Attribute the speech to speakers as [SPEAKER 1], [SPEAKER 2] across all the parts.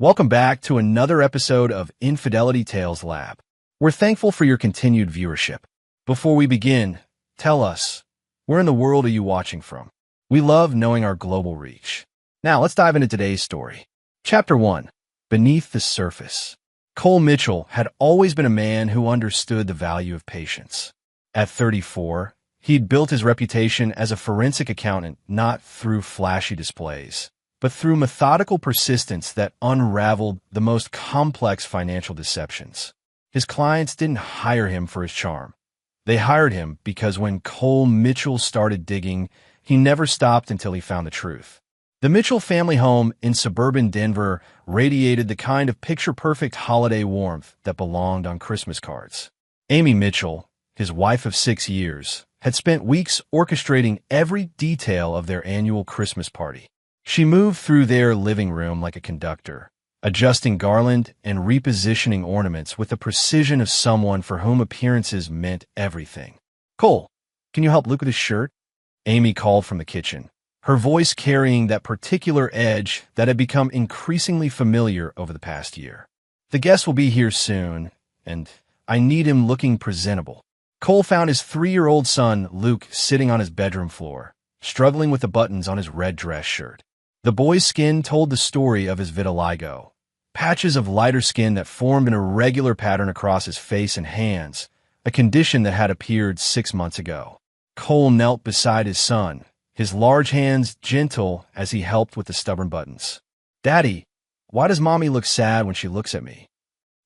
[SPEAKER 1] Welcome back to another episode of Infidelity Tales Lab. We're thankful for your continued viewership. Before we begin, tell us, where in the world are you watching from? We love knowing our global reach. Now, let's dive into today's story. Chapter 1. Beneath the Surface. Cole Mitchell had always been a man who understood the value of patience. At 34, he'd built his reputation as a forensic accountant not through flashy displays, but through methodical persistence that unraveled the most complex financial deceptions. His clients didn't hire him for his charm. They hired him because when Cole Mitchell started digging, he never stopped until he found the truth. The Mitchell family home in suburban Denver radiated the kind of picture-perfect holiday warmth that belonged on Christmas cards. Amy Mitchell, his wife of 6 years, had spent weeks orchestrating every detail of their annual Christmas party. She moved through their living room like a conductor, adjusting garland and repositioning ornaments with the precision of someone for whom appearances meant everything. "Cole, can you help Luke with his shirt?" Amy called from the kitchen, her voice carrying that particular edge that had become increasingly familiar over the past year. "The guest will be here soon, and I need him looking presentable." Cole found his 3-year-old son, Luke, sitting on his bedroom floor, struggling with the buttons on his red dress shirt. The boy's skin told the story of his vitiligo, patches of lighter skin that formed an irregular pattern across his face and hands, a condition that had appeared 6 months ago. Cole knelt beside his son, his large hands gentle as he helped with the stubborn buttons. "Daddy, why does Mommy look sad when she looks at me?"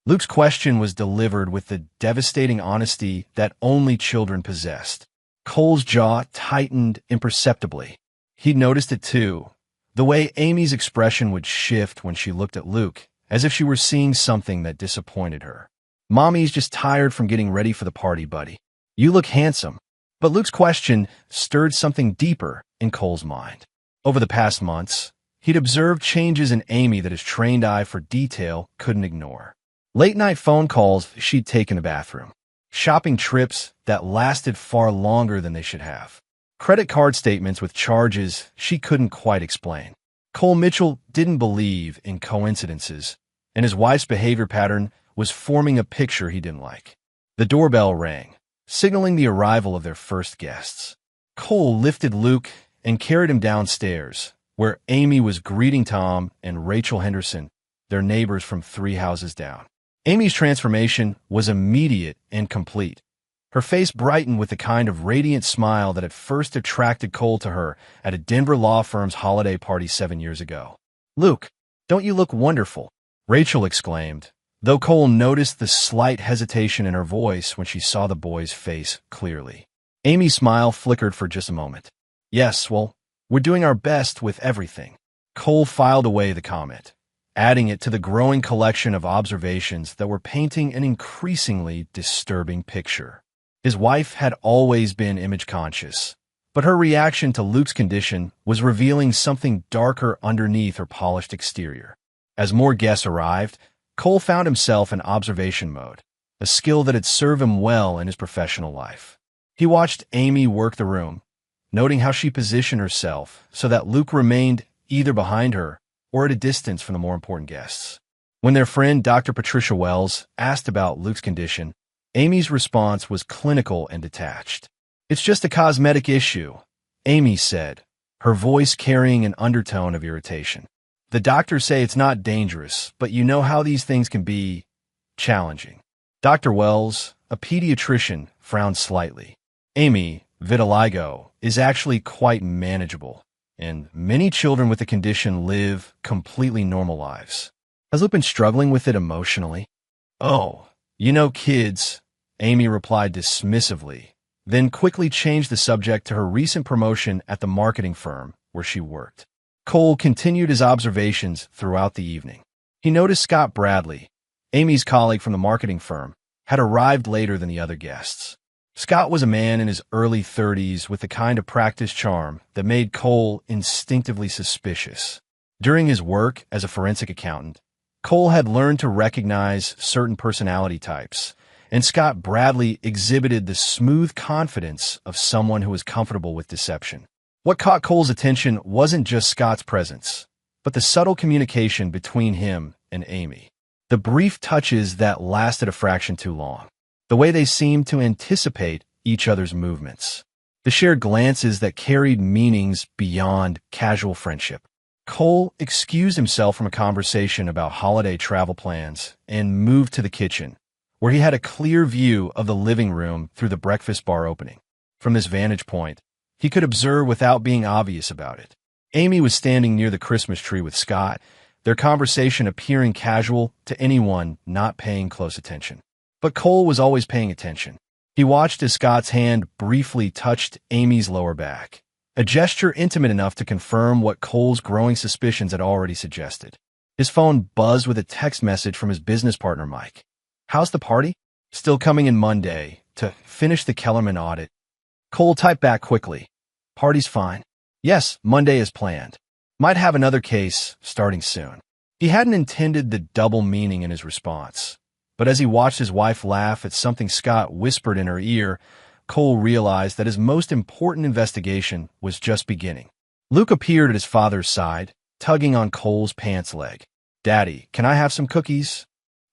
[SPEAKER 1] Luke's question was delivered with the devastating honesty that only children possessed. Cole's jaw tightened imperceptibly. He'd noticed it too. The way Amy's expression would shift when she looked at Luke, as if she were seeing something that disappointed her. "Mommy's just tired from getting ready for the party, buddy. You look handsome." But Luke's question stirred something deeper in Cole's mind. Over the past months, he'd observed changes in Amy that his trained eye for detail couldn't ignore. Late-night phone calls she'd taken in the bathroom. Shopping trips that lasted far longer than they should have. Credit card statements with charges she couldn't quite explain. Cole Mitchell didn't believe in coincidences, and his wife's behavior pattern was forming a picture he didn't like. The doorbell rang, signaling the arrival of their first guests. Cole lifted Luke and carried him downstairs, where Amy was greeting Tom and Rachel Henderson, their neighbors from 3 houses down. Amy's transformation was immediate and complete. Her face brightened with the kind of radiant smile that had first attracted Cole to her at a Denver law firm's holiday party 7 years ago. "Luke, don't you look wonderful?" Rachel exclaimed, though Cole noticed the slight hesitation in her voice when she saw the boy's face clearly. Amy's smile flickered for just a moment. "Yes, well, we're doing our best with everything." Cole filed away the comment, adding it to the growing collection of observations that were painting an increasingly disturbing picture. His wife had always been image-conscious, but her reaction to Luke's condition was revealing something darker underneath her polished exterior. As more guests arrived, Cole found himself in observation mode, a skill that had served him well in his professional life. He watched Amy work the room, noting how she positioned herself so that Luke remained either behind her or at a distance from the more important guests. When their friend Dr. Patricia Wells asked about Luke's condition, Amy's response was clinical and detached. "It's just a cosmetic issue," Amy said, her voice carrying an undertone of irritation. "The doctors say it's not dangerous, but you know how these things can be challenging." Dr. Wells, a pediatrician, frowned slightly. "Amy, vitiligo is actually quite manageable, and many children with the condition live completely normal lives." "Has Luke been struggling with it emotionally?" "Oh, kids," Amy replied dismissively, then quickly changed the subject to her recent promotion at the marketing firm where she worked. Cole continued his observations throughout the evening. He noticed Scott Bradley, Amy's colleague from the marketing firm, had arrived later than the other guests. Scott was a man in his early 30s with the kind of practiced charm that made Cole instinctively suspicious. During his work as a forensic accountant, Cole had learned to recognize certain personality types, and Scott Bradley exhibited the smooth confidence of someone who was comfortable with deception. What caught Cole's attention wasn't just Scott's presence, but the subtle communication between him and Amy. The brief touches that lasted a fraction too long. The way they seemed to anticipate each other's movements. The shared glances that carried meanings beyond casual friendship. Cole excused himself from a conversation about holiday travel plans and moved to the kitchen, where he had a clear view of the living room through the breakfast bar opening. From this vantage point, he could observe without being obvious about it. Amy was standing near the Christmas tree with Scott, their conversation appearing casual to anyone not paying close attention. But Cole was always paying attention. He watched as Scott's hand briefly touched Amy's lower back, a gesture intimate enough to confirm what Cole's growing suspicions had already suggested. His phone buzzed with a text message from his business partner, Mike. "How's the party?" "Still coming in Monday to finish the Kellerman audit." Cole typed back quickly. "Party's fine. Yes, Monday is planned. Might have another case starting soon." He hadn't intended the double meaning in his response, but as he watched his wife laugh at something Scott whispered in her ear, Cole realized that his most important investigation was just beginning. Luke appeared at his father's side, tugging on Cole's pants leg. "Daddy, can I have some cookies?"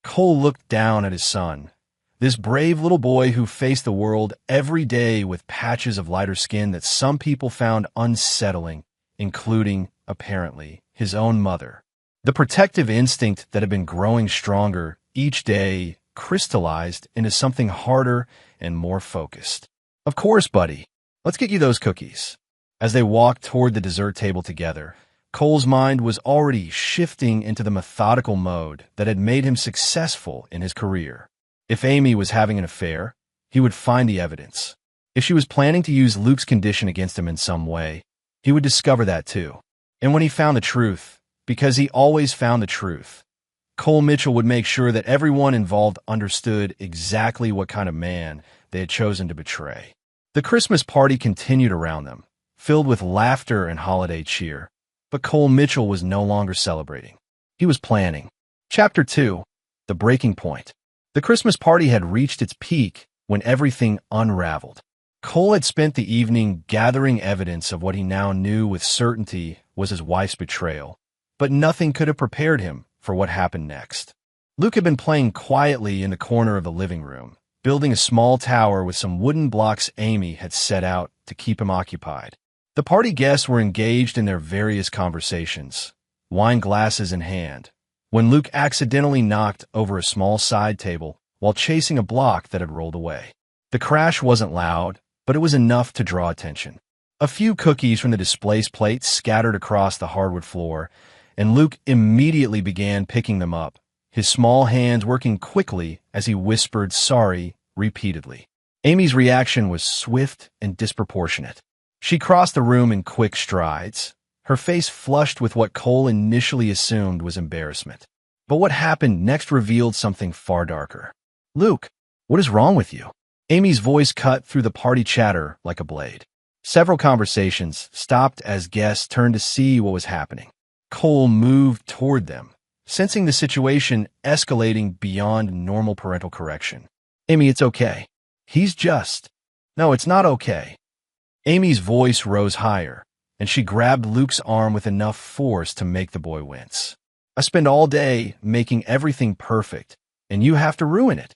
[SPEAKER 1] Cole looked down at his son, this brave little boy who faced the world every day with patches of lighter skin that some people found unsettling, including, apparently, his own mother. The protective instinct that had been growing stronger each day crystallized into something harder and more focused. "Of course, buddy. Let's get you those cookies." As they walked toward the dessert table together, Cole's mind was already shifting into the methodical mode that had made him successful in his career. If Amy was having an affair, he would find the evidence. If she was planning to use Luke's condition against him in some way, he would discover that too. And when he found the truth, because he always found the truth, Cole Mitchell would make sure that everyone involved understood exactly what kind of man they had chosen to betray. The Christmas party continued around them, filled with laughter and holiday cheer, but Cole Mitchell was no longer celebrating. He was planning. Chapter 2, The Breaking Point. The Christmas party had reached its peak when everything unraveled. Cole had spent the evening gathering evidence of what he now knew with certainty was his wife's betrayal, but nothing could have prepared him for what happened next. Luke had been playing quietly in the corner of the living room, building a small tower with some wooden blocks Amy had set out to keep him occupied. The party guests were engaged in their various conversations, wine glasses in hand, when Luke accidentally knocked over a small side table while chasing a block that had rolled away. The crash wasn't loud, but it was enough to draw attention. A few cookies from the displaced plate scattered across the hardwood floor, and Luke immediately began picking them up, his small hands working quickly as he whispered sorry repeatedly. Amy's reaction was swift and disproportionate. She crossed the room in quick strides, her face flushed with what Cole initially assumed was embarrassment. But what happened next revealed something far darker. "Luke, what is wrong with you?" Amy's voice cut through the party chatter like a blade. Several conversations stopped as guests turned to see what was happening. Cole moved toward them, sensing the situation escalating beyond normal parental correction. "Amy, it's okay. He's just—" "No, it's not okay." Amy's voice rose higher, and she grabbed Luke's arm with enough force to make the boy wince. "I spend all day making everything perfect, and you have to ruin it."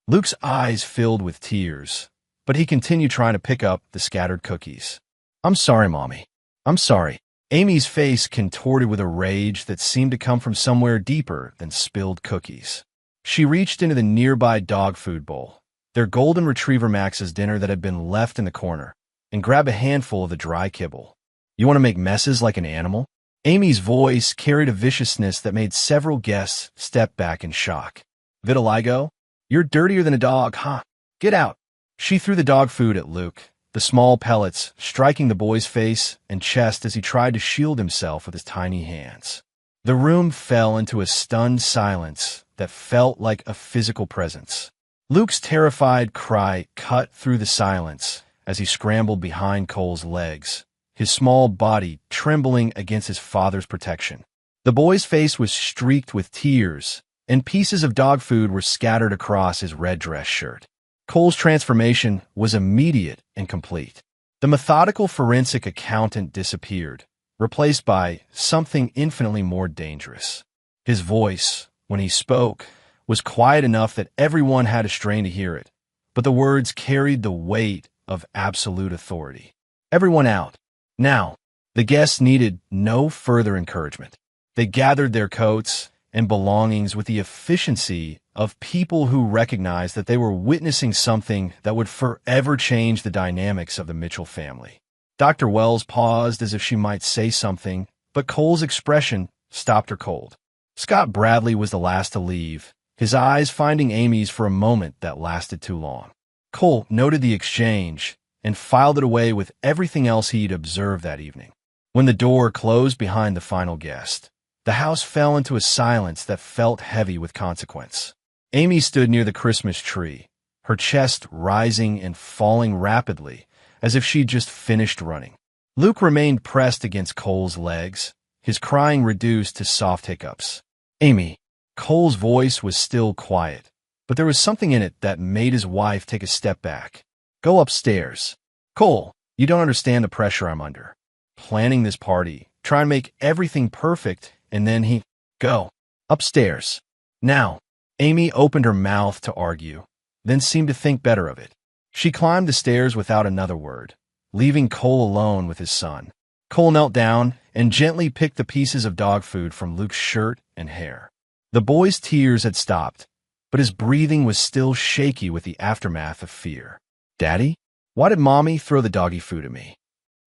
[SPEAKER 1] Luke's eyes filled with tears, but he continued trying to pick up the scattered cookies. "I'm sorry, Mommy. I'm sorry." Amy's face contorted with a rage that seemed to come from somewhere deeper than spilled cookies. She reached into the nearby dog food bowl, their golden retriever Max's dinner that had been left in the corner, and grabbed a handful of the dry kibble. "You want to make messes like an animal?" Amy's voice carried a viciousness that made several guests step back in shock. "Vitiligo? You're dirtier than a dog, huh? Get out." She threw the dog food at Luke, the small pellets striking the boy's face and chest as he tried to shield himself with his tiny hands. The room fell into a stunned silence that felt like a physical presence. Luke's terrified cry cut through the silence as he scrambled behind Cole's legs, his small body trembling against his father's protection. The boy's face was streaked with tears, and pieces of dog food were scattered across his red dress shirt. Cole's transformation was immediate and complete. The methodical forensic accountant disappeared, replaced by something infinitely more dangerous. His voice, when he spoke, was quiet enough that everyone had to strain to hear it, but the words carried the weight of absolute authority. Everyone out. Now, the guests needed no further encouragement. They gathered their coats and belongings with the efficiency of people who recognized that they were witnessing something that would forever change the dynamics of the Mitchell family. Dr. Wells paused as if she might say something, but Cole's expression stopped her cold. Scott Bradley was the last to leave, his eyes finding Amy's for a moment that lasted too long. Cole noted the exchange and filed it away with everything else he'd observed that evening. When the door closed behind the final guest, the house fell into a silence that felt heavy with consequence. Amy stood near the Christmas tree, her chest rising and falling rapidly, as if she'd just finished running. Luke remained pressed against Cole's legs, his crying reduced to soft hiccups. Amy. Cole's voice was still quiet, but there was something in it that made his wife take a step back. Go upstairs. Cole, you don't understand the pressure I'm under. Planning this party, try and make everything perfect, and then go upstairs. Now. Amy opened her mouth to argue, then seemed to think better of it. She climbed the stairs without another word, leaving Cole alone with his son. Cole knelt down and gently picked the pieces of dog food from Luke's shirt and hair. The boy's tears had stopped, but his breathing was still shaky with the aftermath of fear. Daddy, why did Mommy throw the doggy food at me?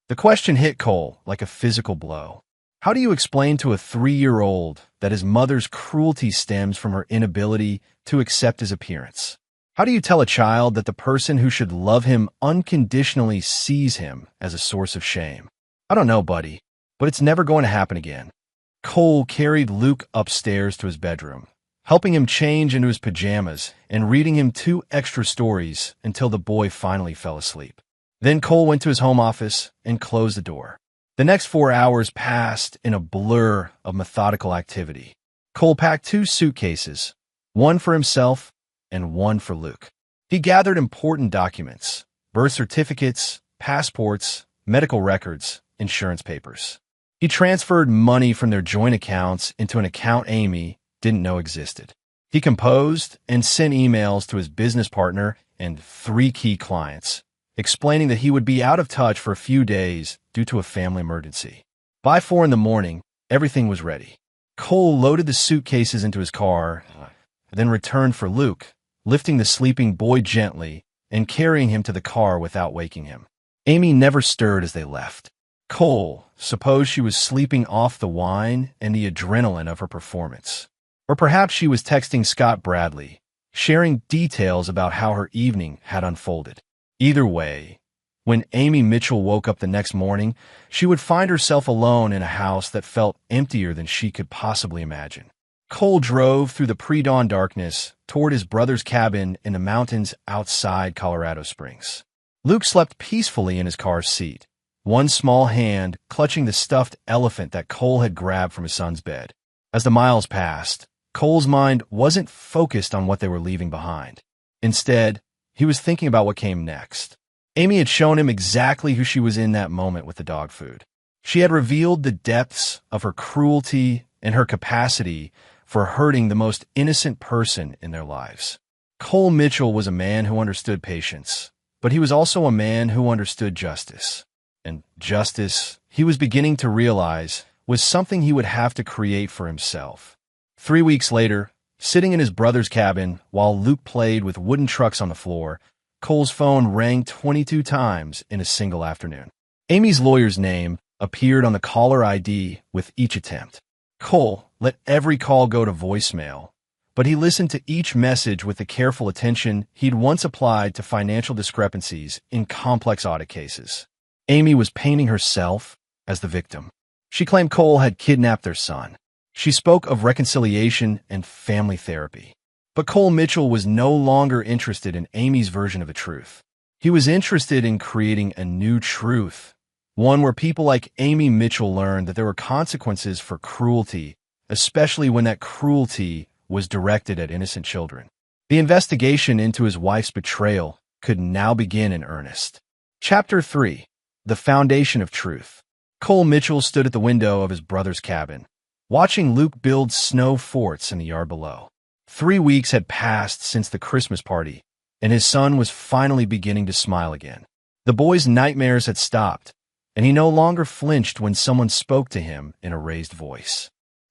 [SPEAKER 1] The question hit Cole like a physical blow. How do you explain to a 3-year-old that his mother's cruelty stems from her inability to accept his appearance? How do you tell a child that the person who should love him unconditionally sees him as a source of shame? I don't know, buddy, but it's never going to happen again. Cole carried Luke upstairs to his bedroom, helping him change into his pajamas and reading him 2 extra stories until the boy finally fell asleep. Then Cole went to his home office and closed the door. The next 4 hours passed in a blur of methodical activity. Cole packed 2 suitcases, one for himself and one for Luke. He gathered important documents, birth certificates, passports, medical records, insurance papers. He transferred money from their joint accounts into an account Amy didn't know existed. He composed and sent emails to his business partner and 3 key clients, explaining that he would be out of touch for a few days due to a family emergency. By 4 a.m, everything was ready. Cole loaded the suitcases into his car, then returned for Luke, lifting the sleeping boy gently and carrying him to the car without waking him. Amy never stirred as they left. Cole supposed she was sleeping off the wine and the adrenaline of her performance. Or perhaps she was texting Scott Bradley, sharing details about how her evening had unfolded. Either way, when Amy Mitchell woke up the next morning, she would find herself alone in a house that felt emptier than she could possibly imagine. Cole drove through the pre-dawn darkness toward his brother's cabin in the mountains outside Colorado Springs. Luke slept peacefully in his car's seat, one small hand clutching the stuffed elephant that Cole had grabbed from his son's bed. As the miles passed, Cole's mind wasn't focused on what they were leaving behind. Instead, he was thinking about what came next. Amy had shown him exactly who she was in that moment with the dog food. She had revealed the depths of her cruelty and her capacity for hurting the most innocent person in their lives. Cole Mitchell was a man who understood patience, but he was also a man who understood justice. And justice, he was beginning to realize, was something he would have to create for himself. 3 weeks later, sitting in his brother's cabin while Luke played with wooden trucks on the floor, Cole's phone rang 22 times in a single afternoon. Amy's lawyer's name appeared on the caller ID with each attempt. Cole let every call go to voicemail, but he listened to each message with the careful attention he'd once applied to financial discrepancies in complex audit cases. Amy was painting herself as the victim. She claimed Cole had kidnapped their son. She spoke of reconciliation and family therapy. But Cole Mitchell was no longer interested in Amy's version of the truth. He was interested in creating a new truth, one where people like Amy Mitchell learned that there were consequences for cruelty, especially when that cruelty was directed at innocent children. The investigation into his wife's betrayal could now begin in earnest. Chapter 3. The Foundation of Truth. Cole Mitchell stood at the window of his brother's cabin, watching Luke build snow forts in the yard below. 3 weeks had passed since the Christmas party, and his son was finally beginning to smile again. The boy's nightmares had stopped, and he no longer flinched when someone spoke to him in a raised voice.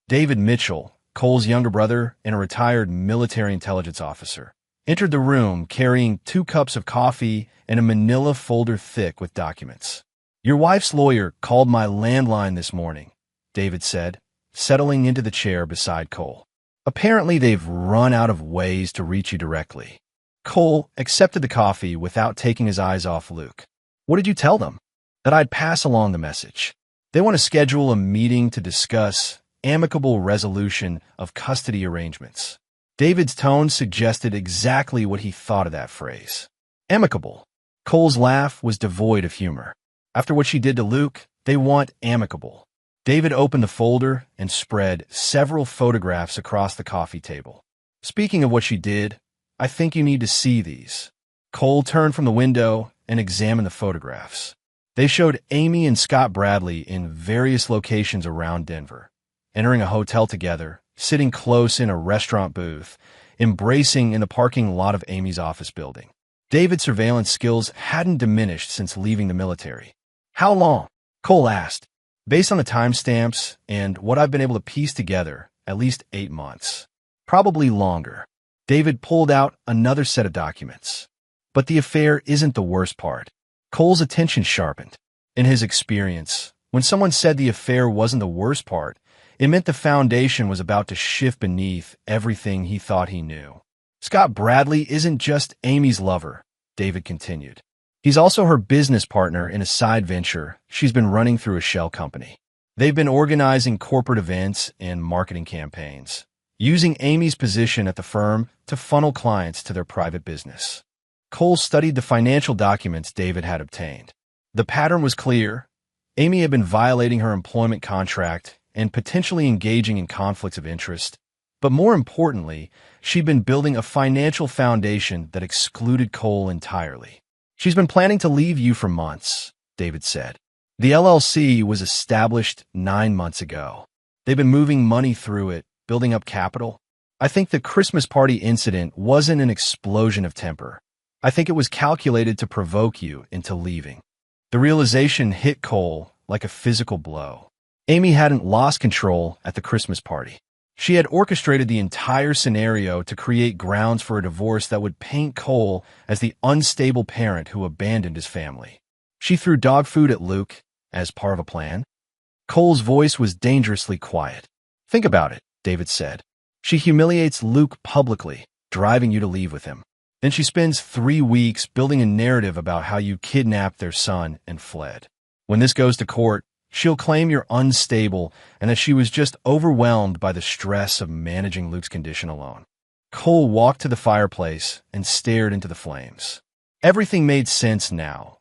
[SPEAKER 1] David Mitchell, Cole's younger brother and a retired military intelligence officer, entered the room carrying 2 cups of coffee and a manila folder thick with documents. "Your wife's lawyer called my landline this morning," David said, settling into the chair beside Cole. "Apparently they've run out of ways to reach you directly." Cole accepted the coffee without taking his eyes off Luke. "What did you tell them?" "That I'd pass along the message. They want to schedule a meeting to discuss amicable resolution of custody arrangements." David's tone suggested exactly what he thought of that phrase. Amicable. Cole's laugh was devoid of humor. After what she did to Luke, they want amicable. David opened the folder and spread several photographs across the coffee table. "Speaking of what she did, I think you need to see these." Cole turned from the window and examined the photographs. They showed Amy and Scott Bradley in various locations around Denver, entering a hotel together, sitting close in a restaurant booth, embracing in the parking lot of Amy's office building. David's surveillance skills hadn't diminished since leaving the military. "How long?" Cole asked. "Based on the timestamps and what I've been able to piece together, at least 8 months. Probably longer." David pulled out another set of documents. But the affair isn't the worst part. Cole's attention sharpened. In his experience, when someone said the affair wasn't the worst part, it meant the foundation was about to shift beneath everything he thought he knew. "Scott Bradley isn't just Amy's lover," David continued. "He's also her business partner in a side venture she's been running through a shell company. They've been organizing corporate events and marketing campaigns, using Amy's position at the firm to funnel clients to their private business." Cole studied the financial documents David had obtained. The pattern was clear. Amy had been violating her employment contract and potentially engaging in conflicts of interest. But more importantly, she'd been building a financial foundation that excluded Cole entirely. "She's been planning to leave you for months," David said. "The LLC was established 9 months ago. They've been moving money through it, building up capital. I think the Christmas party incident wasn't an explosion of temper. I think it was calculated to provoke you into leaving." The realization hit Cole like a physical blow. Amy hadn't lost control at the Christmas party. She had orchestrated the entire scenario to create grounds for a divorce that would paint Cole as the unstable parent who abandoned his family. She threw dog food at Luke as part of a plan. Cole's voice was dangerously quiet. "Think about it," David said. "She humiliates Luke publicly, driving you to leave with him. Then she spends 3 weeks building a narrative about how you kidnapped their son and fled. When this goes to court, she'll claim you're unstable and that she was just overwhelmed by the stress of managing Luke's condition alone." Cole walked to the fireplace and stared into the flames. Everything made sense now.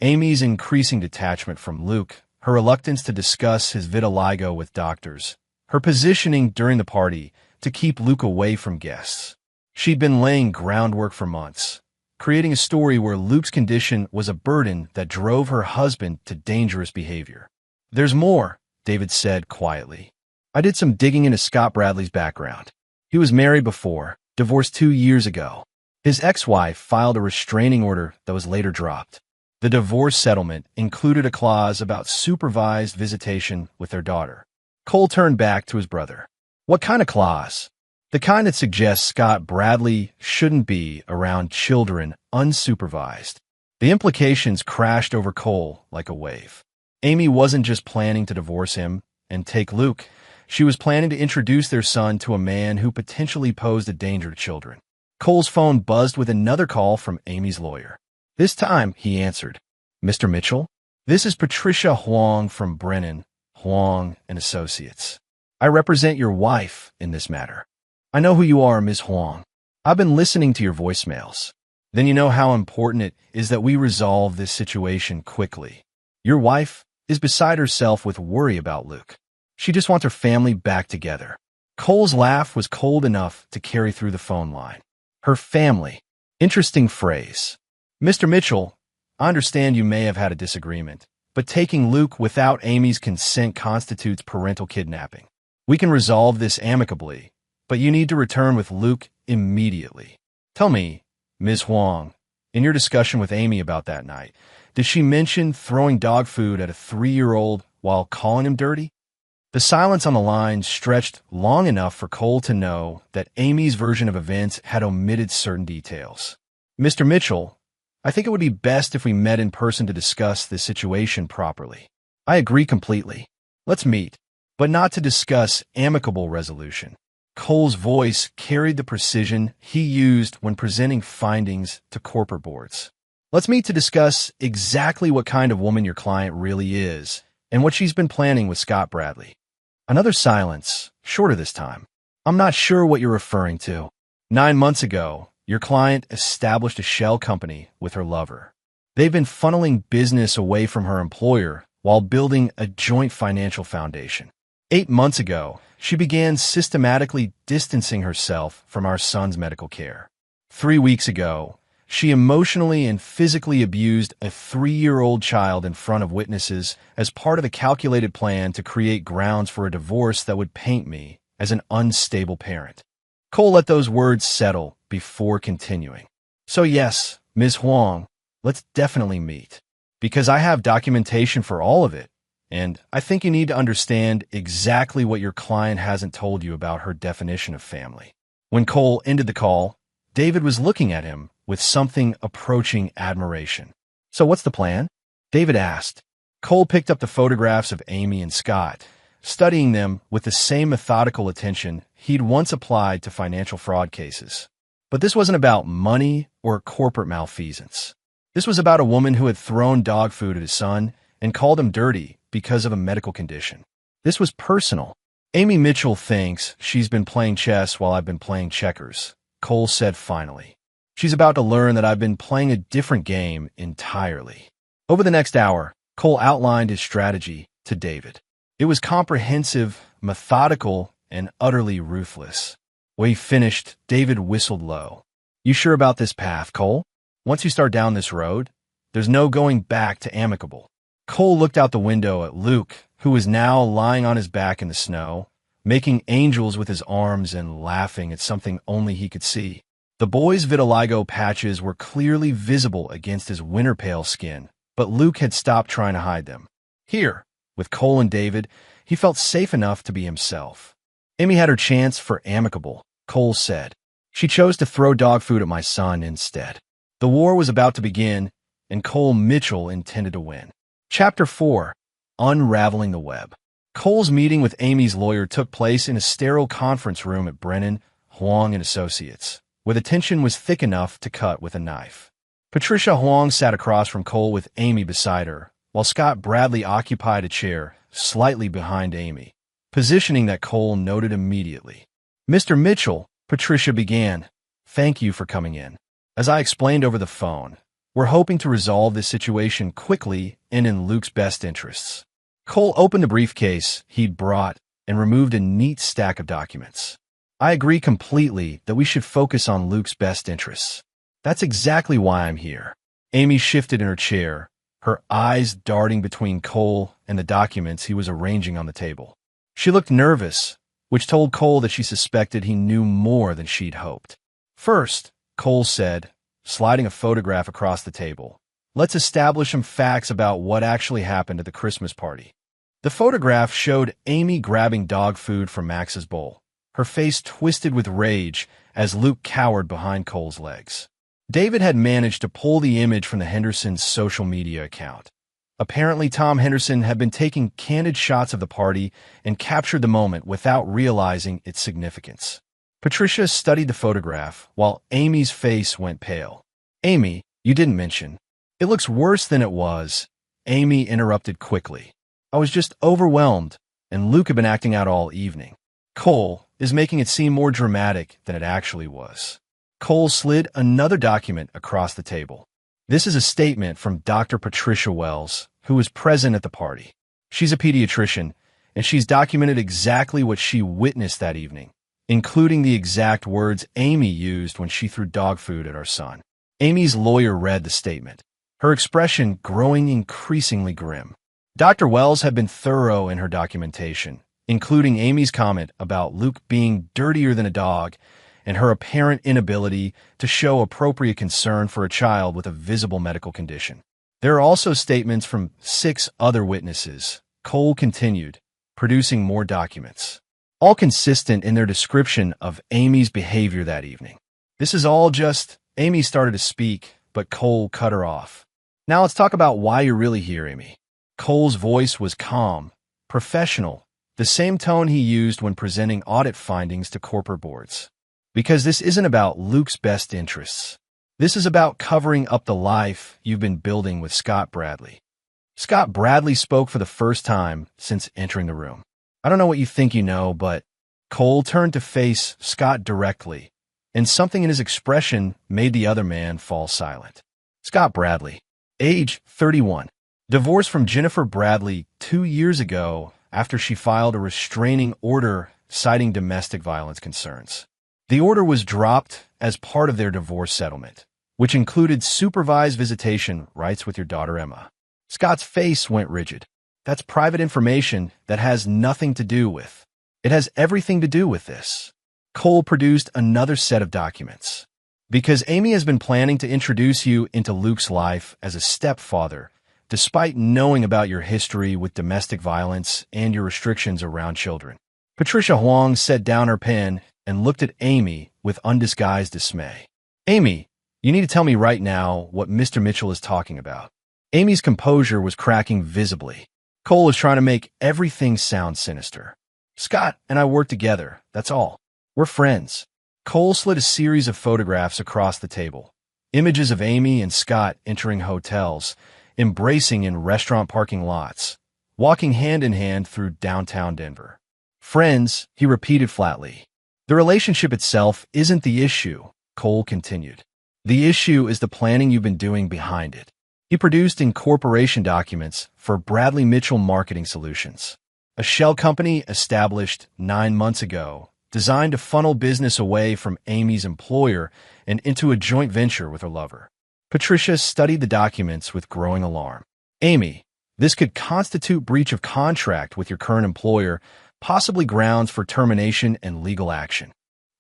[SPEAKER 1] Amy's increasing detachment from Luke, her reluctance to discuss his vitiligo with doctors, her positioning during the party to keep Luke away from guests. She'd been laying groundwork for months, creating a story where Luke's condition was a burden that drove her husband to dangerous behavior. "There's more," David said quietly. "I did some digging into Scott Bradley's background. He was married before, divorced 2 years ago. His ex-wife filed a restraining order that was later dropped. The divorce settlement included a clause about supervised visitation with their daughter." Cole turned back to his brother. "What kind of clause?" "The kind that suggests Scott Bradley shouldn't be around children unsupervised." The implications crashed over Cole like a wave. Amy wasn't just planning to divorce him and take Luke. She was planning to introduce their son to a man who potentially posed a danger to children. Cole's phone buzzed with another call from Amy's lawyer. This time, he answered. "Mr. Mitchell? This is Patricia Huang from Brennan, Huang and Associates. I represent your wife in this matter. I know who you are, Ms. Huang. I've been listening to your voicemails. Then you know how important it is that we resolve this situation quickly. Your wife is beside herself with worry about Luke. She just wants her family back together." Cole's laugh was cold enough to carry through the phone line. Her family. Interesting phrase. "Mr. Mitchell, I understand you may have had a disagreement, but taking Luke without Amy's consent constitutes parental kidnapping. We can resolve this amicably, but you need to return with Luke immediately. Tell me, Ms. Huang, in your discussion with Amy about that night, did she mention throwing dog food at a 3-year-old while calling him dirty? The silence on the line stretched long enough for Cole to know that Amy's version of events had omitted certain details. Mr. Mitchell, I think it would be best if we met in person to discuss this situation properly. I agree completely. Let's meet, but not to discuss amicable resolution. Cole's voice carried the precision he used when presenting findings to corporate boards. Let's meet to discuss exactly what kind of woman your client really is and what she's been planning with Scott Bradley. Another silence, shorter this time. I'm not sure what you're referring to. 9 months ago, your client established a shell company with her lover. They've been funneling business away from her employer while building a joint financial foundation. 8 months ago, she began systematically distancing herself from our son's medical care. 3 weeks ago, she emotionally and physically abused a 3-year-old child in front of witnesses as part of a calculated plan to create grounds for a divorce that would paint me as an unstable parent. Cole let those words settle before continuing. So yes, Ms. Huang, let's definitely meet, because I have documentation for all of it, and I think you need to understand exactly what your client hasn't told you about her definition of family. When Cole ended the call, David was looking at him with something approaching admiration. So what's the plan? David asked. Cole picked up the photographs of Amy and Scott, studying them with the same methodical attention he'd once applied to financial fraud cases. But this wasn't about money or corporate malfeasance. This was about a woman who had thrown dog food at his son and called him dirty because of a medical condition. This was personal. Amy Mitchell thinks she's been playing chess while I've been playing checkers, Cole said finally. She's about to learn that I've been playing a different game entirely. Over the next hour, Cole outlined his strategy to David. It was comprehensive, methodical, and utterly ruthless. When he finished, David whistled low. You sure about this path, Cole? Once you start down this road, there's no going back to amicable. Cole looked out the window at Luke, who was now lying on his back in the snow, making angels with his arms and laughing at something only he could see. The boy's vitiligo patches were clearly visible against his winter pale skin, but Luke had stopped trying to hide them. Here, with Cole and David, he felt safe enough to be himself. Amy had her chance for amicable, Cole said. She chose to throw dog food at my son instead. The war was about to begin, and Cole Mitchell intended to win. Chapter 4. Unraveling the Web. Cole's meeting with Amy's lawyer took place in a sterile conference room at Brennan, Huang & Associates, where the tension was thick enough to cut with a knife. Patricia Huang sat across from Cole with Amy beside her, while Scott Bradley occupied a chair slightly behind Amy, positioning that Cole noted immediately. Mr. Mitchell, Patricia began, thank you for coming in. As I explained over the phone, we're hoping to resolve this situation quickly and in Luke's best interests. Cole opened the briefcase he'd brought and removed a neat stack of documents. I agree completely that we should focus on Luke's best interests. That's exactly why I'm here. Amy shifted in her chair, her eyes darting between Cole and the documents he was arranging on the table. She looked nervous, which told Cole that she suspected he knew more than she'd hoped. First, Cole said, sliding a photograph across the table, let's establish some facts about what actually happened at the Christmas party. The photograph showed Amy grabbing dog food from Max's bowl, her face twisted with rage as Luke cowered behind Cole's legs. David had managed to pull the image from the Hendersons' social media account. Apparently, Tom Henderson had been taking candid shots of the party and captured the moment without realizing its significance. Patricia studied the photograph while Amy's face went pale. Amy, you didn't mention. It looks worse than it was, Amy interrupted quickly. I was just overwhelmed, and Luke had been acting out all evening. Cole is making it seem more dramatic than it actually was. Cole slid another document across the table. This is a statement from Dr. Patricia Wells, who was present at the party. She's a pediatrician, and she's documented exactly what she witnessed that evening, including the exact words Amy used when she threw dog food at our son. Amy's lawyer read the statement, her expression growing increasingly grim. Dr. Wells had been thorough in her documentation, including Amy's comment about Luke being dirtier than a dog and her apparent inability to show appropriate concern for a child with a visible medical condition. There are also statements from 6 other witnesses. Cole continued, producing more documents, all consistent in their description of Amy's behavior that evening. This is all just, Amy started to speak, but Cole cut her off. Now let's talk about why you're really here, Amy. Cole's voice was calm, professional, the same tone he used when presenting audit findings to corporate boards. Because this isn't about Luke's best interests. This is about covering up the life you've been building with Scott Bradley. Scott Bradley spoke for the first time since entering the room. I don't know what you think you know, but Cole turned to face Scott directly, and something in his expression made the other man fall silent. Scott Bradley, age 31, divorced from Jennifer Bradley 2 years ago after she filed a restraining order citing domestic violence concerns. The order was dropped as part of their divorce settlement, which included supervised visitation rights with your daughter Emma. Scott's face went rigid. That's private information that has nothing to do with. It has everything to do with this. Cole produced another set of documents. Because Amy has been planning to introduce you into Luke's life as a stepfather, despite knowing about your history with domestic violence and your restrictions around children. Patricia Huang set down her pen and looked at Amy with undisguised dismay. Amy, you need to tell me right now what Mr. Mitchell is talking about. Amy's composure was cracking visibly. Cole was trying to make everything sound sinister. Scott and I work together, that's all. We're friends. Cole slid a series of photographs across the table. Images of Amy and Scott entering hotels, embracing in restaurant parking lots, walking hand in hand through downtown Denver. Friends, he repeated flatly. The relationship itself isn't the issue, Cole continued. The issue is the planning you've been doing behind it. He produced incorporation documents for Bradley Mitchell Marketing Solutions, a shell company established 9 months ago, designed to funnel business away from Amy's employer and into a joint venture with her lover. Patricia studied the documents with growing alarm. Amy, this could constitute breach of contract with your current employer, possibly grounds for termination and legal action.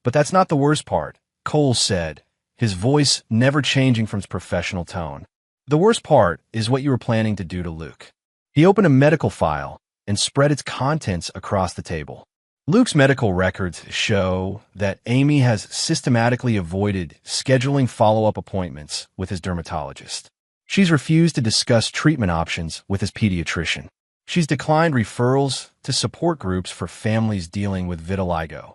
[SPEAKER 1] But that's not the worst part, Cole said, his voice never changing from his professional tone. The worst part is what you were planning to do to Luke. He opened a medical file and spread its contents across the table. Luke's medical records show that Amy has systematically avoided scheduling follow-up appointments with his dermatologist. She's refused to discuss treatment options with his pediatrician. She's declined referrals to support groups for families dealing with vitiligo.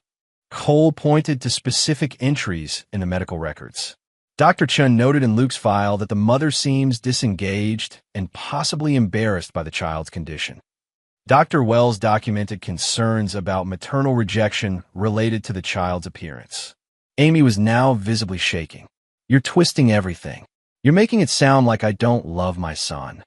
[SPEAKER 1] Cole pointed to specific entries in the medical records. Dr. Chun noted in Luke's file that the mother seems disengaged and possibly embarrassed by the child's condition. Dr. Wells documented concerns about maternal rejection related to the child's appearance. Amy was now visibly shaking. You're twisting everything. You're making it sound like I don't love my son.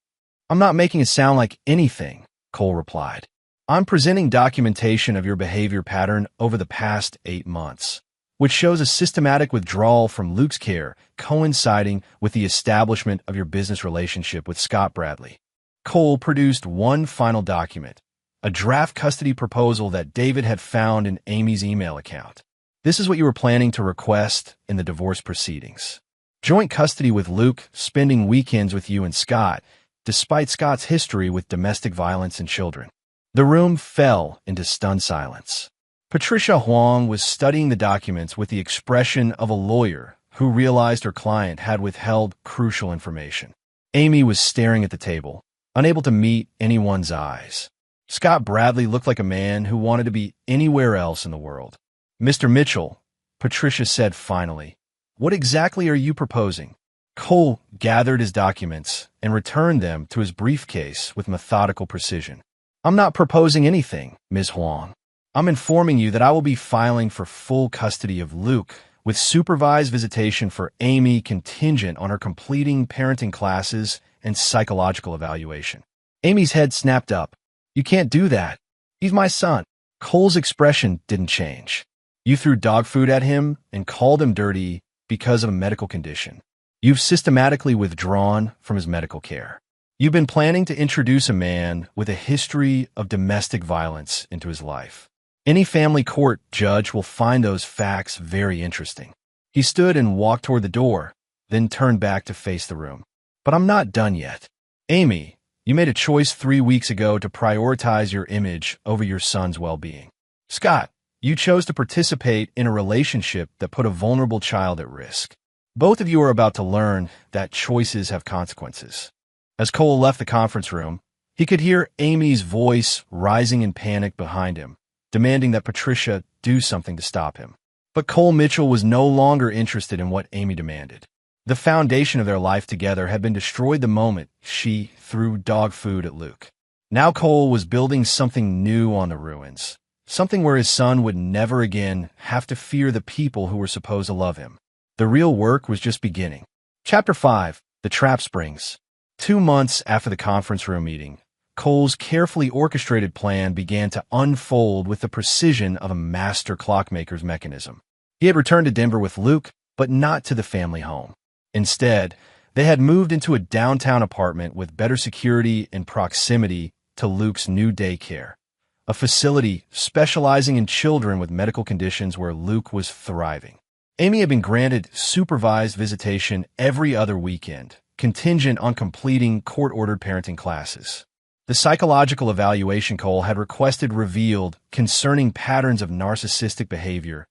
[SPEAKER 1] I'm not making it sound like anything, Cole replied. I'm presenting documentation of your behavior pattern over the past 8 months, which shows a systematic withdrawal from Luke's care coinciding with the establishment of your business relationship with Scott Bradley. Cole produced one final document, a draft custody proposal that David had found in Amy's email account. This is what you were planning to request in the divorce proceedings. Joint custody with Luke, spending weekends with you and Scott, despite Scott's history with domestic violence and children. The room fell into stunned silence. Patricia Huang was studying the documents with the expression of a lawyer who realized her client had withheld crucial information. Amy was staring at the table, unable to meet anyone's eyes. Scott Bradley looked like a man who wanted to be anywhere else in the world. Mr. Mitchell, Patricia said finally, what exactly are you proposing? Cole gathered his documents and returned them to his briefcase with methodical precision. I'm not proposing anything, Ms. Huang. I'm informing you that I will be filing for full custody of Luke with supervised visitation for Amy contingent on her completing parenting classes and psychological evaluation. Amy's head snapped up. You can't do that. He's my son. Cole's expression didn't change. You threw dog food at him and called him dirty because of a medical condition. You've systematically withdrawn from his medical care. You've been planning to introduce a man with a history of domestic violence into his life. Any family court judge will find those facts very interesting. He stood and walked toward the door, then turned back to face the room. But I'm not done yet. Amy, you made a choice 3 weeks ago to prioritize your image over your son's well-being. Scott, you chose to participate in a relationship that put a vulnerable child at risk. Both of you are about to learn that choices have consequences. As Cole left the conference room, he could hear Amy's voice rising in panic behind him, demanding that Patricia do something to stop him. But Cole Mitchell was no longer interested in what Amy demanded. The foundation of their life together had been destroyed the moment she threw dog food at Luke. Now Cole was building something new on the ruins, something where his son would never again have to fear the people who were supposed to love him. The real work was just beginning. Chapter 5. The Trap Springs. 2 months after the conference room meeting, Cole's carefully orchestrated plan began to unfold with the precision of a master clockmaker's mechanism. He had returned to Denver with Luke, but not to the family home. Instead, they had moved into a downtown apartment with better security and proximity to Luke's new daycare, a facility specializing in children with medical conditions where Luke was thriving. Amy had been granted supervised visitation every other weekend, contingent on completing court-ordered parenting classes. The psychological evaluation Cole had requested revealed concerning patterns of narcissistic behavior,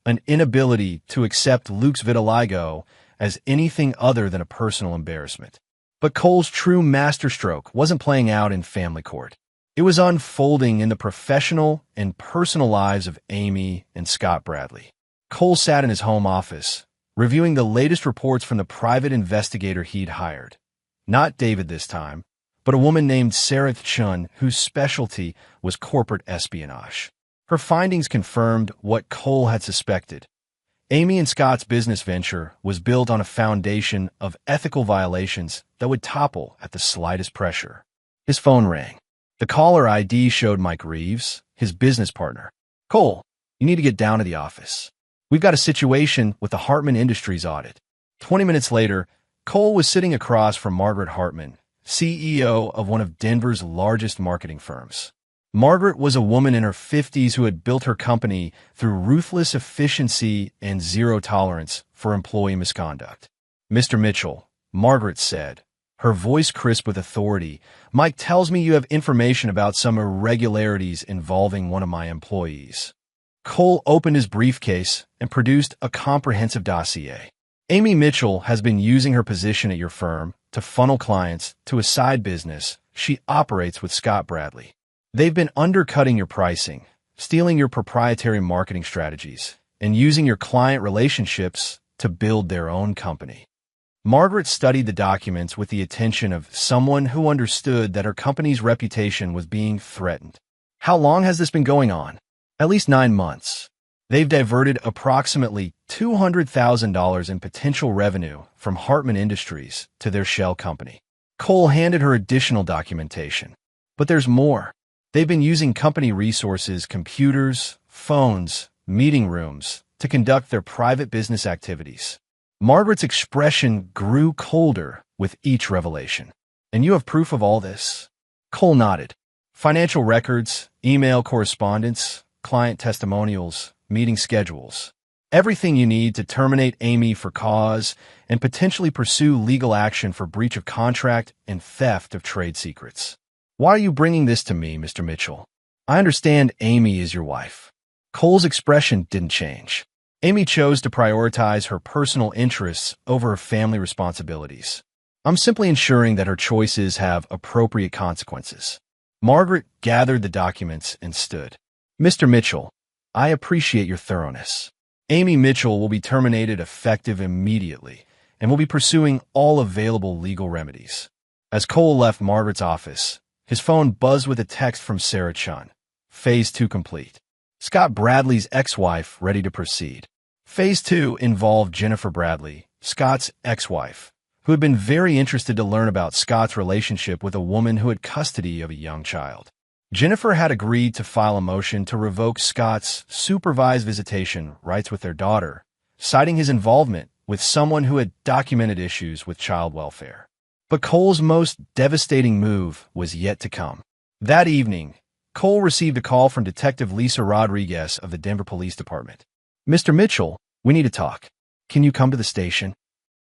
[SPEAKER 1] an inability to accept Luke's vitiligo as anything other than a personal embarrassment. But Cole's true masterstroke wasn't playing out in family court. It was unfolding in the professional and personal lives of Amy and Scott Bradley. Cole sat in his home office, reviewing the latest reports from the private investigator he'd hired. Not David this time, but a woman named Sarah Chun, whose specialty was corporate espionage. Her findings confirmed what Cole had suspected. Amy and Scott's business venture was built on a foundation of ethical violations that would topple at the slightest pressure. His phone rang. The caller ID showed Mike Reeves, his business partner. "Cole, you need to get down to the office. We've got a situation with the Hartman Industries audit." 20 minutes later, Cole was sitting across from Margaret Hartman, CEO of one of Denver's largest marketing firms. Margaret was a woman in her 50s who had built her company through ruthless efficiency and zero tolerance for employee misconduct. "Mr. Mitchell," Margaret said, her voice crisp with authority, "Mike tells me you have information about some irregularities involving one of my employees." Cole opened his briefcase and produced a comprehensive dossier. "Amy Mitchell has been using her position at your firm to funnel clients to a side business she operates with Scott Bradley. They've been undercutting your pricing, stealing your proprietary marketing strategies, and using your client relationships to build their own company." Margaret studied the documents with the attention of someone who understood that her company's reputation was being threatened. "How long has this been going on?" "At least 9 months. They've diverted approximately $200,000 in potential revenue from Hartman Industries to their shell company." Cole handed her additional documentation. "But there's more. They've been using company resources, computers, phones, meeting rooms to conduct their private business activities." Margaret's expression grew colder with each revelation. "And you have proof of all this?" Cole nodded. "Financial records, email correspondence, client testimonials, meeting schedules. Everything you need to terminate Amy for cause and potentially pursue legal action for breach of contract and theft of trade secrets." "Why are you bringing this to me, Mr. Mitchell? I understand Amy is your wife." Cole's expression didn't change. Amy chose to prioritize her personal interests over her family responsibilities. "I'm simply ensuring that her choices have appropriate consequences." Margaret gathered the documents and stood. "Mr. Mitchell, I appreciate your thoroughness. Amy Mitchell will be terminated effective immediately and will be pursuing all available legal remedies." As Cole left Margaret's office, his phone buzzed with a text from Sarah Chun. Phase 2 complete. Scott Bradley's ex-wife ready to proceed. Phase 2 involved Jennifer Bradley, Scott's ex-wife, who had been very interested to learn about Scott's relationship with a woman who had custody of a young child. Jennifer had agreed to file a motion to revoke Scott's supervised visitation rights with their daughter, citing his involvement with someone who had documented issues with child welfare. But Cole's most devastating move was yet to come. That evening, Cole received a call from Detective Lisa Rodriguez of the Denver Police Department. "Mr. Mitchell, we need to talk. Can you come to the station?"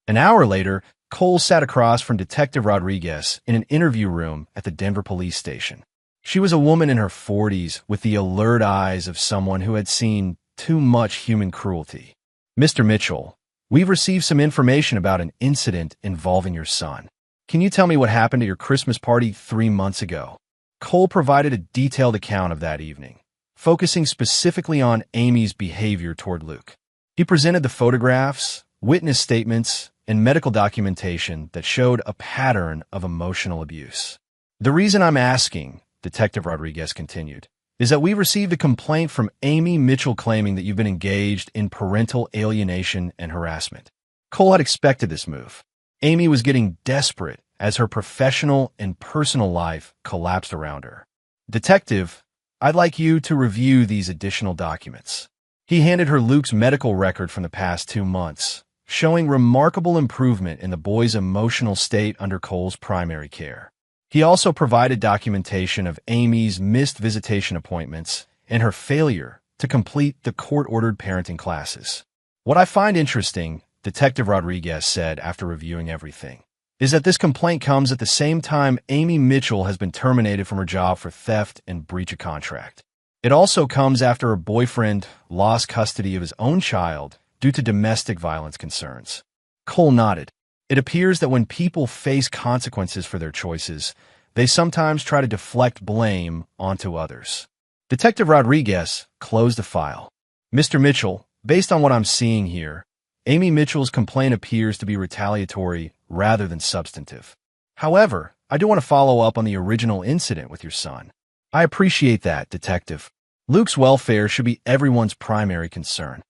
[SPEAKER 1] An hour later, Cole sat across from Detective Rodriguez in an interview room at the Denver Police Station. She was a woman in her 40s with the alert eyes of someone who had seen too much human cruelty. "Mr. Mitchell, we've received some information about an incident involving your son. Can you tell me what happened at your Christmas party 3 months ago?" Cole provided a detailed account of that evening, focusing specifically on Amy's behavior toward Luke. He presented the photographs, witness statements, and medical documentation that showed a pattern of emotional abuse. "The reason I'm asking," Detective Rodriguez continued, "is that we received a complaint from Amy Mitchell claiming that you've been engaged in parental alienation and harassment." Cole had expected this move. Amy was getting desperate as her professional and personal life collapsed around her. "Detective, I'd like you to review these additional documents." He handed her Luke's medical record from the past 2 months, showing remarkable improvement in the boy's emotional state under Cole's primary care. He also provided documentation of Amy's missed visitation appointments and her failure to complete the court-ordered parenting classes. "What I find interesting," Detective Rodriguez said after reviewing everything, "is that this complaint comes at the same time Amy Mitchell has been terminated from her job for theft and breach of contract. It also comes after her boyfriend lost custody of his own child due to domestic violence concerns." Cole nodded. It appears that when people face consequences for their choices, they sometimes try to deflect blame onto others. Detective Rodriguez closed the file. "Mr. Mitchell, based on what I'm seeing here, Amy Mitchell's complaint appears to be retaliatory rather than substantive. However, I do want to follow up on the original incident with your son." "I appreciate that, Detective. Luke's welfare should be everyone's primary concern."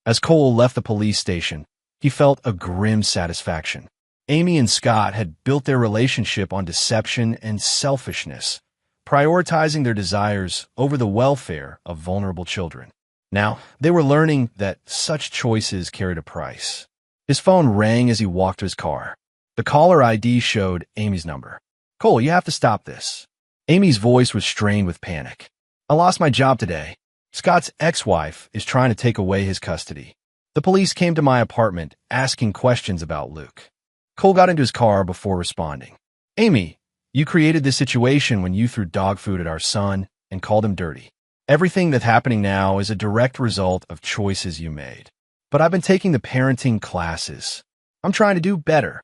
[SPEAKER 1] As Cole left the police station, he felt a grim satisfaction. Amy and Scott had built their relationship on deception and selfishness, prioritizing their desires over the welfare of vulnerable children. Now, they were learning that such choices carried a price. His phone rang as he walked to his car. The caller ID showed Amy's number. "Cole, you have to stop this." Amy's voice was strained with panic. "I lost my job today. Scott's ex-wife is trying to take away his custody. The police came to my apartment asking questions about Luke." Cole got into his car before responding. "Amy, you created this situation when you threw dog food at our son and called him dirty. Everything that's happening now is a direct result of choices you made. But I've been taking the parenting classes. I'm trying to do better.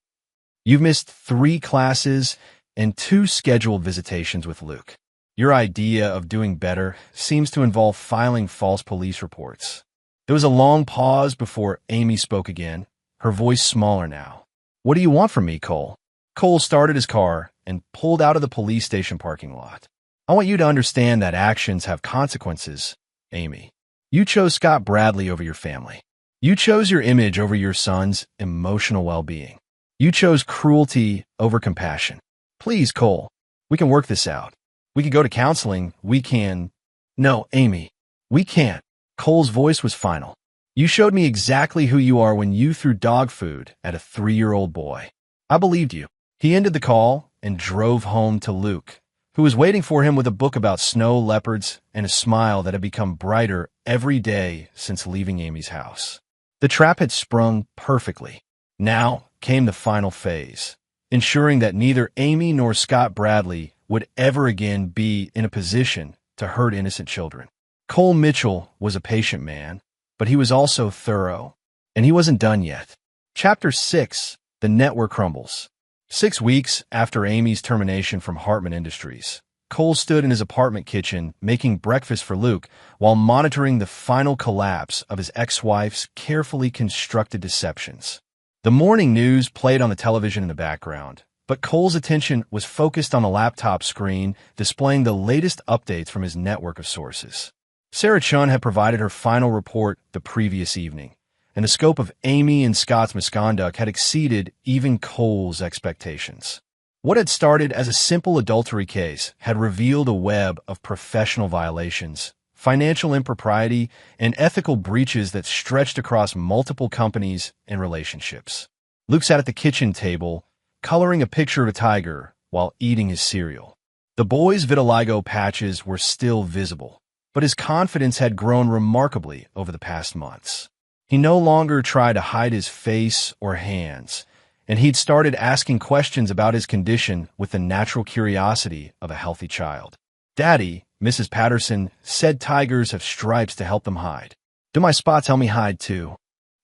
[SPEAKER 1] You've missed 3 classes and 2 scheduled visitations with Luke. Your idea of doing better seems to involve filing false police reports." There was a long pause before Amy spoke again, her voice smaller now. "What do you want from me, Cole?" Cole started his car and pulled out of the police station parking lot. "I want you to understand that actions have consequences, Amy. You chose Scott Bradley over your family. You chose your image over your son's emotional well-being. You chose cruelty over compassion. Please, Cole, we can work this out. We can go to counseling. We can—" "No, Amy, we can't." Cole's voice was final. "You showed me exactly who you are when you threw dog food at a 3-year-old boy. I believed you." He ended the call and drove home to Luke, who was waiting for him with a book about snow leopards and a smile that had become brighter every day since leaving Amy's house. The trap had sprung perfectly. Now came the final phase, ensuring that neither Amy nor Scott Bradley would ever again be in a position to hurt innocent children. Cole Mitchell was a patient man, but he was also thorough, and he wasn't done yet. Chapter 6: The Network Crumbles. 6 weeks after Amy's termination from Hartman Industries, Cole stood in his apartment kitchen making breakfast for Luke while monitoring the final collapse of his ex-wife's carefully constructed deceptions. The morning news played on the television in the background, but Cole's attention was focused on the laptop screen displaying the latest updates from his network of sources. Sarah Chun had provided her final report the previous evening, and the scope of Amy and Scott's misconduct had exceeded even Cole's expectations. What had started as a simple adultery case had revealed a web of professional violations, financial impropriety, and ethical breaches that stretched across multiple companies and relationships. Luke sat at the kitchen table, coloring a picture of a tiger while eating his cereal. The boy's vitiligo patches were still visible, but his confidence had grown remarkably over the past months. He no longer tried to hide his face or hands, and he'd started asking questions about his condition with the natural curiosity of a healthy child. "Daddy," Mrs. Patterson said, "tigers have stripes to help them hide. Do my spots help me hide too?"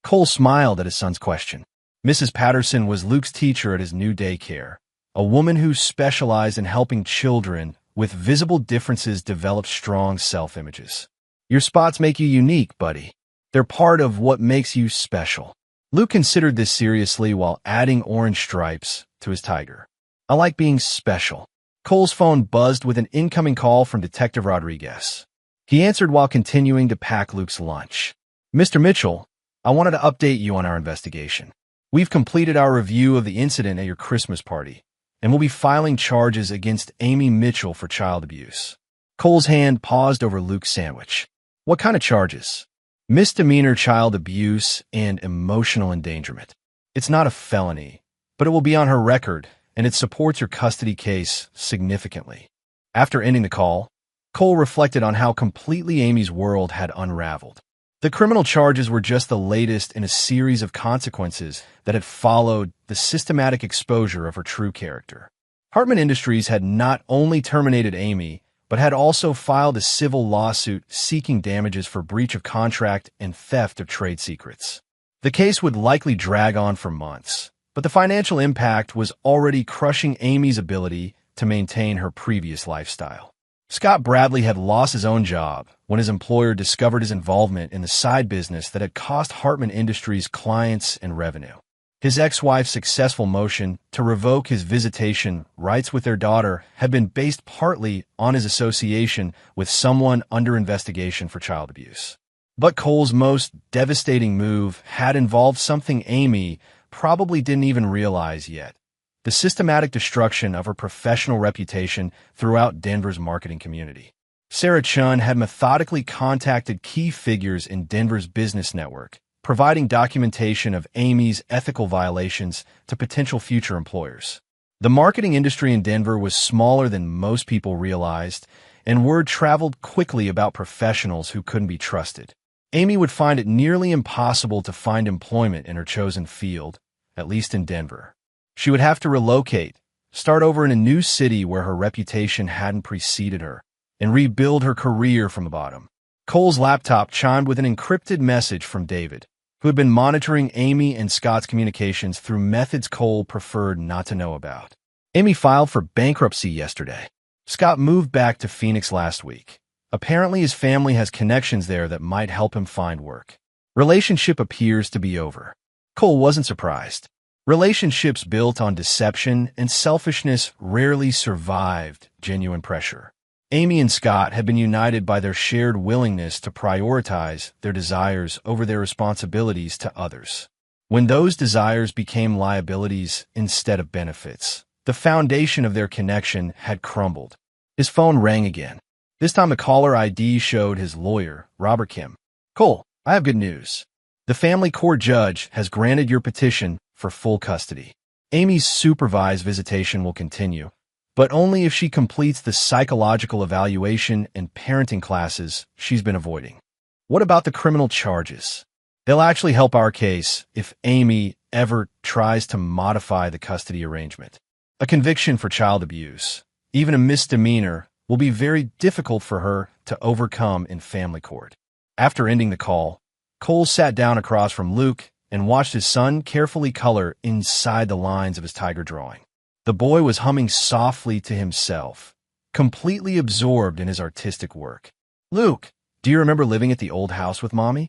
[SPEAKER 1] Cole smiled at his son's question. Mrs. Patterson was Luke's teacher at his new daycare, a woman who specialized in helping children with visible differences develop strong self-images. "Your spots make you unique, buddy. They're part of what makes you special." Luke considered this seriously while adding orange stripes to his tiger. "I like being special." Cole's phone buzzed with an incoming call from Detective Rodriguez. He answered while continuing to pack Luke's lunch. "Mr. Mitchell, I wanted to update you on our investigation. We've completed our review of the incident at your Christmas party, and we'll be filing charges against Amy Mitchell for child abuse." Cole's hand paused over Luke's sandwich. "What kind of charges?" "Misdemeanor child abuse and emotional endangerment. It's not a felony, but it will be on her record, and it supports your custody case significantly." After ending the call, Cole reflected on how completely Amy's world had unraveled. The criminal charges were just the latest in a series of consequences that had followed the systematic exposure of her true character. Hartman Industries had not only terminated Amy, but had also filed a civil lawsuit seeking damages for breach of contract and theft of trade secrets. The case would likely drag on for months, but the financial impact was already crushing Amy's ability to maintain her previous lifestyle. Scott Bradley had lost his own job when his employer discovered his involvement in the side business that had cost Hartman Industries clients and revenue. His ex-wife's successful motion to revoke his visitation rights with their daughter had been based partly on his association with someone under investigation for child abuse. But Cole's most devastating move had involved something Amy probably didn't even realize yet: the systematic destruction of her professional reputation throughout Denver's marketing community. Sarah Chun had methodically contacted key figures in Denver's business network, providing documentation of Amy's ethical violations to potential future employers. The marketing industry in Denver was smaller than most people realized, and word traveled quickly about professionals who couldn't be trusted. Amy would find it nearly impossible to find employment in her chosen field, at least in Denver. She would have to relocate, start over in a new city where her reputation hadn't preceded her, and rebuild her career from the bottom. Cole's laptop chimed with an encrypted message from David, who had been monitoring Amy and Scott's communications through methods Cole preferred not to know about. "Amy filed for bankruptcy yesterday. Scott moved back to Phoenix last week. Apparently his family has connections there that might help him find work. Relationship appears to be over." Cole wasn't surprised. Relationships built on deception and selfishness rarely survived genuine pressure. Amy and Scott had been united by their shared willingness to prioritize their desires over their responsibilities to others. When those desires became liabilities instead of benefits, the foundation of their connection had crumbled. His phone rang again. This time the caller ID showed his lawyer, Robert Kim. "Cole, I have good news. The family court judge has granted your petition for full custody. Amy's supervised visitation will continue, but only if she completes the psychological evaluation and parenting classes she's been avoiding." "What about the criminal charges?" "They'll actually help our case if Amy ever tries to modify the custody arrangement. A conviction for child abuse, even a misdemeanor, will be very difficult for her to overcome in family court." After ending the call, Cole sat down across from Luke and watched his son carefully color inside the lines of his tiger drawing. The boy was humming softly to himself, completely absorbed in his artistic work. "Luke, do you remember living at the old house with Mommy?"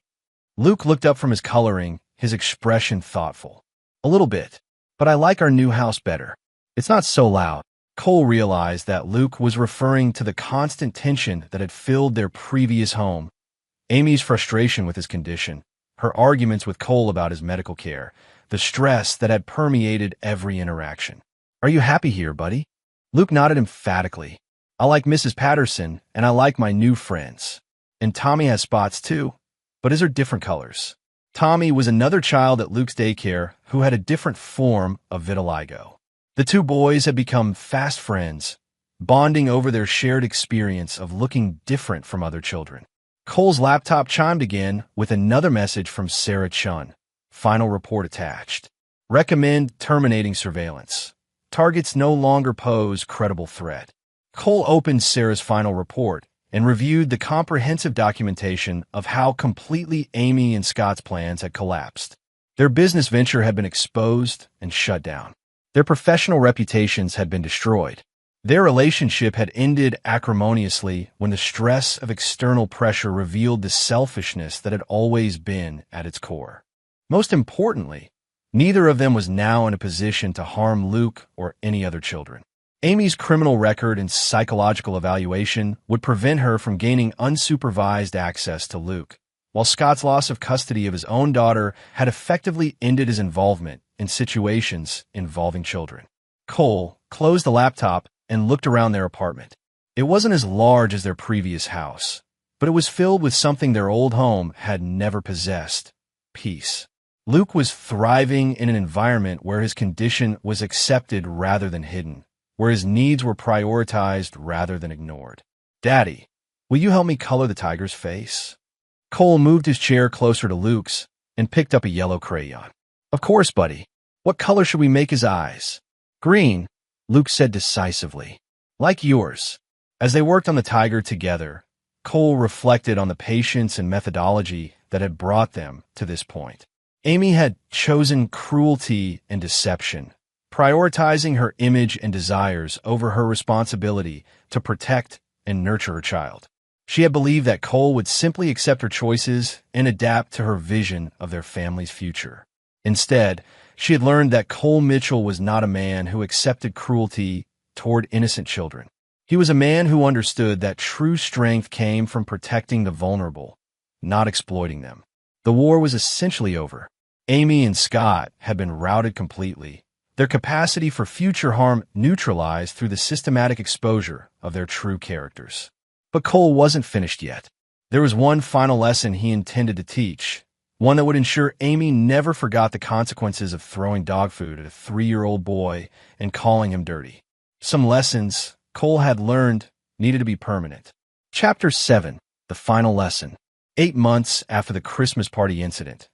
[SPEAKER 1] Luke looked up from his coloring, his expression thoughtful. "A little bit, but I like our new house better. It's not so loud." Cole realized that Luke was referring to the constant tension that had filled their previous home. Amy's frustration with his condition, her arguments with Cole about his medical care, the stress that had permeated every interaction. "Are you happy here, buddy?" Luke nodded emphatically. "I like Mrs. Patterson, and I like my new friends. And Tommy has spots too, but his are different colors." Tommy was another child at Luke's daycare who had a different form of vitiligo. The two boys had become fast friends, bonding over their shared experience of looking different from other children. Cole's laptop chimed again with another message from Sarah Chun. Final report attached. Recommend terminating surveillance. Targets no longer pose credible threat. Cole opened Sarah's final report and reviewed the comprehensive documentation of how completely Amy and Scott's plans had collapsed. Their business venture had been exposed and shut down. Their professional reputations had been destroyed. Their relationship had ended acrimoniously when the stress of external pressure revealed the selfishness that had always been at its core. Most importantly, neither of them was now in a position to harm Luke or any other children. Amy's criminal record and psychological evaluation would prevent her from gaining unsupervised access to Luke, while Scott's loss of custody of his own daughter had effectively ended his involvement in situations involving children. Cole closed the laptop and looked around their apartment. It wasn't as large as their previous house, but it was filled with something their old home had never possessed: peace. Luke was thriving in an environment where his condition was accepted rather than hidden, where his needs were prioritized rather than ignored. "Daddy, will you help me color the tiger's face?" Cole moved his chair closer to Luke's and picked up a yellow crayon. "Of course, buddy. What color should we make his eyes?" "Green," Luke said decisively. "Like yours." As they worked on the tiger together, Cole reflected on the patience and methodology that had brought them to this point. Amy had chosen cruelty and deception, prioritizing her image and desires over her responsibility to protect and nurture her child. She had believed that Cole would simply accept her choices and adapt to her vision of their family's future. Instead, she had learned that Cole Mitchell was not a man who accepted cruelty toward innocent children. He was a man who understood that true strength came from protecting the vulnerable, not exploiting them. The war was essentially over. Amy and Scott had been routed completely, their capacity for future harm neutralized through the systematic exposure of their true characters. But Cole wasn't finished yet. There was one final lesson he intended to teach, one that would ensure Amy never forgot the consequences of throwing dog food at a 3-year-old boy and calling him dirty. Some lessons Cole had learned needed to be permanent. Chapter 7. The Final Lesson. 8 months after the Christmas party incident,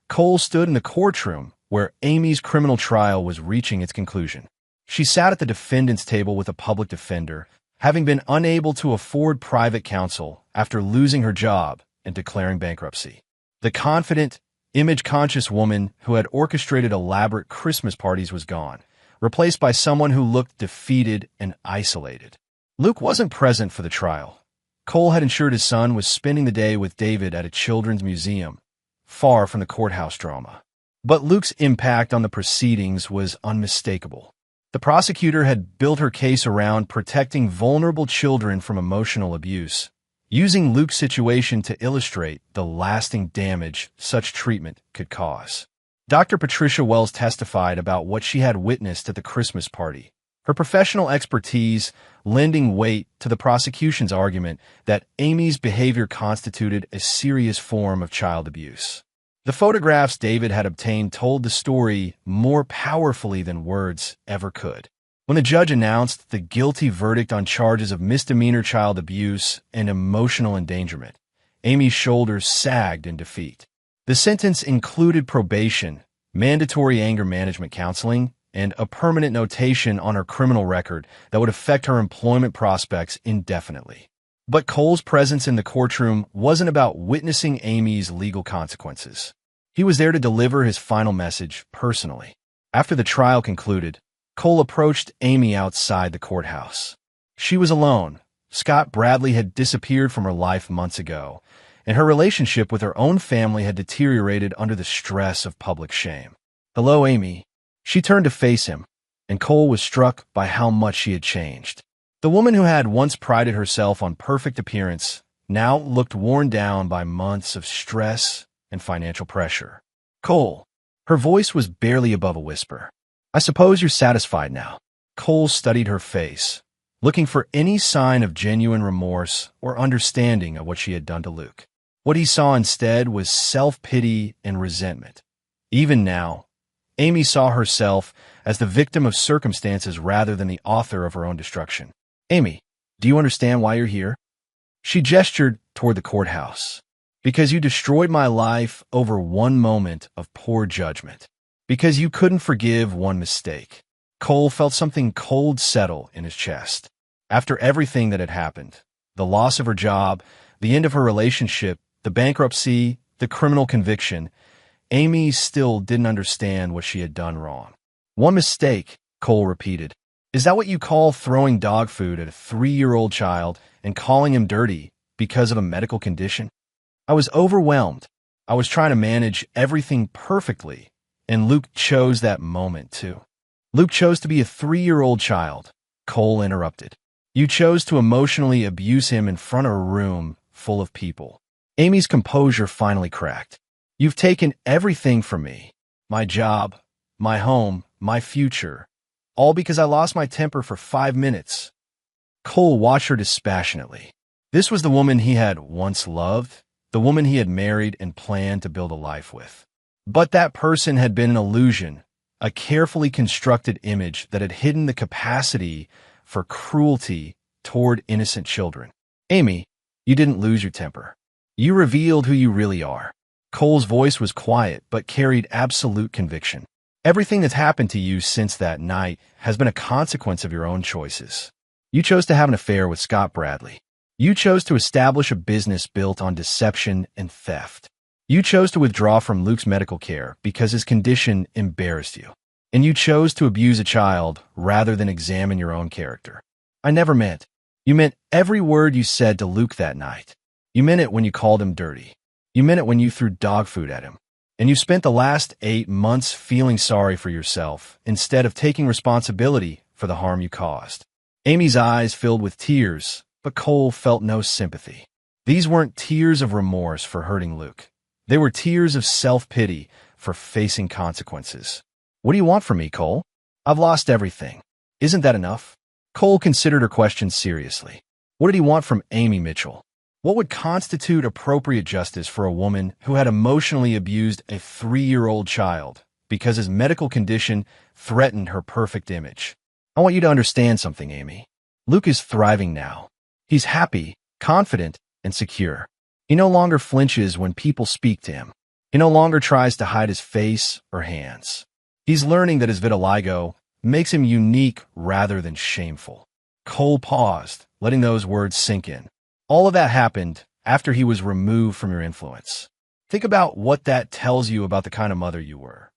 [SPEAKER 1] Cole stood in the courtroom where Amy's criminal trial was reaching its conclusion. She sat at the defendant's table with a public defender, having been unable to afford private counsel after losing her job and declaring bankruptcy. The confident, image-conscious woman who had orchestrated elaborate Christmas parties was gone, replaced by someone who looked defeated and isolated. Luke wasn't present for the trial. Cole had ensured his son was spending the day with David at a children's museum, far from the courthouse drama. But Luke's impact on the proceedings was unmistakable. The prosecutor had built her case around protecting vulnerable children from emotional abuse, using Luke's situation to illustrate the lasting damage such treatment could cause. Dr. Patricia Wells testified about what she had witnessed at the Christmas party, her professional expertise lending weight to the prosecution's argument that Amy's behavior constituted a serious form of child abuse. The photographs David had obtained told the story more powerfully than words ever could. When the judge announced the guilty verdict on charges of misdemeanor child abuse and emotional endangerment, Amy's shoulders sagged in defeat. The sentence included probation, mandatory anger management counseling, and a permanent notation on her criminal record that would affect her employment prospects indefinitely. But Cole's presence in the courtroom wasn't about witnessing Amy's legal consequences. He was there to deliver his final message personally. After the trial concluded, Cole approached Amy outside the courthouse. She was alone. Scott Bradley had disappeared from her life months ago, and her relationship with her own family had deteriorated under the stress of public shame. "Hello, Amy." She turned to face him, and Cole was struck by how much she had changed. The woman who had once prided herself on perfect appearance now looked worn down by months of stress and financial pressure. "Cole." Her voice was barely above a whisper. "I suppose you're satisfied now." Cole studied her face, looking for any sign of genuine remorse or understanding of what she had done to Luke. What he saw instead was self-pity and resentment. Even now, Amy saw herself as the victim of circumstances rather than the author of her own destruction. Amy, do you understand why you're here? She gestured toward the courthouse. Because you destroyed my life over one moment of poor judgment. Because you couldn't forgive one mistake. Cole felt something cold settle in his chest. After everything that had happened, the loss of her job, the end of her relationship, the bankruptcy, the criminal conviction, Amy still didn't understand what she had done wrong. One mistake, Cole repeated. Is that what you call throwing dog food at a 3-year-old child and calling him dirty because of a medical condition? I was overwhelmed. I was trying to manage everything perfectly, and Luke chose that moment too. Luke chose to be a 3-year-old child, Cole interrupted. You chose to emotionally abuse him in front of a room full of people. Amy's composure finally cracked. You've taken everything from me. My job, my home, my future. All because I lost my temper for 5 minutes. Cole watched her dispassionately. This was the woman he had once loved, the woman he had married and planned to build a life with. But that person had been an illusion, a carefully constructed image that had hidden the capacity for cruelty toward innocent children. Amy, you didn't lose your temper. You revealed who you really are. Cole's voice was quiet but carried absolute conviction. Everything that's happened to you since that night has been a consequence of your own choices. You chose to have an affair with Scott Bradley. You chose to establish a business built on deception and theft. You chose to withdraw from Luke's medical care because his condition embarrassed you. And you chose to abuse a child rather than examine your own character. I never meant. You meant every word you said to Luke that night. You meant it when you called him dirty. You meant it when you threw dog food at him. And you spent the last 8 months feeling sorry for yourself instead of taking responsibility for the harm you caused. Amy's eyes filled with tears, but Cole felt no sympathy. These weren't tears of remorse for hurting Luke. They were tears of self-pity for facing consequences. What do you want from me, Cole? I've lost everything. Isn't that enough? Cole considered her question seriously. What did he want from Amy Mitchell? What would constitute appropriate justice for a woman who had emotionally abused a 3-year-old child because his medical condition threatened her perfect image? I want you to understand something, Amy. Luke is thriving now. He's happy, confident, and secure. He no longer flinches when people speak to him. He no longer tries to hide his face or hands. He's learning that his vitiligo makes him unique rather than shameful. Cole paused, letting those words sink in. All of that happened after he was removed from your influence. Think about what that tells you about the kind of mother you were.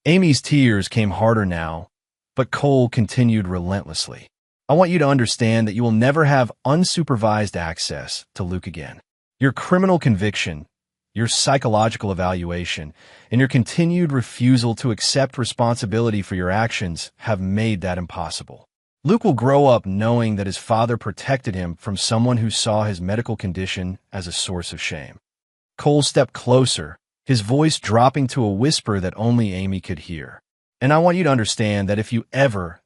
[SPEAKER 1] Amy's tears came harder now, but Cole continued relentlessly. I want you to understand that you will never have unsupervised access to Luke again. Your criminal conviction, your psychological evaluation, and your continued refusal to accept responsibility for your actions have made that impossible. Luke will grow up knowing that his father protected him from someone who saw his medical condition as a source of shame. Cole stepped closer, his voice dropping to a whisper that only Amy could hear. And I want you to understand that if you ever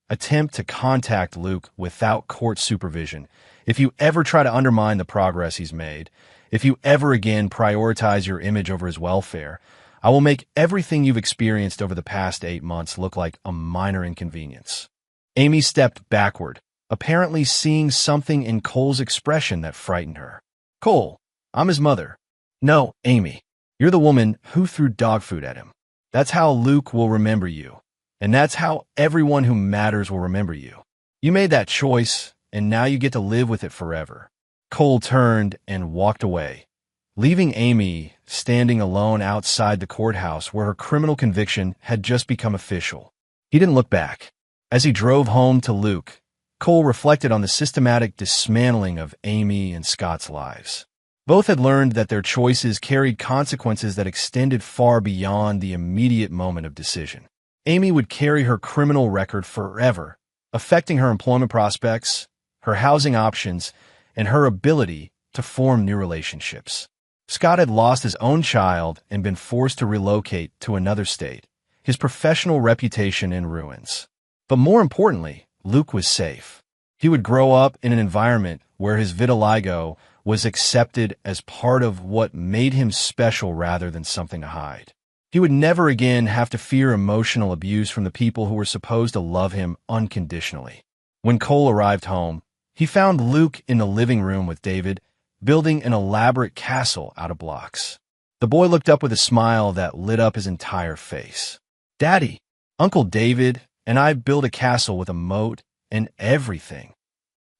[SPEAKER 1] attempt to contact Luke without court supervision, if you ever try to undermine the progress he's made, if you ever again prioritize your image over his welfare, I will make everything you've experienced over the past 8 months look like a minor inconvenience. Amy stepped backward, apparently seeing something in Cole's expression that frightened her. Cole, I'm his mother. No, Amy, you're the woman who threw dog food at him. That's how Luke will remember you, and that's how everyone who matters will remember you. You made that choice, and now you get to live with it forever. Cole turned and walked away, leaving Amy standing alone outside the courthouse where her criminal conviction had just become official. He didn't look back. As he drove home to Luke, Cole reflected on the systematic dismantling of Amy and Scott's lives. Both had learned that their choices carried consequences that extended far beyond the immediate moment of decision. Amy would carry her criminal record forever, affecting her employment prospects, her housing options, and her ability to form new relationships. Scott had lost his own child and been forced to relocate to another state, his professional reputation in ruins. But more importantly, Luke was safe. He would grow up in an environment where his vitiligo was accepted as part of what made him special rather than something to hide. He would never again have to fear emotional abuse from the people who were supposed to love him unconditionally. When Cole arrived home, he found Luke in the living room with David, building an elaborate castle out of blocks. The boy looked up with a smile that lit up his entire face. "Daddy, Uncle David and I built a castle with a moat and everything."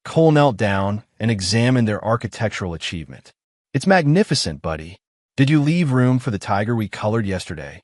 [SPEAKER 1] Cole knelt down and examined their architectural achievement. "It's magnificent, buddy. Did you leave room for the tiger we colored yesterday?"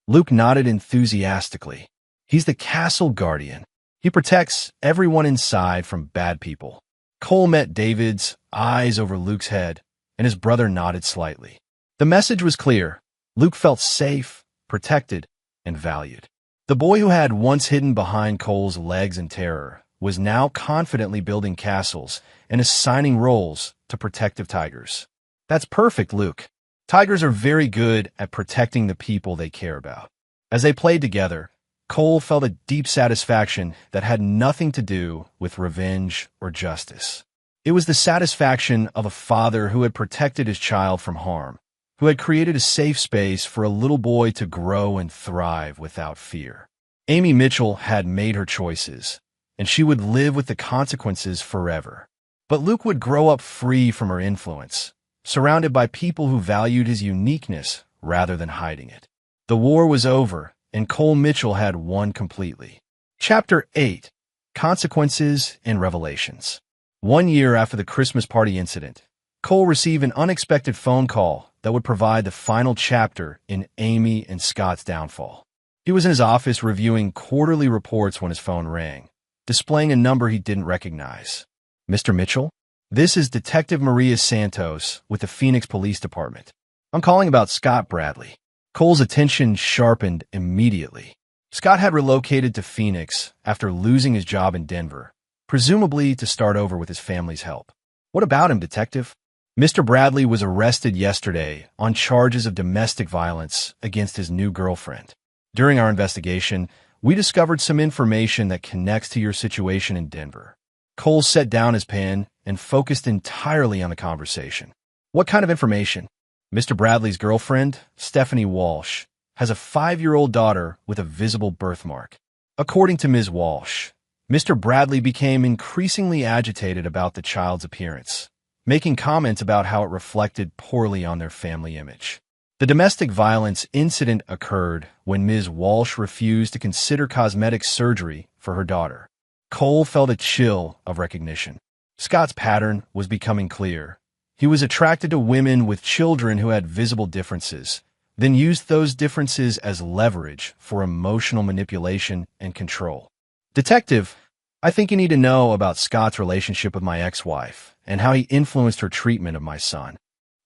[SPEAKER 1] Luke nodded enthusiastically. "He's the castle guardian. He protects everyone inside from bad people." Cole met David's eyes over Luke's head, and his brother nodded slightly. The message was clear. Luke felt safe, protected, and valued. The boy who had once hidden behind Cole's legs in terror was now confidently building castles and assigning roles to protective tigers. "That's perfect, Luke. Tigers are very good at protecting the people they care about." As they played together, Cole felt a deep satisfaction that had nothing to do with revenge or justice. It was the satisfaction of a father who had protected his child from harm, who had created a safe space for a little boy to grow and thrive without fear. Amy Mitchell had made her choices, and she would live with the consequences forever. But Luke would grow up free from her influence, surrounded by people who valued his uniqueness rather than hiding it. The war was over, and Cole Mitchell had won completely. Chapter 8: Consequences and Revelations. 1 year after the Christmas party incident, Cole received an unexpected phone call that would provide the final chapter in Amy and Scott's downfall. He was in his office reviewing quarterly reports when his phone rang, displaying a number he didn't recognize. "Mr. Mitchell? This is Detective Maria Santos with the Phoenix Police Department. I'm calling about Scott Bradley." Cole's attention sharpened immediately. Scott had relocated to Phoenix after losing his job in Denver, presumably to start over with his family's help. "What about him, Detective?" "Mr. Bradley was arrested yesterday on charges of domestic violence against his new girlfriend. During our investigation, we discovered some information that connects to your situation in Denver." Cole set down his pen and focused entirely on the conversation. "What kind of information?" "Mr. Bradley's girlfriend, Stephanie Walsh, has a 5-year-old daughter with a visible birthmark. According to Ms. Walsh, Mr. Bradley became increasingly agitated about the child's appearance, making comments about how it reflected poorly on their family image. The domestic violence incident occurred when Ms. Walsh refused to consider cosmetic surgery for her daughter." Cole felt a chill of recognition. Scott's pattern was becoming clear. He was attracted to women with children who had visible differences, then used those differences as leverage for emotional manipulation and control. "Detective, I think you need to know about Scott's relationship with my ex-wife and how he influenced her treatment of my son."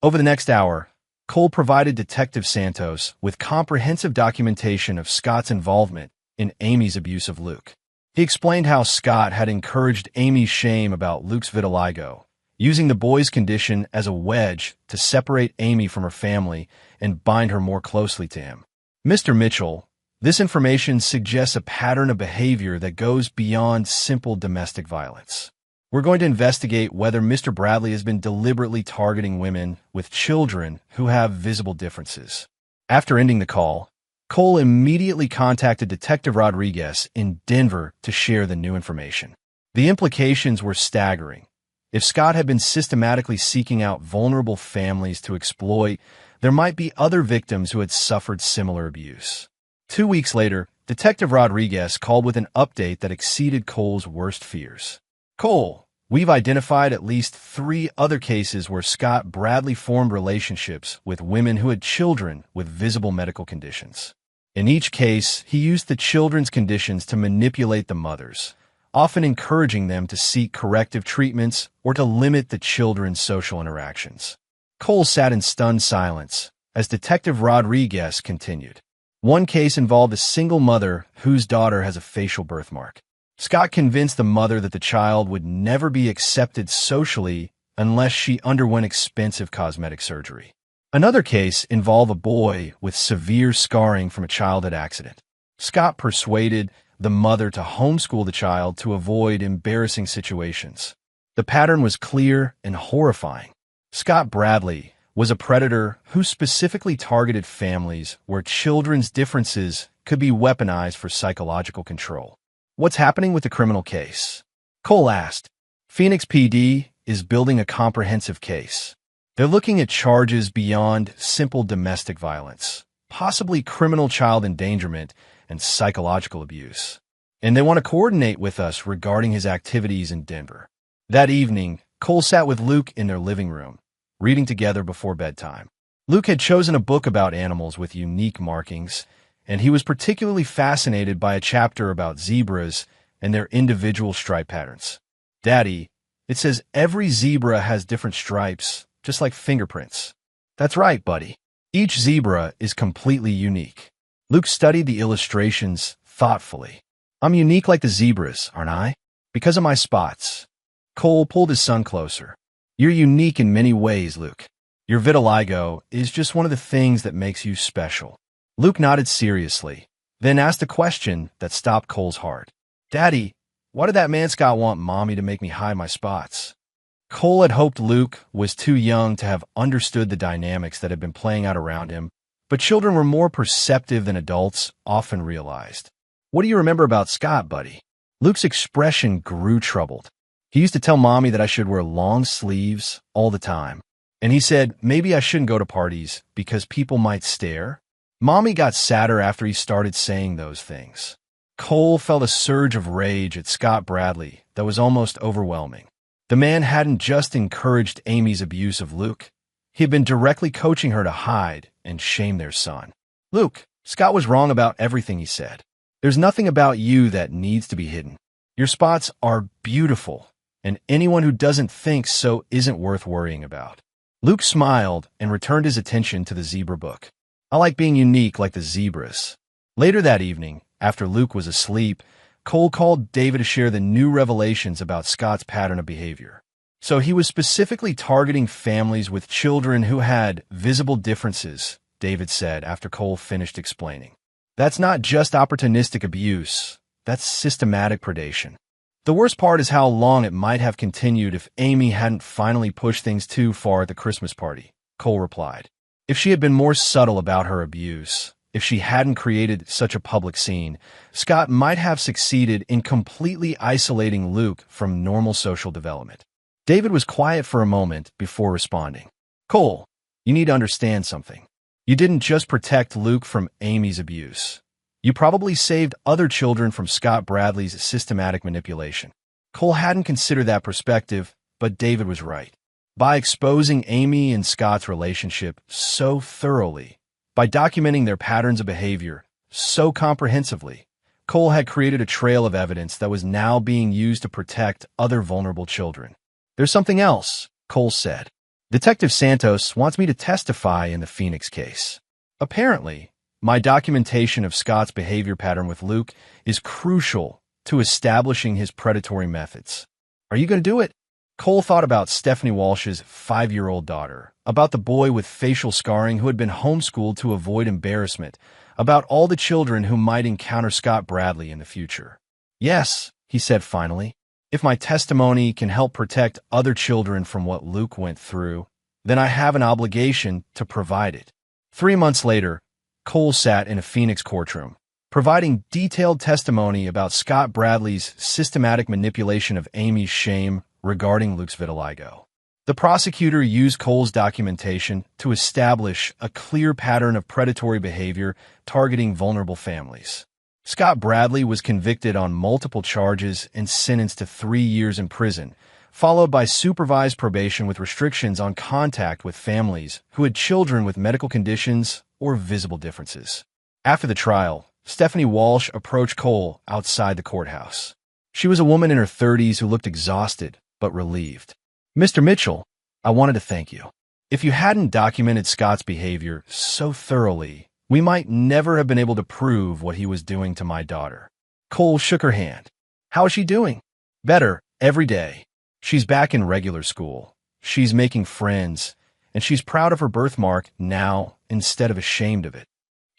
[SPEAKER 1] Over the next hour, Cole provided Detective Santos with comprehensive documentation of Scott's involvement in Amy's abuse of Luke. He explained how Scott had encouraged Amy's shame about Luke's vitiligo, using the boy's condition as a wedge to separate Amy from her family and bind her more closely to him. "Mr. Mitchell, this information suggests a pattern of behavior that goes beyond simple domestic violence. We're going to investigate whether Mr. Bradley has been deliberately targeting women with children who have visible differences." After ending the call, Cole immediately contacted Detective Rodriguez in Denver to share the new information. The implications were staggering. If Scott had been systematically seeking out vulnerable families to exploit, there might be other victims who had suffered similar abuse. 2 weeks later, Detective Rodriguez called with an update that exceeded Cole's worst fears. "Cole, we've identified at least 3 other cases where Scott Bradley formed relationships with women who had children with visible medical conditions. In each case, he used the children's conditions to manipulate the mothers, often encouraging them to seek corrective treatments or to limit the children's social interactions." Cole sat in stunned silence as Detective Rodriguez continued. One case involved a single mother whose daughter has a facial birthmark. Scott convinced the mother that the child would never be accepted socially unless she underwent expensive cosmetic surgery. Another case involved a boy with severe scarring from a childhood accident. Scott persuaded the mother to homeschool the child to avoid embarrassing situations. The pattern was clear and horrifying. Scott Bradley was a predator who specifically targeted families where children's differences could be weaponized for psychological control. What's happening with the criminal case? Cole asked. Phoenix PD is building a comprehensive case. They're looking at charges beyond simple domestic violence, possibly criminal child endangerment and psychological abuse. And they want to coordinate with us regarding his activities in Denver. That evening, Cole sat with Luke in their living room, reading together before bedtime. Luke had chosen a book about animals with unique markings, and he was particularly fascinated by a chapter about zebras and their individual stripe patterns. Daddy, it says every zebra has different stripes, just like fingerprints. That's right, buddy. Each zebra is completely unique. Luke studied the illustrations thoughtfully. I'm unique like the zebras, aren't I? Because of my spots. Cole pulled his son closer. You're unique in many ways, Luke. Your vitiligo is just one of the things that makes you special. Luke nodded seriously, then asked a question that stopped Cole's heart. Daddy, why did that man Scott want Mommy to make me hide my spots? Cole had hoped Luke was too young to have understood the dynamics that had been playing out around him, but children were more perceptive than adults often realized. What do you remember about Scott, buddy? Luke's expression grew troubled. He used to tell Mommy that I should wear long sleeves all the time. And he said maybe I shouldn't go to parties because people might stare. Mommy got sadder after he started saying those things. Cole felt a surge of rage at Scott Bradley that was almost overwhelming. The man hadn't just encouraged Amy's abuse of Luke. He had been directly coaching her to hide and shame their son. Luke, Scott was wrong about everything he said. There's nothing about you that needs to be hidden. Your spots are beautiful, and anyone who doesn't think so isn't worth worrying about. Luke smiled and returned his attention to the zebra book. I like being unique like the zebras. Later that evening, after Luke was asleep, Cole called David to share the new revelations about Scott's pattern of behavior. So he was specifically targeting families with children who had visible differences, David said after Cole finished explaining. That's not just opportunistic abuse, that's systematic predation. The worst part is how long it might have continued if Amy hadn't finally pushed things too far at the Christmas party, Cole replied. If she had been more subtle about her abuse, if she hadn't created such a public scene, Scott might have succeeded in completely isolating Luke from normal social development. David was quiet for a moment before responding. Cole, you need to understand something. You didn't just protect Luke from Amy's abuse. You probably saved other children from Scott Bradley's systematic manipulation. Cole hadn't considered that perspective, but David was right. By exposing Amy and Scott's relationship so thoroughly, by documenting their patterns of behavior so comprehensively, Cole had created a trail of evidence that was now being used to protect other vulnerable children. There's something else, Cole said. Detective Santos wants me to testify in the Phoenix case. Apparently, my documentation of Scott's behavior pattern with Luke is crucial to establishing his predatory methods. Are you going to do it? Cole thought about Stephanie Walsh's 5-year-old daughter, about the boy with facial scarring who had been homeschooled to avoid embarrassment, about all the children who might encounter Scott Bradley in the future. Yes, he said finally. If my testimony can help protect other children from what Luke went through, then I have an obligation to provide it. 3 months later, Cole sat in a Phoenix courtroom, providing detailed testimony about Scott Bradley's systematic manipulation of Amy's shame regarding Luke's vitiligo. The prosecutor used Cole's documentation to establish a clear pattern of predatory behavior targeting vulnerable families. Scott Bradley was convicted on multiple charges and sentenced to 3 years in prison, followed by supervised probation with restrictions on contact with families who had children with medical conditions or visible differences. After the trial, Stephanie Walsh approached Cole outside the courthouse. She was a woman in her 30s who looked exhausted but relieved. Mr. Mitchell, I wanted to thank you. If you hadn't documented Scott's behavior so thoroughly, we might never have been able to prove what he was doing to my daughter. Cole shook her hand. How is she doing? Better, every day. She's back in regular school. She's making friends, and she's proud of her birthmark now instead of ashamed of it.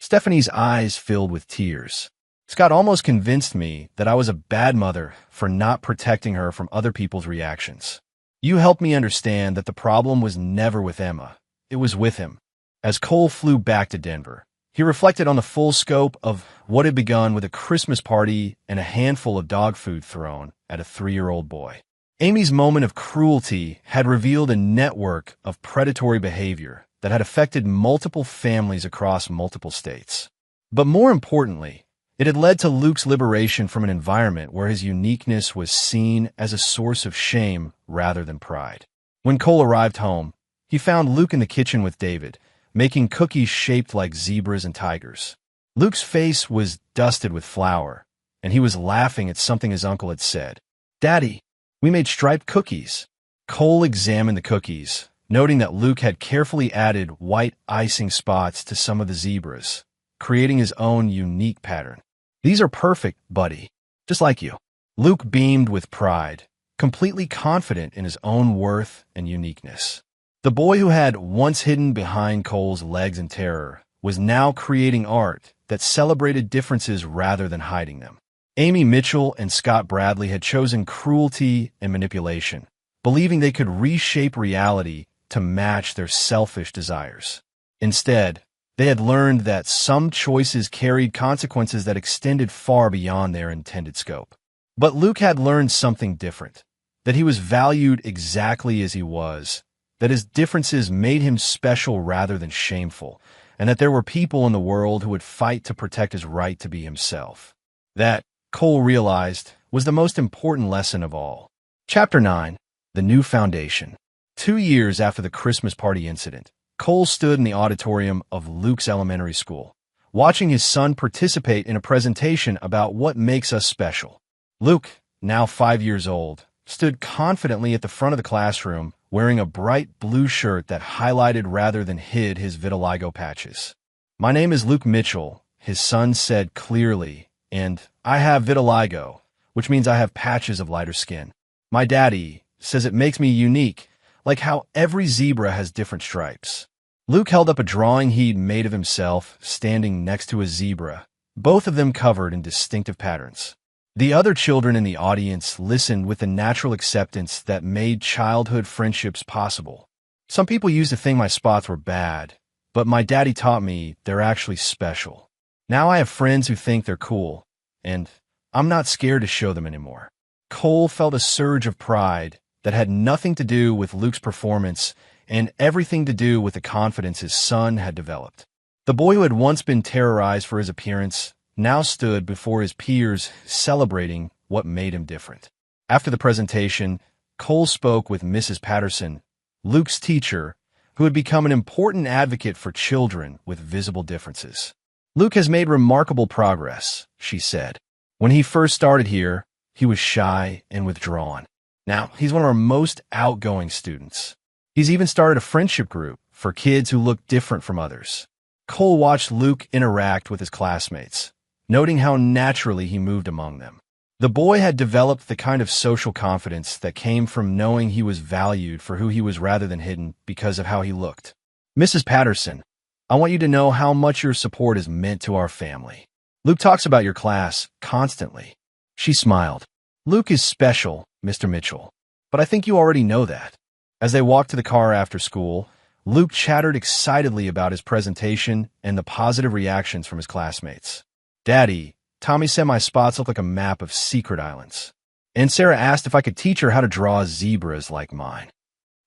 [SPEAKER 1] Stephanie's eyes filled with tears. Scott almost convinced me that I was a bad mother for not protecting her from other people's reactions. You helped me understand that the problem was never with Emma. it was with him. As Cole flew back to Denver, he reflected on the full scope of what had begun with a Christmas party and a handful of dog food thrown at a 3-year-old boy. Amy's moment of cruelty had revealed a network of predatory behavior that had affected multiple families across multiple states. But more importantly, it had led to Luke's liberation from an environment where his uniqueness was seen as a source of shame rather than pride. When Cole arrived home, he found Luke in the kitchen with David, making cookies shaped like zebras and tigers. Luke's face was dusted with flour, and he was laughing at something his uncle had said. "Daddy, we made striped cookies." Cole examined the cookies, noting that Luke had carefully added white icing spots to some of the zebras, creating his own unique pattern. "These are perfect, buddy. Just like you." Luke beamed with pride, completely confident in his own worth and uniqueness. The boy who had once hidden behind Cole's legs in terror was now creating art that celebrated differences rather than hiding them. Amy Mitchell and Scott Bradley had chosen cruelty and manipulation, believing they could reshape reality to match their selfish desires. Instead, they had learned that some choices carried consequences that extended far beyond their intended scope. But Luke had learned something different, that he was valued exactly as he was, that his differences made him special rather than shameful, and that there were people in the world who would fight to protect his right to be himself. That, Cole realized, was the most important lesson of all. Chapter 9. The New Foundation. 2 years after the Christmas party incident, Cole stood in the auditorium of Luke's elementary school, watching his son participate in a presentation about what makes us special. Luke, now 5 years old, stood confidently at the front of the classroom, wearing a bright blue shirt that highlighted rather than hid his vitiligo patches. "My name is Luke Mitchell," his son said clearly, "and I have vitiligo, which means I have patches of lighter skin. My daddy says it makes me unique, like how every zebra has different stripes." Luke held up a drawing he'd made of himself, standing next to a zebra, both of them covered in distinctive patterns. The other children in the audience listened with the natural acceptance that made childhood friendships possible. "Some people used to think my spots were bad, but my daddy taught me they're actually special. Now I have friends who think they're cool, and I'm not scared to show them anymore." Cole felt a surge of pride that had nothing to do with Luke's performance and everything to do with the confidence his son had developed. The boy who had once been terrorized for his appearance now stood before his peers, celebrating what made him different. After the presentation, Cole spoke with Mrs. Patterson, Luke's teacher, who had become an important advocate for children with visible differences. "Luke has made remarkable progress," she said. "When he first started here, he was shy and withdrawn. Now, he's one of our most outgoing students. He's even started a friendship group for kids who look different from others." Cole watched Luke interact with his classmates, noting how naturally he moved among them. The boy had developed the kind of social confidence that came from knowing he was valued for who he was rather than hidden because of how he looked. "Mrs. Patterson, I want you to know how much your support has meant to our family. Luke talks about your class constantly." She smiled. "Luke is special, Mr. Mitchell, but I think you already know that." As they walked to the car after school, Luke chattered excitedly about his presentation and the positive reactions from his classmates. "Daddy, Tommy said my spots look like a map of secret islands. And Sarah asked if I could teach her how to draw zebras like mine."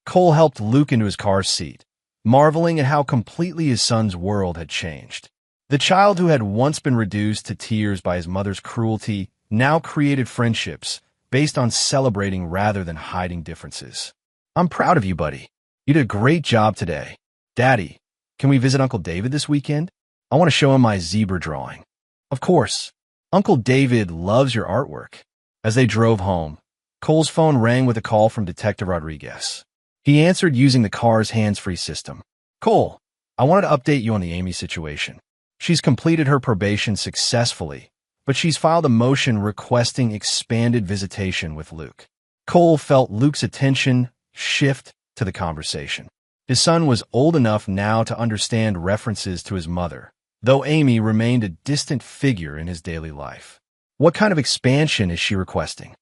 [SPEAKER 1] Cole helped Luke into his car seat, marveling at how completely his son's world had changed. The child who had once been reduced to tears by his mother's cruelty now created friendships based on celebrating rather than hiding differences. "I'm proud of you, buddy. You did a great job today. Daddy, can we visit Uncle David this weekend? I want to show him my zebra drawing." "Of course. Uncle David loves your artwork." As they drove home, Cole's phone rang with a call from Detective Rodriguez. He answered using the car's hands-free system. "Cole, I wanted to update you on the Amy situation. She's completed her probation successfully, but she's filed a motion requesting expanded visitation with Luke." Cole felt Luke's attention shift to the conversation. His son was old enough now to understand references to his mother, though Amy remained a distant figure in his daily life. "What kind of expansion is she requesting?"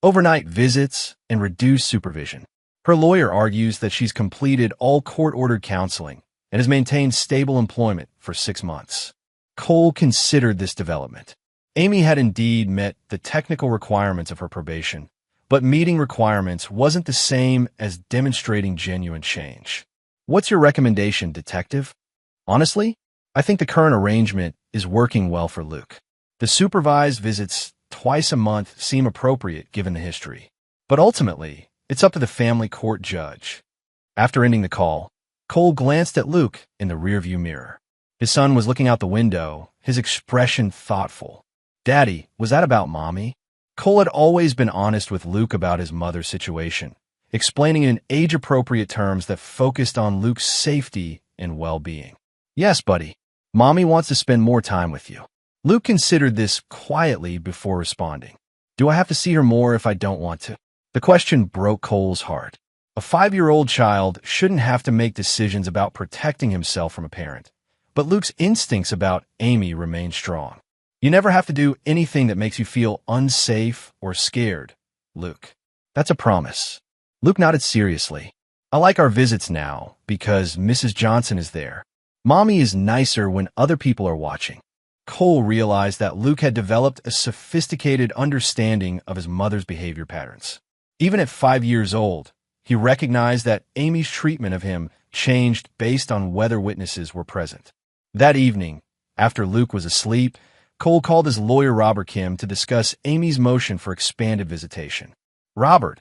[SPEAKER 1] "Overnight visits and reduced supervision. Her lawyer argues that she's completed all court-ordered counseling and has maintained stable employment for 6 months. Cole considered this development. Amy had indeed met the technical requirements of her probation, but meeting requirements wasn't the same as demonstrating genuine change. What's your recommendation, detective? Honestly, I think the current arrangement is working well for Luke. The supervised visits twice a month seem appropriate given the history. But ultimately, it's up to the family court judge. After ending the call, Cole glanced at Luke in the rearview mirror. His son was looking out the window, his expression thoughtful. "Daddy, was that about Mommy?" Cole had always been honest with Luke about his mother's situation, explaining in age-appropriate terms that focused on Luke's safety and well-being. "Yes, buddy. Mommy wants to spend more time with you." Luke considered this quietly before responding. "Do I have to see her more if I don't want to?" The question broke Cole's heart. A 5-year-old child shouldn't have to make decisions about protecting himself from a parent, but Luke's instincts about Amy remain strong. "You never have to do anything that makes you feel unsafe or scared, Luke. That's a promise." Luke nodded seriously. "I like our visits now because Mrs. Johnson is there. Mommy is nicer when other people are watching." Cole realized that Luke had developed a sophisticated understanding of his mother's behavior patterns. Even at 5 years old, he recognized that Amy's treatment of him changed based on whether witnesses were present. That evening, after Luke was asleep, Cole called his lawyer Robert Kim to discuss Amy's motion for expanded visitation. "Robert,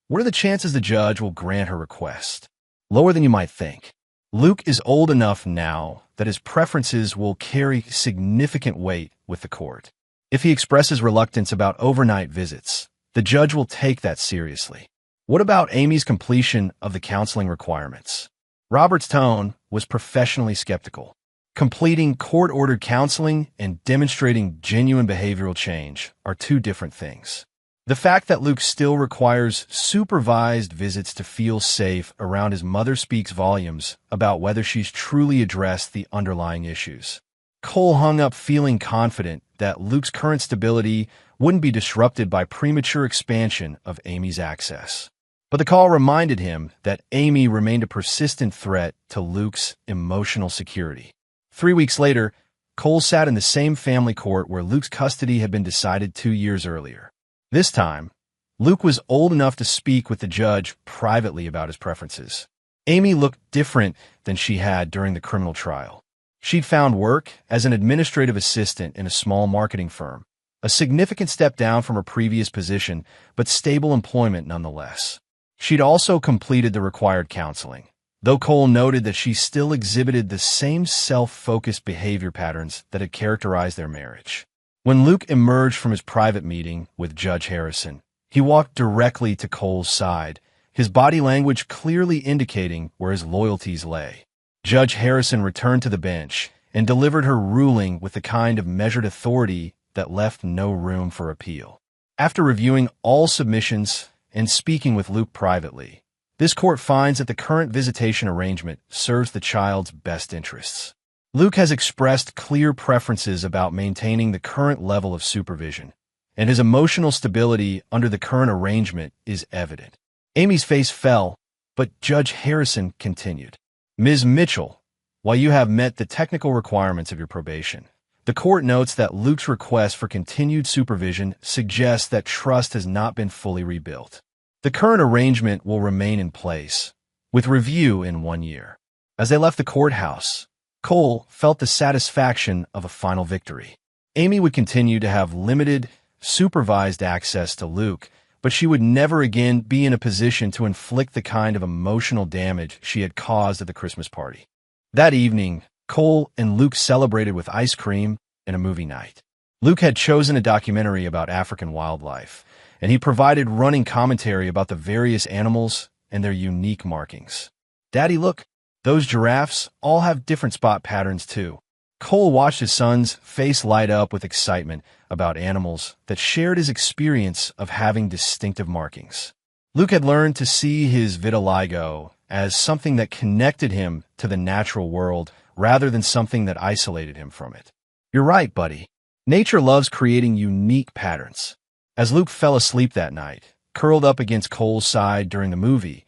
[SPEAKER 1] what are the chances the judge will grant her request?" "Lower than you might think. Luke is old enough now that his preferences will carry significant weight with the court. If he expresses reluctance about overnight visits, the judge will take that seriously." "What about Amy's completion of the counseling requirements?" Robert's tone was professionally skeptical. Completing court-ordered counseling and demonstrating genuine behavioral change are two different things. The fact that Luke still requires supervised visits to feel safe around his mother speaks volumes about whether she's truly addressed the underlying issues. Cole hung up feeling confident that Luke's current stability wouldn't be disrupted by premature expansion of Amy's access. But the call reminded him that Amy remained a persistent threat to Luke's emotional security. 3 weeks later, Cole sat in the same family court where Luke's custody had been decided 2 years earlier. This time, Luke was old enough to speak with the judge privately about his preferences. Amy looked different than she had during the criminal trial. She'd found work as an administrative assistant in a small marketing firm, a significant step down from her previous position, but stable employment nonetheless. She'd also completed the required counseling, though Cole noted that she still exhibited the same self-focused behavior patterns that had characterized their marriage. When Luke emerged from his private meeting with Judge Harrison, he walked directly to Cole's side, his body language clearly indicating where his loyalties lay. Judge Harrison returned to the bench and delivered her ruling with the kind of measured authority that left no room for appeal. After reviewing all submissions and speaking with Luke privately, this court finds that the current visitation arrangement serves the child's best interests. Luke has expressed clear preferences about maintaining the current level of supervision, and his emotional stability under the current arrangement is evident. Amy's face fell, but Judge Harrison continued. "Ms. Mitchell, while you have met the technical requirements of your probation, the court notes that Luke's request for continued supervision suggests that trust has not been fully rebuilt. The current arrangement will remain in place, with review in 1 year." As they left the courthouse, Cole felt the satisfaction of a final victory. Amy would continue to have limited, supervised access to Luke, but she would never again be in a position to inflict the kind of emotional damage she had caused at the Christmas party. That evening, Cole and Luke celebrated with ice cream and a movie night. Luke had chosen a documentary about African wildlife, and he provided running commentary about the various animals and their unique markings. "Daddy, look, those giraffes all have different spot patterns too." Cole watched his son's face light up with excitement about animals that shared his experience of having distinctive markings. Luke had learned to see his vitiligo as something that connected him to the natural world rather than something that isolated him from it. "You're right, buddy. Nature loves creating unique patterns." As Luke fell asleep that night, curled up against Cole's side during the movie,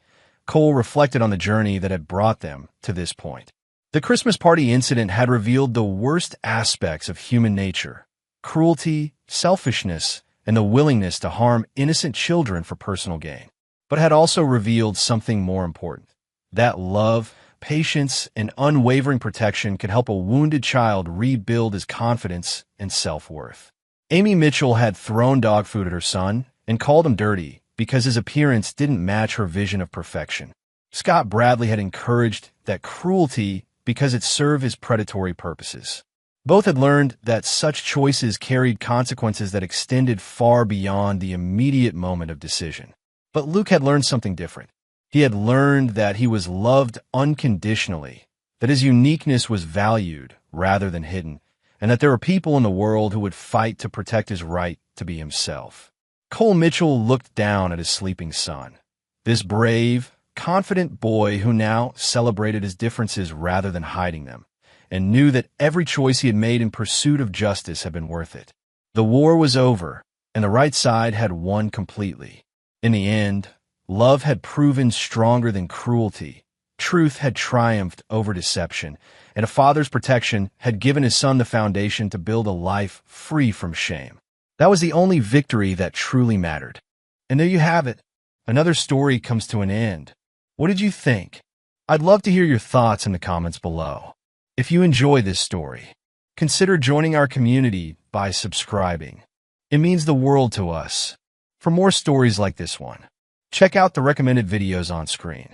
[SPEAKER 1] Cole reflected on the journey that had brought them to this point. The Christmas party incident had revealed the worst aspects of human nature: cruelty, selfishness, and the willingness to harm innocent children for personal gain. But had also revealed something more important: that love, patience, and unwavering protection could help a wounded child rebuild his confidence and self-worth. Amy Mitchell had thrown dog food at her son and called him dirty because his appearance didn't match her vision of perfection. Scott Bradley had encouraged that cruelty because it served his predatory purposes. Both had learned that such choices carried consequences that extended far beyond the immediate moment of decision. But Luke had learned something different. He had learned that he was loved unconditionally, that his uniqueness was valued rather than hidden, and that there were people in the world who would fight to protect his right to be himself. Cole Mitchell looked down at his sleeping son, this brave, confident boy who now celebrated his differences rather than hiding them, and knew that every choice he had made in pursuit of justice had been worth it. The war was over, and the right side had won completely. In the end, love had proven stronger than cruelty, truth had triumphed over deception, and a father's protection had given his son the foundation to build a life free from shame. That was the only victory that truly mattered. And there you have it. Another story comes to an end. What did you think? I'd love to hear your thoughts in the comments below. If you enjoy this story, consider joining our community by subscribing. It means the world to us. For more stories like this one, check out the recommended videos on screen.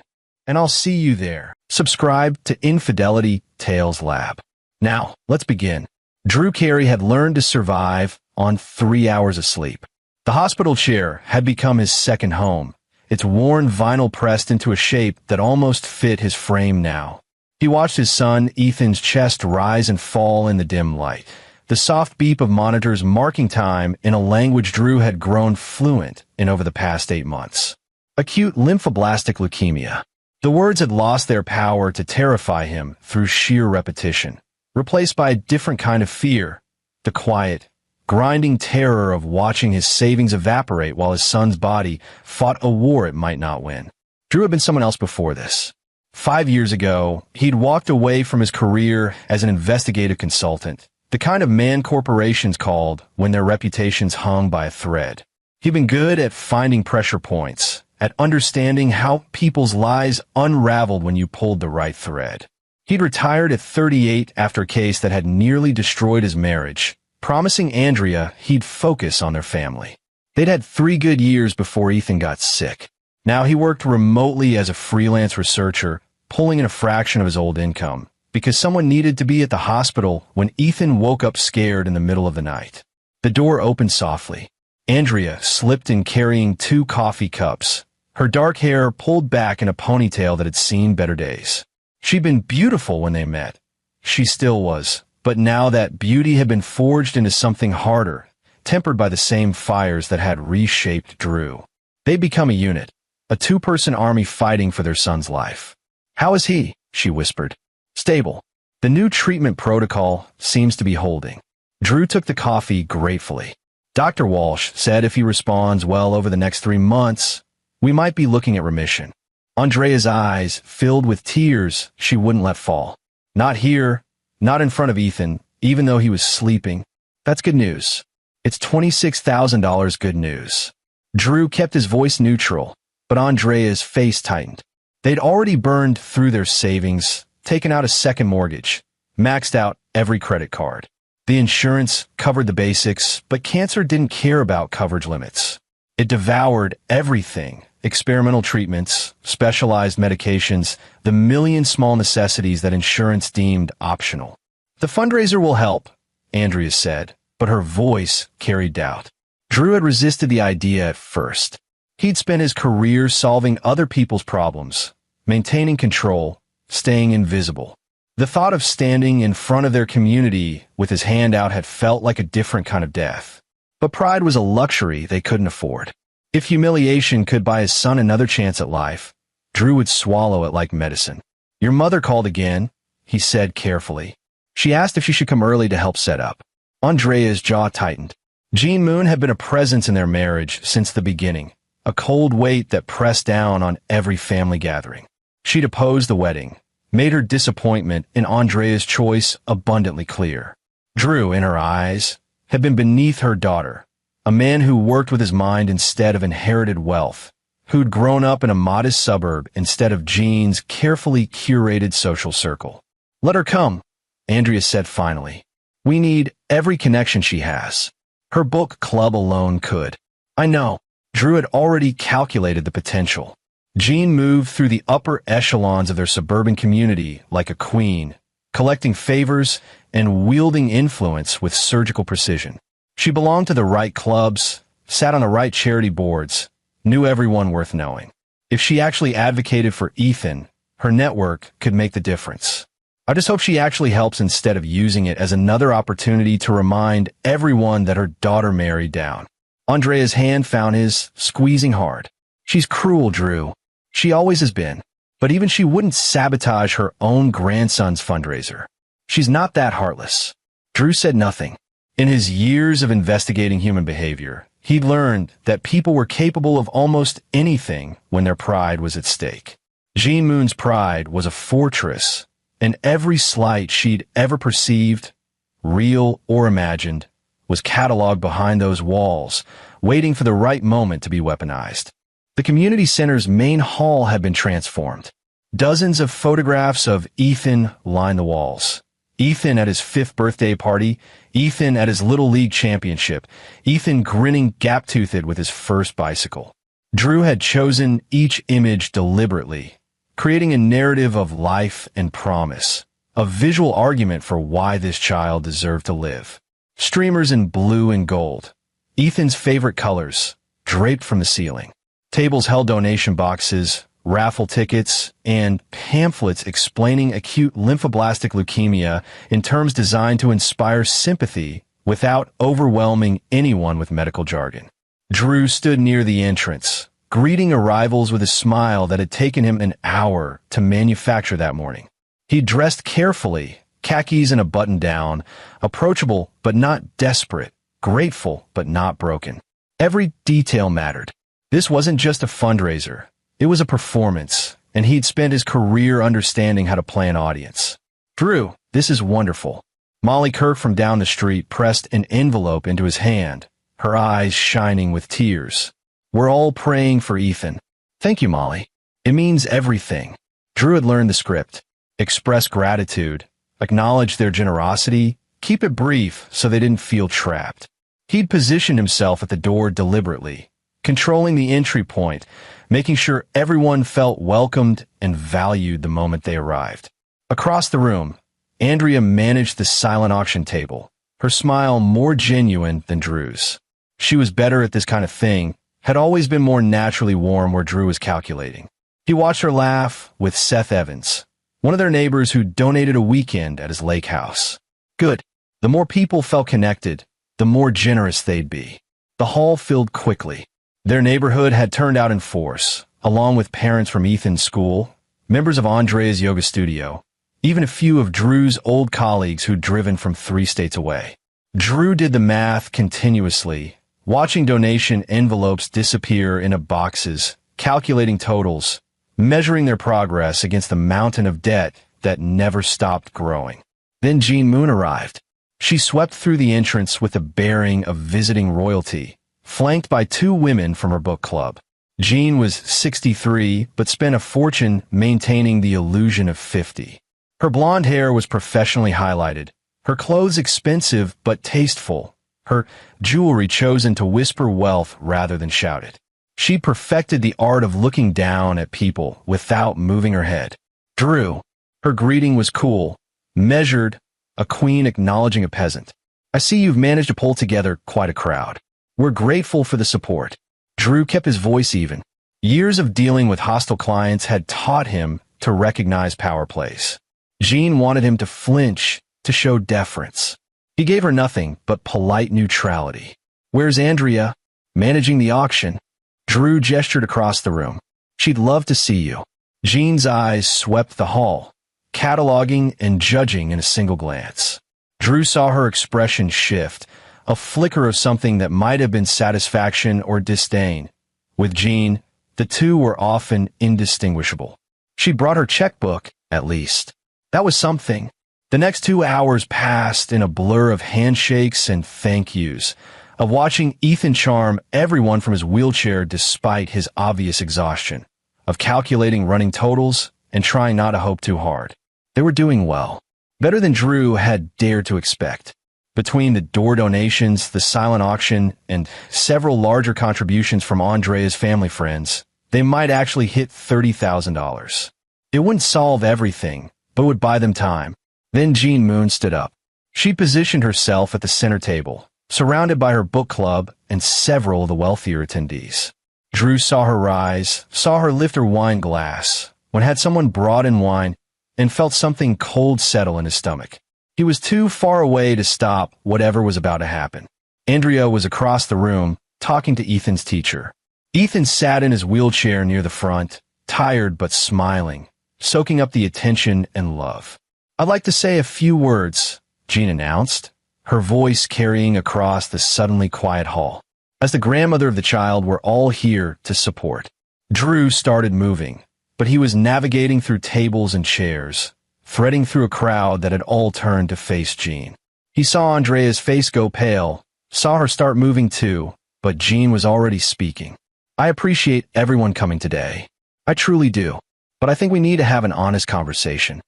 [SPEAKER 1] And I'll see you there. Subscribe to Infidelity Tales Lab. Now, let's begin. Drew Carey had learned to survive on 3 hours of sleep. The hospital chair had become his second home, its worn vinyl pressed into a shape that almost fit his frame now. He watched his son Ethan's chest rise and fall in the dim light, the soft beep of monitors marking time in a language Drew had grown fluent in over the past 8 months. Acute lymphoblastic leukemia. The words had lost their power to terrify him through sheer repetition, replaced by a different kind of fear, the quiet, grinding terror of watching his savings evaporate while his son's body fought a war it might not win. Drew had been someone else before this. 5 years ago, he'd walked away from his career as an investigative consultant, the kind of man corporations called when their reputations hung by a thread. He'd been good at finding pressure points, at understanding how people's lies unraveled when you pulled the right thread. He'd retired at 38 after a case that had nearly destroyed his marriage, promising Andrea he'd focus on their family. They'd had 3 good years before Ethan got sick. Now he worked remotely as a freelance researcher, pulling in a fraction of his old income, because someone needed to be at the hospital when Ethan woke up scared in the middle of the night. The door opened softly. Andrea slipped in carrying 2 coffee cups, her dark hair pulled back in a ponytail that had seen better days. She'd been beautiful when they met. She still was. But now that beauty had been forged into something harder, tempered by the same fires that had reshaped Drew. They'd become a unit, a 2-person army fighting for their son's life. "How is he?" she whispered. "Stable. The new treatment protocol seems to be holding." Drew took the coffee gratefully. Dr. Walsh said if he responds well over the next 3 months, we might be looking at remission. Andrea's eyes filled with tears she wouldn't let fall. Not here. Not in front of Ethan, even though he was sleeping. That's good news. It's $26,000 good news. Drew kept his voice neutral, but Andrea's face tightened. They'd already burned through their savings, taken out a second mortgage, maxed out every credit card. The insurance covered the basics, but cancer didn't care about coverage limits. It devoured everything: experimental treatments, specialized medications, the million small necessities that insurance deemed optional. "The fundraiser will help," Andrea said, but her voice carried doubt. Drew had resisted the idea at first. He'd spent his career solving other people's problems, maintaining control, staying invisible. The thought of standing in front of their community with his hand out had felt like a different kind of death. But pride was a luxury they couldn't afford. If humiliation could buy his son another chance at life, Drew would swallow it like medicine. "Your mother called again," he said carefully. She asked if she should come early to help set up. Andrea's jaw tightened. Jean Moon had been a presence in their marriage since the beginning, a cold weight that pressed down on every family gathering. She'd opposed the wedding, made her disappointment in Andrea's choice abundantly clear. Drew, in her eyes, had been beneath her daughter, a man who worked with his mind instead of inherited wealth, who'd grown up in a modest suburb instead of Jean's carefully curated social circle. "Let her come," Andrea said finally. "We need every connection she has. Her book club alone could." "I know." Drew had already calculated the potential. Jean moved through the upper echelons of their suburban community like a queen, collecting favors and wielding influence with surgical precision. She belonged to the right clubs, sat on the right charity boards, knew everyone worth knowing. If she actually advocated for Ethan, her network could make the difference. I just hope she actually helps instead of using it as another opportunity to remind everyone that her daughter married down. Andrea's hand found his, squeezing hard. "She's cruel, Drew. She always has been. But even she wouldn't sabotage her own grandson's fundraiser. She's not that heartless." Drew said nothing. In his years of investigating human behavior, he'd learned that people were capable of almost anything when their pride was at stake. Jean Moon's pride was a fortress, and every slight she'd ever perceived, real or imagined, was cataloged behind those walls, waiting for the right moment to be weaponized. The community center's main hall had been transformed. Dozens of photographs of Ethan lined the walls. Ethan at his 5th birthday party, Ethan at his Little League championship, Ethan grinning gap-toothed with his first bicycle. Drew had chosen each image deliberately, creating a narrative of life and promise, a visual argument for why this child deserved to live. Streamers in blue and gold, Ethan's favorite colors, draped from the ceiling. Tables held donation boxes, raffle tickets, and pamphlets explaining acute lymphoblastic leukemia in terms designed to inspire sympathy without overwhelming anyone with medical jargon. Drew stood near the entrance, greeting arrivals with a smile that had taken him an hour to manufacture that morning. He dressed carefully, khakis and a button-down, approachable but not desperate, grateful but not broken. Every detail mattered. This wasn't just a fundraiser. It was a performance, and he'd spent his career understanding how to play an audience. "Drew, this is wonderful." Molly Kirk from down the street pressed an envelope into his hand, her eyes shining with tears. "We're all praying for Ethan." "Thank you, Molly. It means everything." Drew had learned the script. Express gratitude, acknowledge their generosity, keep it brief so they didn't feel trapped. He'd positioned himself at the door deliberately, controlling the entry point, making sure everyone felt welcomed and valued the moment they arrived. Across the room, Andrea managed the silent auction table, her smile more genuine than Drew's. She was better at this kind of thing, had always been more naturally warm where Drew was calculating. He watched her laugh with Seth Evans, one of their neighbors who donated a weekend at his lake house. Good. The more people felt connected, the more generous they'd be. The hall filled quickly. Their neighborhood had turned out in force, along with parents from Ethan's school, members of Andrea's yoga studio, even a few of Drew's old colleagues who'd driven from 3 states away. Drew did the math continuously, watching donation envelopes disappear into boxes, calculating totals, measuring their progress against the mountain of debt that never stopped growing. Then Jean Moon arrived. She swept through the entrance with the bearing of visiting royalty, flanked by 2 women from her book club. Jean was 63, but spent a fortune maintaining the illusion of 50. Her blonde hair was professionally highlighted, her clothes expensive but tasteful, her jewelry chosen to whisper wealth rather than shout it. She perfected the art of looking down at people without moving her head. "Drew." Her greeting was cool, measured, a queen acknowledging a peasant. "I see you've managed to pull together quite a crowd. We're grateful for the support." Drew kept his voice even. Years of dealing with hostile clients had taught him to recognize power plays. Jean wanted him to flinch, to show deference. He gave her nothing but polite neutrality. "Where's Andrea?" "Managing the auction." Drew gestured across the room. "She'd love to see you." Jean's eyes swept the hall, cataloging and judging in a single glance. Drew saw her expression shift, a flicker of something that might have been satisfaction or disdain, With Jean, the two were often indistinguishable. She brought her checkbook, at least. That was something. The next 2 hours passed in a blur of handshakes and thank yous, of watching Ethan charm everyone from his wheelchair despite his obvious exhaustion, of calculating running totals and trying not to hope too hard. They were doing well, better than Drew had dared to expect. Between the door donations, the silent auction, and several larger contributions from Andrea's family friends, they might actually hit $30,000. It wouldn't solve everything, but would buy them time. Then Jean Moon stood up. She positioned herself at the center table, surrounded by her book club and several of the wealthier attendees. Drew saw her rise, saw her lift her wine glass, when had someone brought in wine, and felt something cold settle in his stomach. He was too far away to stop whatever was about to happen. Andrea was across the room, talking to Ethan's teacher. Ethan sat in his wheelchair near the front, tired but smiling, soaking up the attention and love. "I'd like to say a few words," Jean announced, her voice carrying across the suddenly quiet hall. As the grandmother of the child, we're all here to support. Drew started moving, but he was navigating through tables and chairs, threading through a crowd that had all turned to face Jean. He saw Andrea's face go pale, saw her start moving too, but Jean was already speaking. "I appreciate everyone coming today. I truly do. But I think we need to have an honest conversation."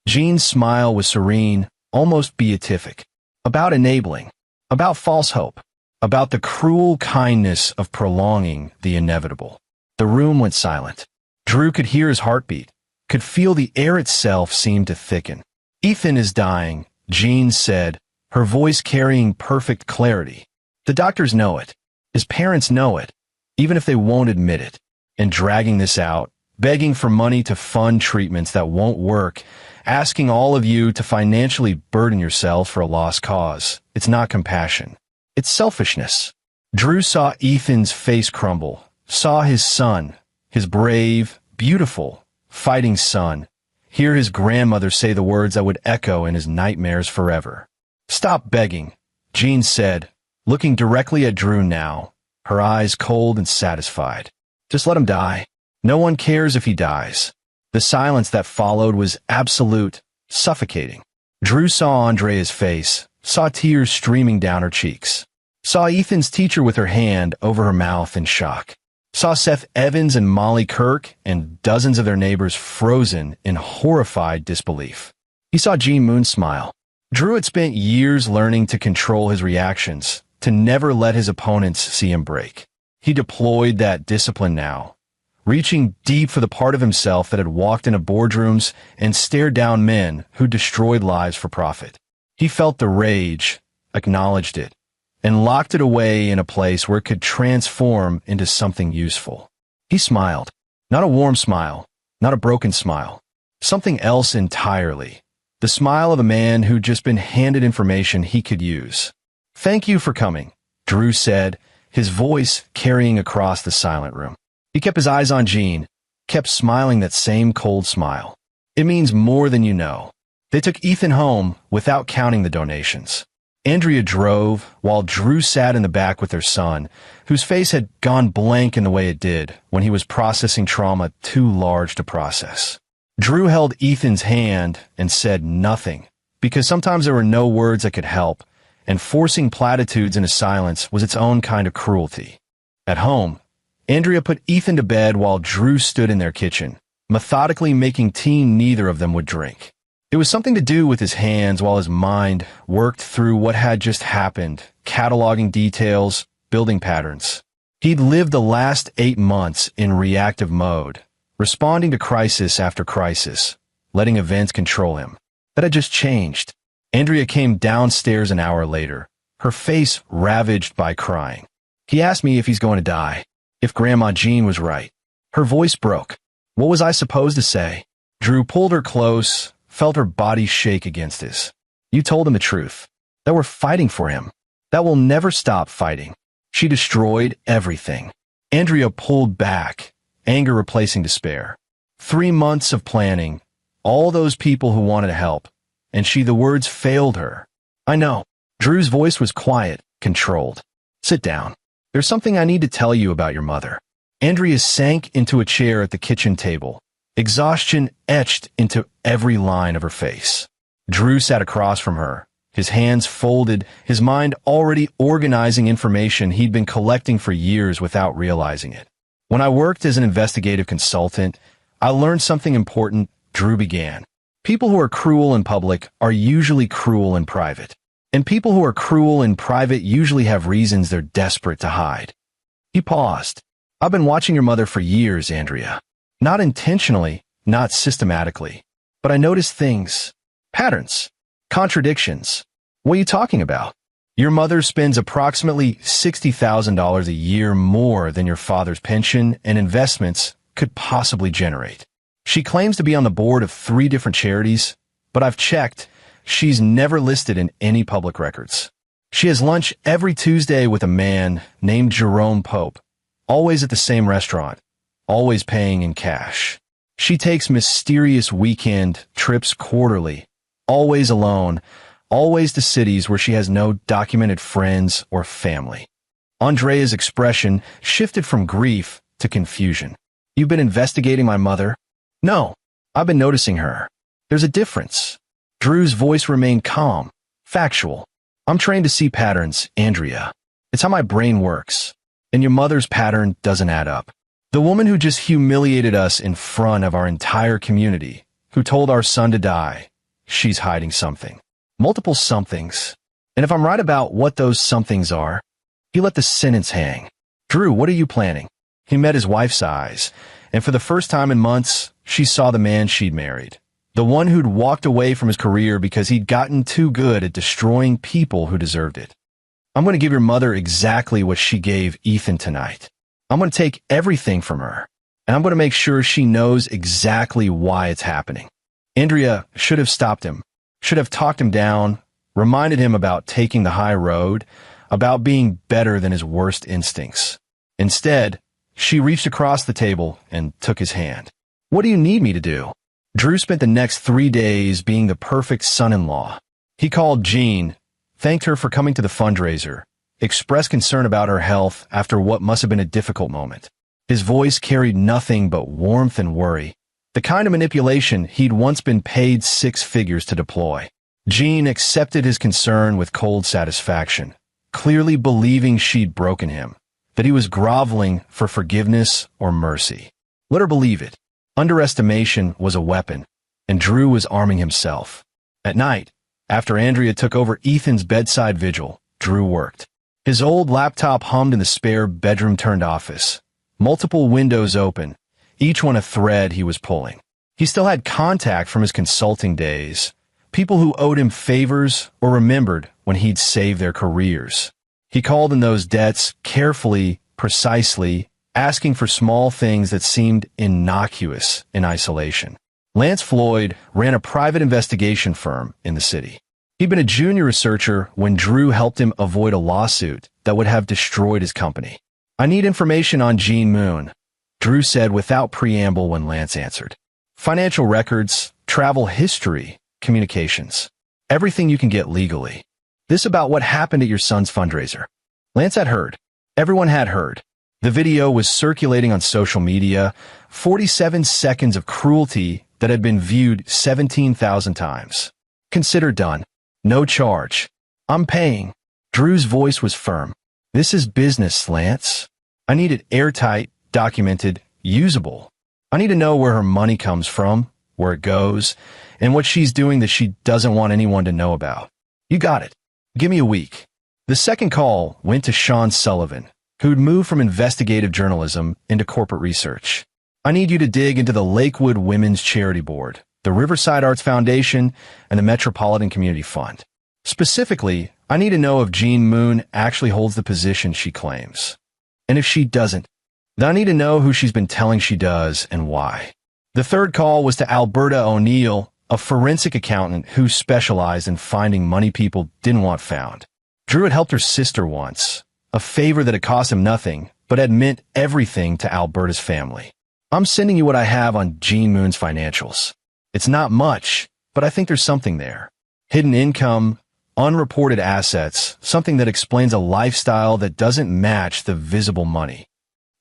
[SPEAKER 1] Jean's smile was serene, almost beatific. About enabling, about false hope, about the cruel kindness of prolonging the inevitable. The room went silent. Drew could hear his heartbeat, could feel the air itself seem to thicken. "Ethan is dying," Jean said, her voice carrying perfect clarity. "The doctors know it. His parents know it, even if they won't admit it. And dragging this out, begging for money to fund treatments that won't work, asking all of you to financially burden yourself for a lost cause. It's not compassion. It's selfishness." Drew saw Ethan's face crumble, saw his son, his brave, beautiful, fighting son, hear his grandmother say the words that would echo in his nightmares forever. "Stop begging," Jean said, looking directly at Drew now, her eyes cold and satisfied. "Just let him die. No one cares if he dies." The silence that followed was absolute, suffocating. Drew saw Andrea's face, saw tears streaming down her cheeks, saw Ethan's teacher with her hand over her mouth in shock, saw Seth Evans and Molly Kirk and dozens of their neighbors frozen in horrified disbelief. He saw Jean Moon smile. Drew had spent years learning to control his reactions, to never let his opponents see him break. He deployed that discipline now, reaching deep for the part of himself that had walked into boardrooms and stared down men who destroyed lives for profit. He felt the rage, acknowledged it, and locked it away in a place where it could transform into something useful. He smiled. Not a warm smile, not a broken smile. Something else entirely. The smile of a man who'd just been handed information he could use. "Thank you for coming," Drew said, his voice carrying across the silent room. He kept his eyes on Jean, kept smiling that same cold smile. "It means more than you know." They took Ethan home without counting the donations. Andrea drove, while Drew sat in the back with their son, whose face had gone blank in the way it did when he was processing trauma too large to process. Drew held Ethan's hand and said nothing, because sometimes there were no words that could help, and forcing platitudes into silence was its own kind of cruelty. At home, Andrea put Ethan to bed while Drew stood in their kitchen, methodically making tea neither of them would drink. It was something to do with his hands while his mind worked through what had just happened, cataloging details, building patterns. He'd lived the last 8 months in reactive mode, responding to crisis after crisis, letting events control him. That had just changed. Andrea came downstairs an hour later, her face ravaged by crying. "He asked me if he's going to die, if Grandma Jean was right." Her voice broke. What was I supposed to say? Drew pulled her close, felt her body shake against his. "You told him the truth, that we're fighting for him, that we'll never stop fighting." She destroyed everything. Andrea pulled back, anger replacing despair. 3 months of planning, all those people who wanted to help, and the words failed her. "I know." Drew's voice was quiet, controlled. "Sit down. There's something I need to tell you about your mother." Andrea sank into a chair at the kitchen table, exhaustion etched into every line of her face. Drew sat across from her, his hands folded, his mind already organizing information he'd been collecting for years without realizing it. When I worked as an investigative consultant, I learned something important. Drew began. People who are cruel in public are usually cruel in private. And people who are cruel in private usually have reasons they're desperate to hide. He paused. I've been watching your mother for years, Andrea. Not intentionally, not systematically. But I noticed things. Patterns. Contradictions. What are you talking about? Your mother spends approximately $60,000 a year more than your father's pension and investments could possibly generate. She claims to be on the board of 3 different charities, but I've checked. She's never listed in any public records. She has lunch every Tuesday with a man named Jerome Pope, always at the same restaurant, always paying in cash. She takes mysterious weekend trips quarterly, always alone, always to cities where she has no documented friends or family. Andrea's expression shifted from grief to confusion. You've been investigating my mother? No, I've been noticing her. There's a difference. Drew's voice remained calm, factual. I'm trained to see patterns, Andrea. It's how my brain works. And your mother's pattern doesn't add up. The woman who just humiliated us in front of our entire community, who told our son to die, she's hiding something. Multiple somethings. And if I'm right about what those somethings are, he let the sentence hang. Drew, what are you planning? He met his wife's eyes, and for the first time in months, she saw the man she'd married. The one who'd walked away from his career because he'd gotten too good at destroying people who deserved it. I'm going to give your mother exactly what she gave Ethan tonight. I'm going to take everything from her, and I'm going to make sure she knows exactly why it's happening. Andrea should have stopped him, should have talked him down, reminded him about taking the high road, about being better than his worst instincts. Instead, she reached across the table and took his hand. What do you need me to do? Drew spent the next 3 days being the perfect son-in-law. He called Jean, thanked her for coming to the fundraiser, expressed concern about her health after what must have been a difficult moment. His voice carried nothing but warmth and worry, the kind of manipulation he'd once been paid 6 figures to deploy. Jean accepted his concern with cold satisfaction, clearly believing she'd broken him, that he was groveling for forgiveness or mercy. Let her believe it. Underestimation was a weapon, and Drew was arming himself. At night, after Andrea took over Ethan's bedside vigil, Drew worked. His old laptop hummed in the spare bedroom-turned office, multiple windows open, each one a thread he was pulling. He still had contact from his consulting days, people who owed him favors or remembered when he'd saved their careers. He called in those debts carefully, precisely, asking for small things that seemed innocuous in isolation. Lance Floyd ran a private investigation firm in the city. He'd been a junior researcher when Drew helped him avoid a lawsuit that would have destroyed his company. I need information on Jean Moon, Drew said without preamble when Lance answered. Financial records, travel history, communications. Everything you can get legally. This about what happened at your son's fundraiser. Lance had heard. Everyone had heard. The video was circulating on social media, 47 seconds of cruelty that had been viewed 17,000 times. Consider done. No charge. I'm paying. Drew's voice was firm. This is business, Lance. I need it airtight, documented, usable. I need to know where her money comes from, where it goes, and what she's doing that she doesn't want anyone to know about. You got it. Give me a week. The second call went to Sean Sullivan, who'd moved from investigative journalism into corporate research. I need you to dig into the Lakewood Women's Charity Board, the Riverside Arts Foundation, and the Metropolitan Community Fund. Specifically, I need to know if Jean Moon actually holds the position she claims. And if she doesn't, then I need to know who she's been telling she does and why. The third call was to Alberta O'Neill, a forensic accountant who specialized in finding money people didn't want found. Drew had helped her sister once, a favor that had cost him nothing, but had meant everything to Alberta's family. I'm sending you what I have on Jean Moon's financials. It's not much, but I think there's something there. Hidden income, unreported assets, something that explains a lifestyle that doesn't match the visible money.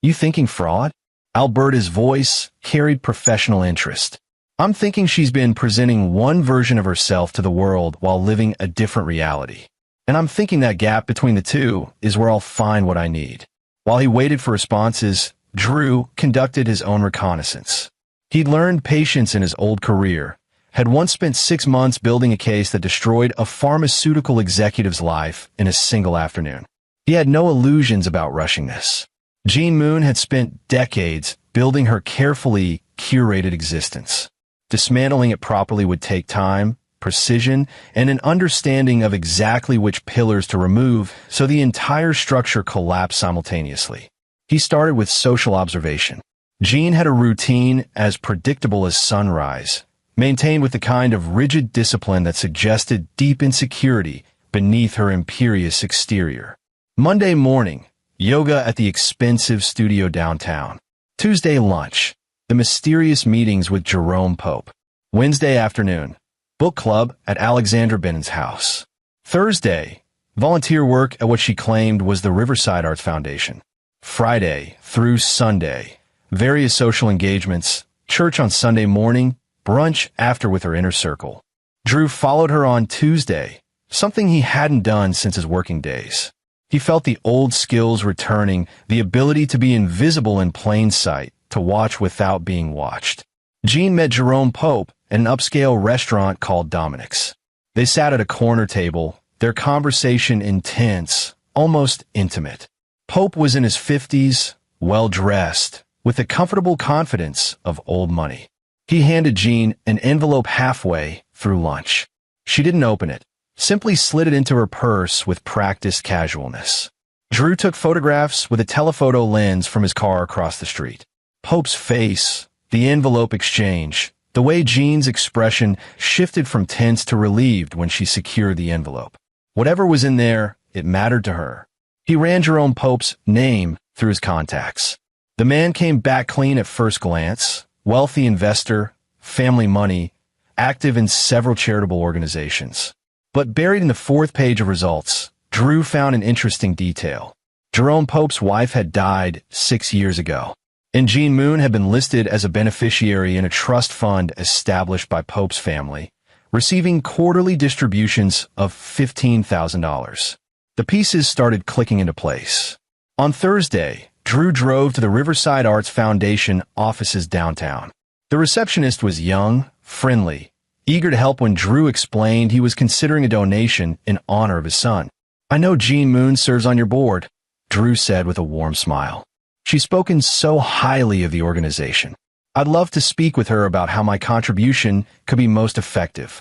[SPEAKER 1] You thinking fraud? Alberta's voice carried professional interest. I'm thinking she's been presenting one version of herself to the world while living a different reality. And I'm thinking that gap between the two is where I'll find what I need. While he waited for responses, Drew conducted his own reconnaissance. He'd learned patience in his old career, had once spent 6 months building a case that destroyed a pharmaceutical executive's life in a single afternoon. He had no illusions about rushing this. Jean Moon had spent decades building her carefully curated existence. Dismantling it properly would take time, precision, and an understanding of exactly which pillars to remove so the entire structure collapsed simultaneously. He started with social observation. Jean had a routine as predictable as sunrise, maintained with the kind of rigid discipline that suggested deep insecurity beneath her imperious exterior. Monday morning, yoga at the expensive studio downtown. Tuesday lunch, the mysterious meetings with Jerome Pope. Wednesday afternoon, book club at Alexandra Bennon's house. Thursday, volunteer work at what she claimed was the Riverside Arts Foundation. Friday through Sunday, various social engagements, church on Sunday morning, brunch after with her inner circle. Drew followed her on Tuesday, something he hadn't done since his working days. He felt the old skills returning, the ability to be invisible in plain sight, to watch without being watched. Jean met Jerome Pope at an upscale restaurant called Dominic's. They sat at a corner table, their conversation intense, almost intimate. Pope was in his 50s, well-dressed, with the comfortable confidence of old money. He handed Jean an envelope halfway through lunch. She didn't open it, simply slid it into her purse with practiced casualness. Drew took photographs with a telephoto lens from his car across the street. Pope's face, the envelope exchange, the way Jean's expression shifted from tense to relieved when she secured the envelope. Whatever was in there, it mattered to her. He ran Jerome Pope's name through his contacts. The man came back clean at first glance, wealthy investor, family money, active in several charitable organizations. But buried in the fourth page of results, Drew found an interesting detail. Jerome Pope's wife had died 6 years ago, and Jean Moon had been listed as a beneficiary in a trust fund established by Pope's family, receiving quarterly distributions of $15,000. The pieces started clicking into place. On Thursday, Drew drove to the Riverside Arts Foundation offices downtown. The receptionist was young, friendly, eager to help when Drew explained he was considering a donation in honor of his son. "I know Jean Moon serves on your board," Drew said with a warm smile. "She's spoken so highly of the organization. I'd love to speak with her about how my contribution could be most effective."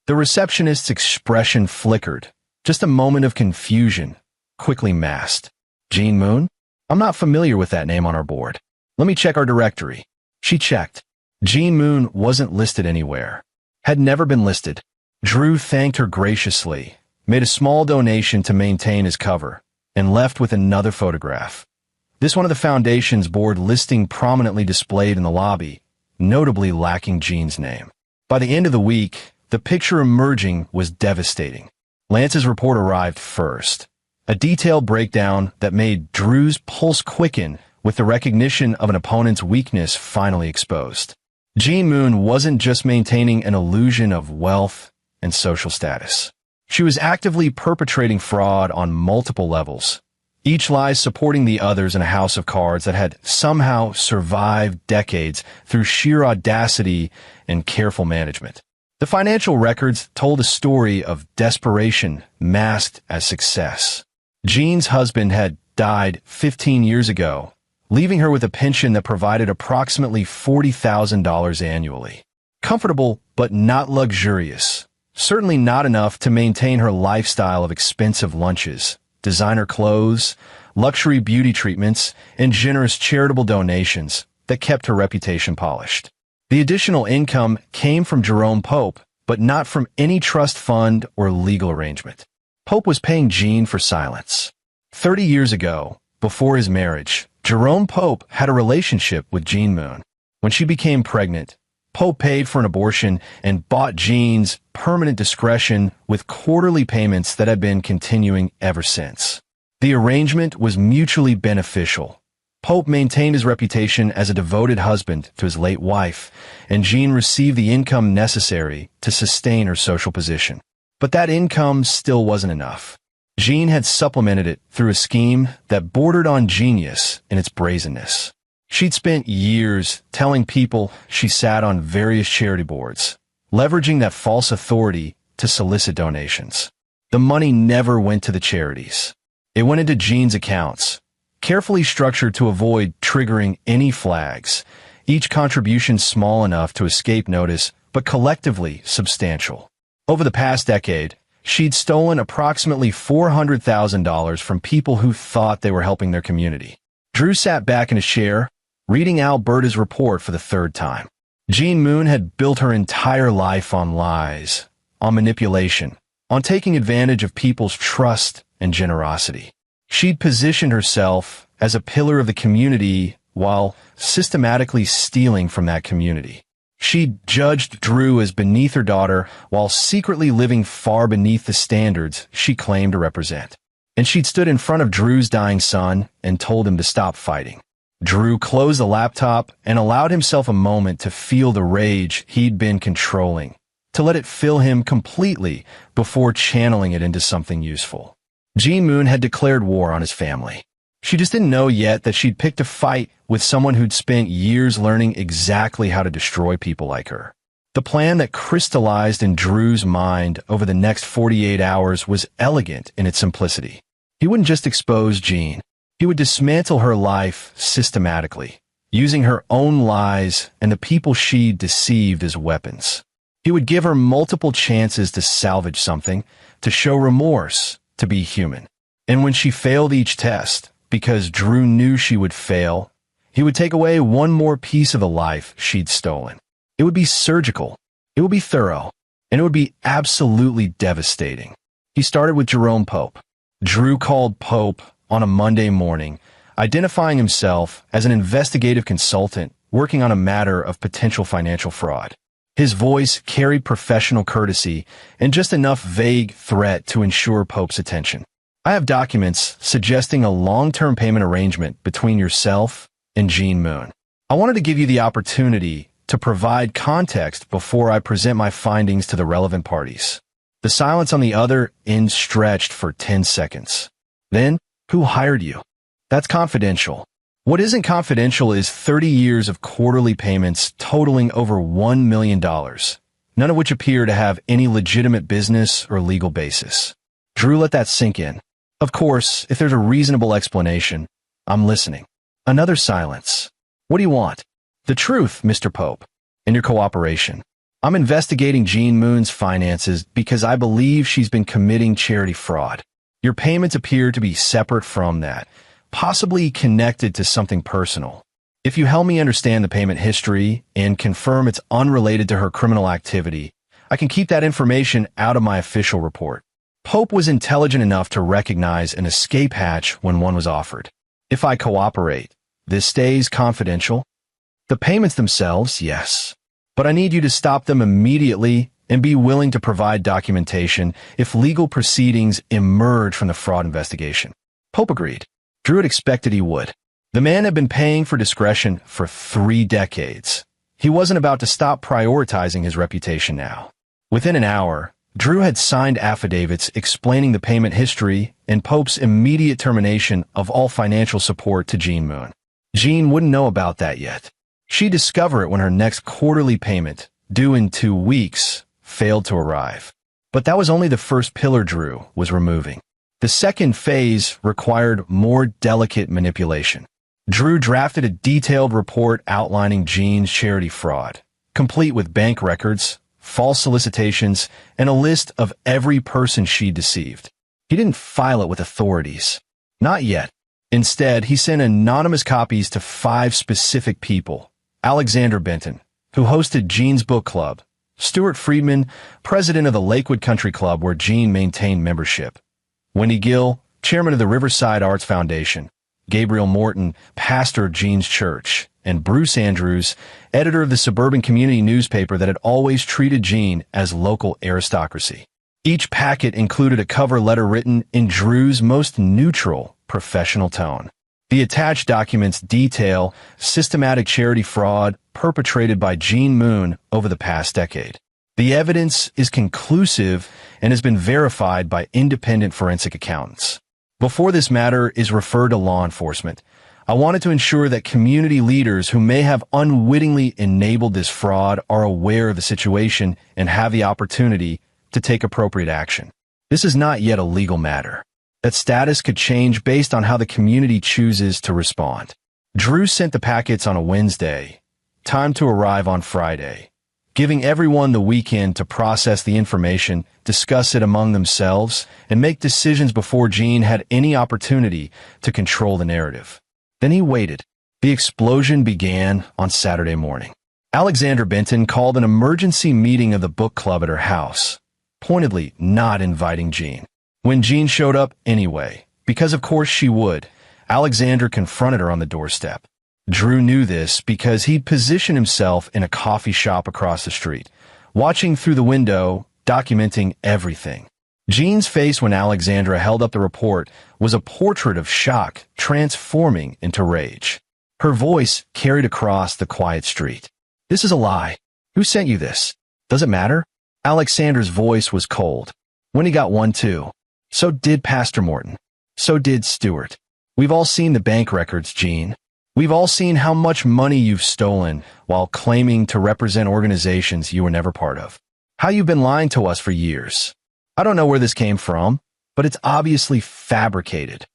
[SPEAKER 1] The receptionist's expression flickered, just a moment of confusion, quickly masked. "Jean Moon? I'm not familiar with that name on our board. Let me check our directory." She checked. Jean Moon wasn't listed anywhere. Had never been listed. Drew thanked her graciously, made a small donation to maintain his cover, and left with another photograph. This one of the foundation's board listing prominently displayed in the lobby, notably lacking Jean's name. By the end of the week, the picture emerging was devastating. Lance's report arrived first, a detailed breakdown that made Drew's pulse quicken with the recognition of an opponent's weakness finally exposed. Jean Moon wasn't just maintaining an illusion of wealth and social status. She was actively perpetrating fraud on multiple levels, each lie supporting the others in a house of cards that had somehow survived decades through sheer audacity and careful management. The financial records told a story of desperation masked as success. Jean's husband had died 15 years ago, leaving her with a pension that provided approximately $40,000 annually. Comfortable, but not luxurious. Certainly not enough to maintain her lifestyle of expensive lunches, designer clothes, luxury beauty treatments, and generous charitable donations that kept her reputation polished. The additional income came from Jerome Pope, but not from any trust fund or legal arrangement. Pope was paying Jean for silence. 30 years ago, before his marriage, Jerome Pope had a relationship with Jean Moon. When she became pregnant, Pope paid for an abortion and bought Jean's permanent discretion with quarterly payments that had been continuing ever since. The arrangement was mutually beneficial. Pope maintained his reputation as a devoted husband to his late wife, and Jean received the income necessary to sustain her social position. But that income still wasn't enough. Jean had supplemented it through a scheme that bordered on genius in its brazenness. She'd spent years telling people she sat on various charity boards, leveraging that false authority to solicit donations. The money never went to the charities. It went into Jean's accounts, carefully structured to avoid triggering any flags, each contribution small enough to escape notice, but collectively substantial. Over the past decade, she'd stolen approximately $400,000 from people who thought they were helping their community. Drew sat back in his chair, reading Alberta's report for the third time. Jean Moon had built her entire life on lies, on manipulation, on taking advantage of people's trust and generosity. She'd positioned herself as a pillar of the community while systematically stealing from that community. She'd judged Drew as beneath her daughter while secretly living far beneath the standards she claimed to represent. And she'd stood in front of Drew's dying son and told him to stop fighting. Drew closed the laptop and allowed himself a moment to feel the rage he'd been controlling, to let it fill him completely before channeling it into something useful. Jean Moon had declared war on his family. She just didn't know yet that she'd picked a fight with someone who'd spent years learning exactly how to destroy people like her. The plan that crystallized in Drew's mind over the next 48 hours was elegant in its simplicity. He wouldn't just expose Jean. He would dismantle her life systematically, using her own lies and the people she'd deceived as weapons. He would give her multiple chances to salvage something, to show remorse, to be human. And when she failed each test, because Drew knew she would fail, he would take away one more piece of the life she'd stolen. It would be surgical, it would be thorough, and it would be absolutely devastating. He started with Jerome Pope. Drew called Pope on a Monday morning, identifying himself as an investigative consultant working on a matter of potential financial fraud. His voice carried professional courtesy and just enough vague threat to ensure Pope's attention. I have documents suggesting a long-term payment arrangement between yourself and Jean Moon. I wanted to give you the opportunity to provide context before I present my findings to the relevant parties. The silence on the other end stretched for 10 seconds. Then, who hired you? That's confidential. What isn't confidential is 30 years of quarterly payments totaling over $1 million, none of which appear to have any legitimate business or legal basis. Drew let that sink in. Of course, if there's a reasonable explanation, I'm listening. Another silence. What do you want? The truth, Mr. Pope, and your cooperation. I'm investigating Jean Moon's finances because I believe she's been committing charity fraud. Your payments appear to be separate from that, possibly connected to something personal. If you help me understand the payment history and confirm it's unrelated to her criminal activity, I can keep that information out of my official report. Pope was intelligent enough to recognize an escape hatch when one was offered. If I cooperate, this stays confidential. The payments themselves, yes. But I need you to stop them immediately and be willing to provide documentation if legal proceedings emerge from the fraud investigation. Pope agreed. Drew had expected he would. The man had been paying for discretion for 3 decades. He wasn't about to stop prioritizing his reputation now. Within an hour, Drew had signed affidavits explaining the payment history and Pope's immediate termination of all financial support to Jean Moon. Jean wouldn't know about that yet. She'd discover it when her next quarterly payment, due in 2 weeks, failed to arrive. But that was only the first pillar Drew was removing. The second phase required more delicate manipulation. Drew drafted a detailed report outlining Jean's charity fraud, complete with bank records, false solicitations, and a list of every person she deceived. He didn't file it with authorities. Not yet. Instead, he sent anonymous copies to 5 specific people. Alexander Benton, who hosted Jean's book club. Stuart Friedman, president of the Lakewood Country Club where Jean maintained membership. Wendy Gill, chairman of the Riverside Arts Foundation. Gabriel Morton, pastor of Jean's church. And Bruce Andrews, editor of the suburban community newspaper that had always treated Jean as local aristocracy. Each packet included a cover letter written in Drew's most neutral, professional tone. The attached documents detail systematic charity fraud perpetrated by Gene Moon over the past decade. The evidence is conclusive and has been verified by independent forensic accountants. Before this matter is referred to law enforcement, I wanted to ensure that community leaders who may have unwittingly enabled this fraud are aware of the situation and have the opportunity to take appropriate action. This is not yet a legal matter. That status could change based on how the community chooses to respond. Drew sent the packets on a Wednesday, time to arrive on Friday, giving everyone the weekend to process the information, discuss it among themselves, and make decisions before Gene had any opportunity to control the narrative. Then he waited. The explosion began on Saturday morning. Alexandra Benton called an emergency meeting of the book club at her house, pointedly not inviting Gene. When Gene showed up anyway, because of course she would, Alexandra confronted her on the doorstep. Drew knew this because he'd positioned himself in a coffee shop across the street, watching through the window, documenting everything. Gene's face when Alexandra held up the report was a portrait of shock transforming into rage. Her voice carried across the quiet street. "This is a lie. Who sent you this? Does it matter?" Alexandra's voice was cold. "When he got one too. So did Pastor Morton. So did Stewart. We've all seen the bank records, Gene. We've all seen how much money you've stolen while claiming to represent organizations you were never part of. How you've been lying to us for years. I don't know where this came from, but it's obviously fabricated."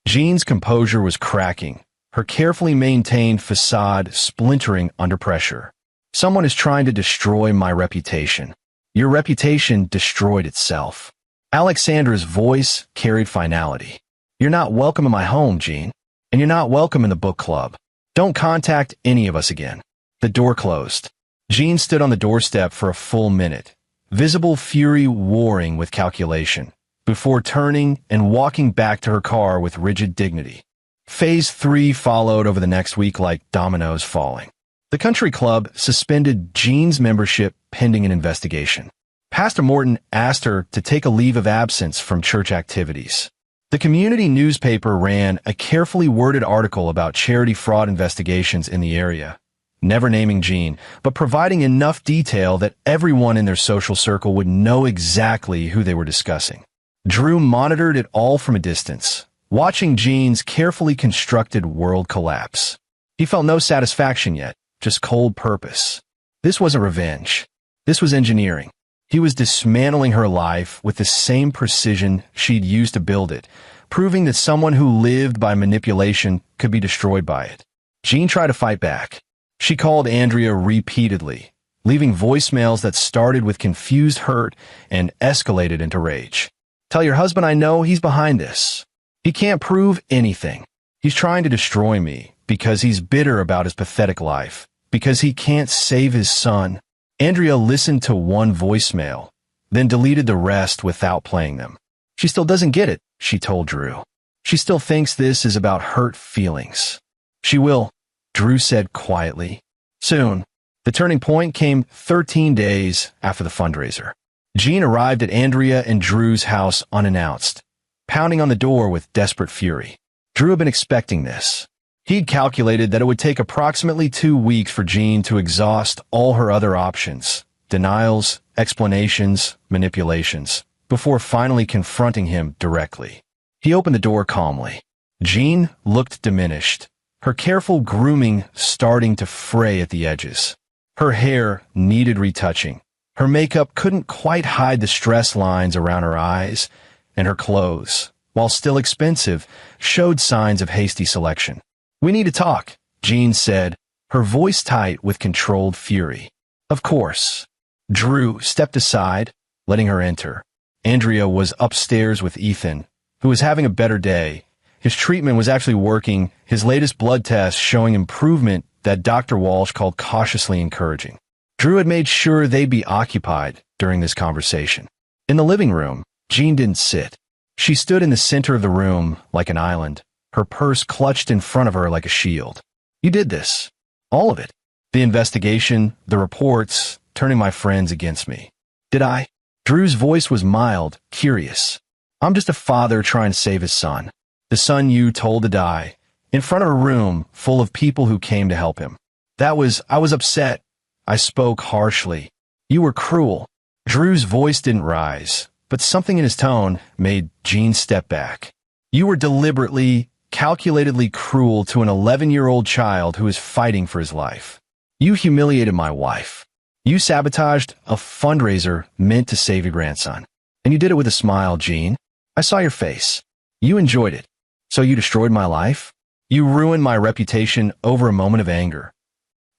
[SPEAKER 1] Gene's composure was cracking, her carefully maintained facade splintering under pressure. "Someone is trying to destroy my reputation. Your reputation destroyed itself." Alexandra's voice carried finality. "You're not welcome in my home, Gene, and you're not welcome in the book club. Don't contact any of us again." The door closed. Gene stood on the doorstep for a full minute, visible fury warring with calculation, before turning and walking back to her car with rigid dignity. Phase 3 followed over the next week like dominoes falling. The country club suspended Gene's membership pending an investigation. Pastor Morton asked her to take a leave of absence from church activities. The community newspaper ran a carefully worded article about charity fraud investigations in the area, never naming Gene, but providing enough detail that everyone in their social circle would know exactly who they were discussing. Drew monitored it all from a distance, watching Gene's carefully constructed world collapse. He felt no satisfaction yet, just cold purpose. This wasn't revenge. This was engineering. He was dismantling her life with the same precision she'd used to build it, proving that someone who lived by manipulation could be destroyed by it. Gene tried to fight back. She called Andrea repeatedly, leaving voicemails that started with confused hurt and escalated into rage. "Tell your husband I know he's behind this. He can't prove anything. He's trying to destroy me because he's bitter about his pathetic life, because he can't save his son." Andrea listened to one voicemail, then deleted the rest without playing them. "She still doesn't get it," she told Drew. "She still thinks this is about hurt feelings." "She will," Drew said quietly. "Soon." The turning point came 13 days after the fundraiser. Gene arrived at Andrea and Drew's house unannounced, pounding on the door with desperate fury. Drew had been expecting this. He'd calculated that it would take approximately 2 weeks for Gene to exhaust all her other options, denials, explanations, manipulations, before finally confronting him directly. He opened the door calmly. Gene looked diminished, her careful grooming starting to fray at the edges. Her hair needed retouching. Her makeup couldn't quite hide the stress lines around her eyes, and her clothes, while still expensive, showed signs of hasty selection. "We need to talk," Gene said, her voice tight with controlled fury. "Of course." Drew stepped aside, letting her enter. Andrea was upstairs with Ethan, who was having a better day. His treatment was actually working, his latest blood test showing improvement that Dr. Walsh called cautiously encouraging. Drew had made sure they'd be occupied during this conversation. In the living room, Gene didn't sit. She stood in the center of the room like an island, her purse clutched in front of her like a shield. "You did this. All of it. The investigation, the reports, turning my friends against me. Did I?" Drew's voice was mild, curious. "I'm just a father trying to save his son. The son you told to die, in front of a room full of people who came to help him. I was upset. I spoke harshly. You were cruel. Drew's voice didn't rise, but something in his tone made Jean step back. You were deliberately, calculatedly cruel to an 11-year-old child who is fighting for his life. You humiliated my wife. You sabotaged a fundraiser meant to save your grandson. And you did it with a smile, Jean. I saw your face. You enjoyed it. So you destroyed my life? You ruined my reputation over a moment of anger.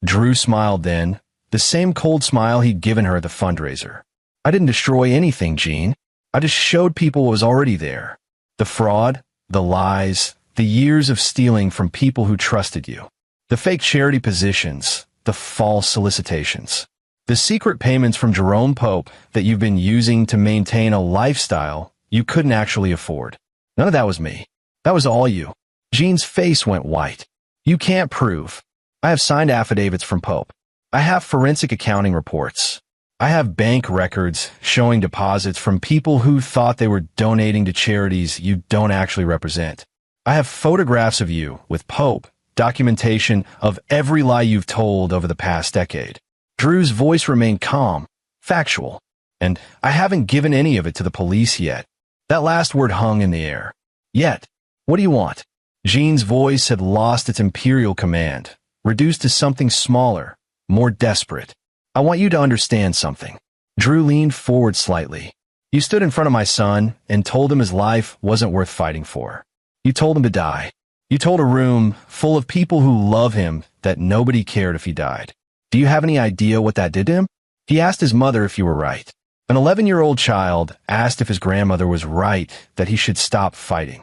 [SPEAKER 1] Drew smiled then, the same cold smile he'd given her at the fundraiser. I didn't destroy anything, Jean. I just showed people what was already there. The fraud, the lies, the years of stealing from people who trusted you. The fake charity positions, the false solicitations. The secret payments from Jerome Pope that you've been using to maintain a lifestyle you couldn't actually afford. None of that was me. That was all you. Jean's face went white. You can't prove. I have signed affidavits from Pope. I have forensic accounting reports. I have bank records showing deposits from people who thought they were donating to charities you don't actually represent. I have photographs of you with Pope, documentation of every lie you've told over the past decade. Drew's voice remained calm, factual, and I haven't given any of it to the police yet. That last word hung in the air. Yet. What do you want? Jean's voice had lost its imperial command, reduced to something smaller, more desperate. I want you to understand something. Drew leaned forward slightly. You stood in front of my son and told him his life wasn't worth fighting for. You told him to die. You told a room full of people who love him that nobody cared if he died. Do you have any idea what that did to him? He asked his mother if you were right. An 11-year-old child asked if his grandmother was right that he should stop fighting.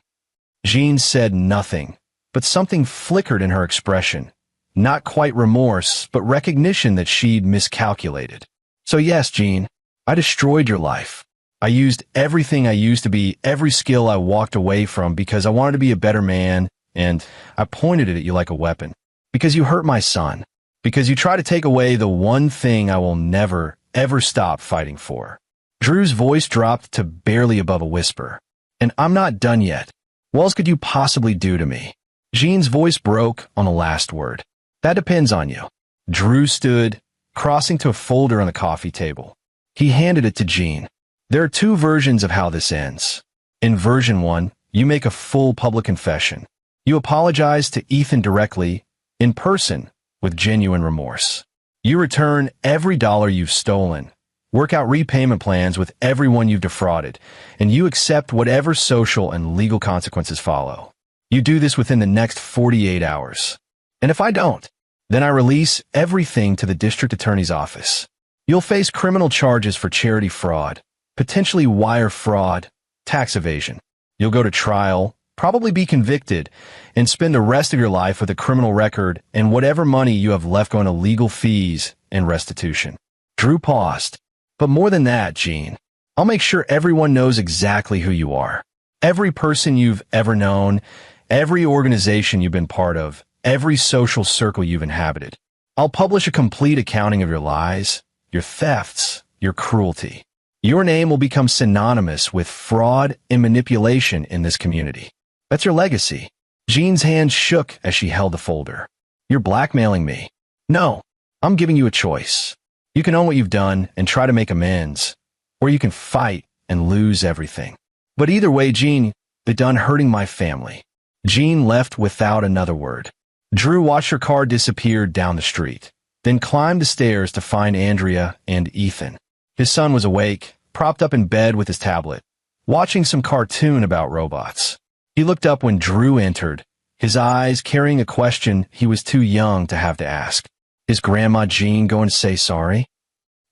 [SPEAKER 1] Jean said nothing, but something flickered in her expression. Not quite remorse, but recognition that she'd miscalculated. So yes, Jean, I destroyed your life. I used everything I used to be, every skill I walked away from because I wanted to be a better man, and I pointed it at you like a weapon. Because you hurt my son. Because you try to take away the one thing I will never, ever stop fighting for. Drew's voice dropped to barely above a whisper. And I'm not done yet. What else could you possibly do to me? Jean's voice broke on the last word. That depends on you. Drew stood, crossing to a folder on the coffee table. He handed it to Jean. There are two versions of how this ends. In version 1, you make a full public confession. You apologize to Ethan directly, in person, with genuine remorse. You return every dollar you've stolen, work out repayment plans with everyone you've defrauded, and you accept whatever social and legal consequences follow. You do this within the next 48 hours. And if I don't, then I release everything to the district attorney's office. You'll face criminal charges for charity fraud, potentially wire fraud, tax evasion. You'll go to trial, probably be convicted, and spend the rest of your life with a criminal record and whatever money you have left going to legal fees and restitution. Drew paused. But more than that, Jean, I'll make sure everyone knows exactly who you are. Every person you've ever known, every organization you've been part of, every social circle you've inhabited. I'll publish a complete accounting of your lies, your thefts, your cruelty. Your name will become synonymous with fraud and manipulation in this community. That's your legacy. Jean's hand shook as she held the folder. You're blackmailing me. No, I'm giving you a choice. You can own what you've done and try to make amends, or you can fight and lose everything. But either way, Jean, you're done hurting my family. Jean left without another word. Drew watched her car disappear down the street, then climbed the stairs to find Andrea and Ethan. His son was awake, propped up in bed with his tablet, watching some cartoon about robots. He looked up when Drew entered, his eyes carrying a question he was too young to have to ask. Is Grandma Jean going to say sorry?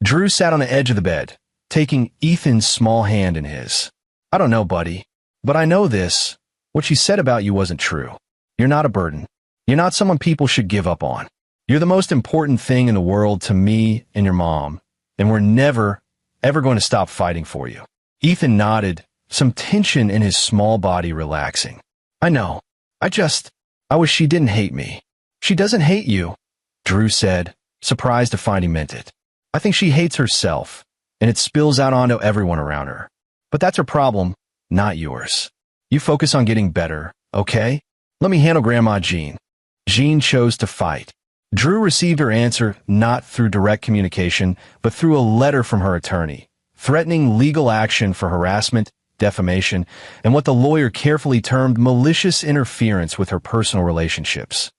[SPEAKER 1] Drew sat on the edge of the bed, taking Ethan's small hand in his. I don't know, buddy, but I know this. What she said about you wasn't true. You're not a burden. You're not someone people should give up on. You're the most important thing in the world to me and your mom, and we're never, ever going to stop fighting for you. Ethan nodded, some tension in his small body relaxing. I know. I wish she didn't hate me. She doesn't hate you, Drew said, surprised to find he meant it. I think she hates herself, and it spills out onto everyone around her. But that's her problem, not yours. You focus on getting better, okay? Let me handle Grandma Jean. Jean chose to fight. Drew received her answer not through direct communication, but through a letter from her attorney, threatening legal action for harassment, defamation, and what the lawyer carefully termed malicious interference with her personal relationships.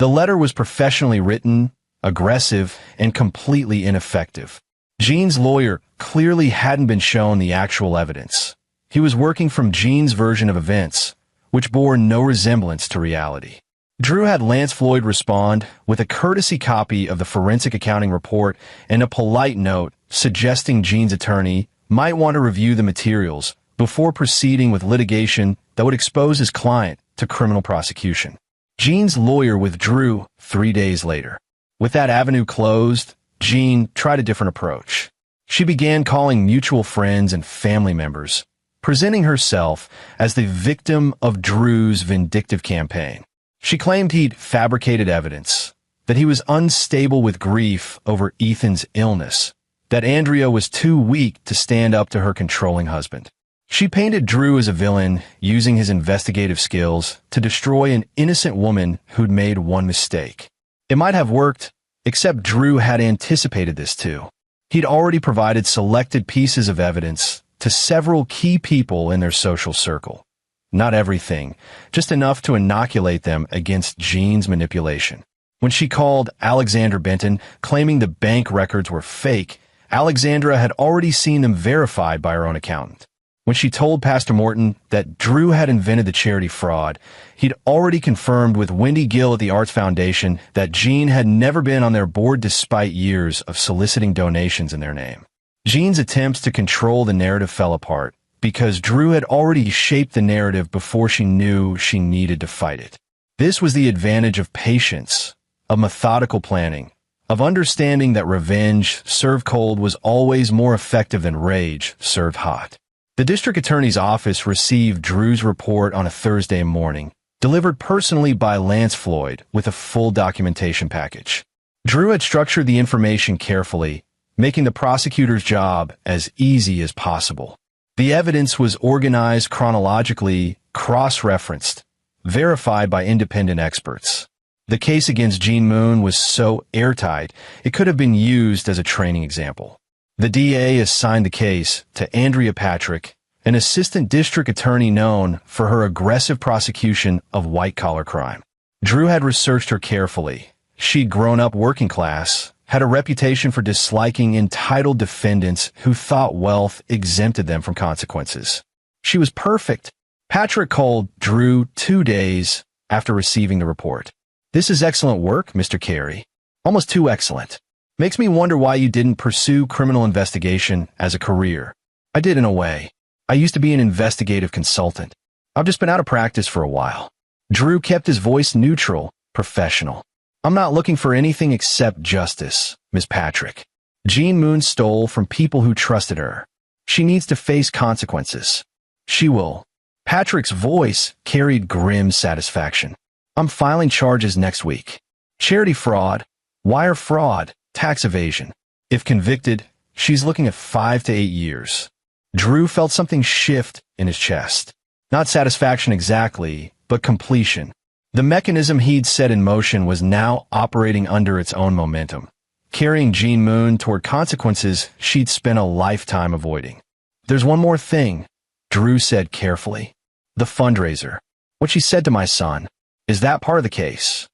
[SPEAKER 1] The letter was professionally written, aggressive, and completely ineffective. Jean's lawyer clearly hadn't been shown the actual evidence. He was working from Jean's version of events, which bore no resemblance to reality. Drew had Lance Floyd respond with a courtesy copy of the forensic accounting report and a polite note suggesting Jean's attorney might want to review the materials before proceeding with litigation that would expose his client to criminal prosecution. Jean's lawyer withdrew 3 days later. With that avenue closed, Jean tried a different approach. She began calling mutual friends and family members, presenting herself as the victim of Drew's vindictive campaign. She claimed he'd fabricated evidence, that he was unstable with grief over Ethan's illness, that Andrea was too weak to stand up to her controlling husband. She painted Drew as a villain, using his investigative skills to destroy an innocent woman who'd made one mistake. It might have worked, except Drew had anticipated this too. He'd already provided selected pieces of evidence to several key people in their social circle. Not everything, just enough to inoculate them against Jean's manipulation. When she called Alexander Benton, claiming the bank records were fake, Alexandra had already seen them verified by her own accountant. When she told Pastor Morton that Drew had invented the charity fraud, he'd already confirmed with Wendy Gill at the Arts Foundation that Jean had never been on their board despite years of soliciting donations in their name. Jean's attempts to control the narrative fell apart, because Drew had already shaped the narrative before she knew she needed to fight it. This was the advantage of patience, of methodical planning, of understanding that revenge served cold was always more effective than rage served hot. The district attorney's office received Drew's report on a Thursday morning, delivered personally by Lance Floyd with a full documentation package. Drew had structured the information carefully, making the prosecutor's job as easy as possible. The evidence was organized chronologically, cross-referenced, verified by independent experts. The case against Jean Moon was so airtight, it could have been used as a training example. The DA assigned the case to Andrea Patrick, an assistant district attorney known for her aggressive prosecution of white-collar crime. Drew had researched her carefully. She'd grown up working class, had a reputation for disliking entitled defendants who thought wealth exempted them from consequences. She was perfect. Patrick called Drew 2 days after receiving the report. "This is excellent work, Mr. Carey. Almost too excellent. Makes me wonder why you didn't pursue criminal investigation as a career." "I did in a way. I used to be an investigative consultant. I've just been out of practice for a while." Drew kept his voice neutral, professional. "I'm not looking for anything except justice, Miss Patrick. Jean Moon stole from people who trusted her. She needs to face consequences. She will." Patrick's voice carried grim satisfaction. "I'm filing charges next week. Charity fraud, wire fraud, tax evasion. If convicted, she's looking at 5 to 8 years. Drew felt something shift in his chest. Not satisfaction exactly, but completion. The mechanism he'd set in motion was now operating under its own momentum, carrying Jean Moon toward consequences she'd spent a lifetime avoiding. "There's one more thing," Drew said carefully. "The fundraiser. What she said to my son. Is that part of the case?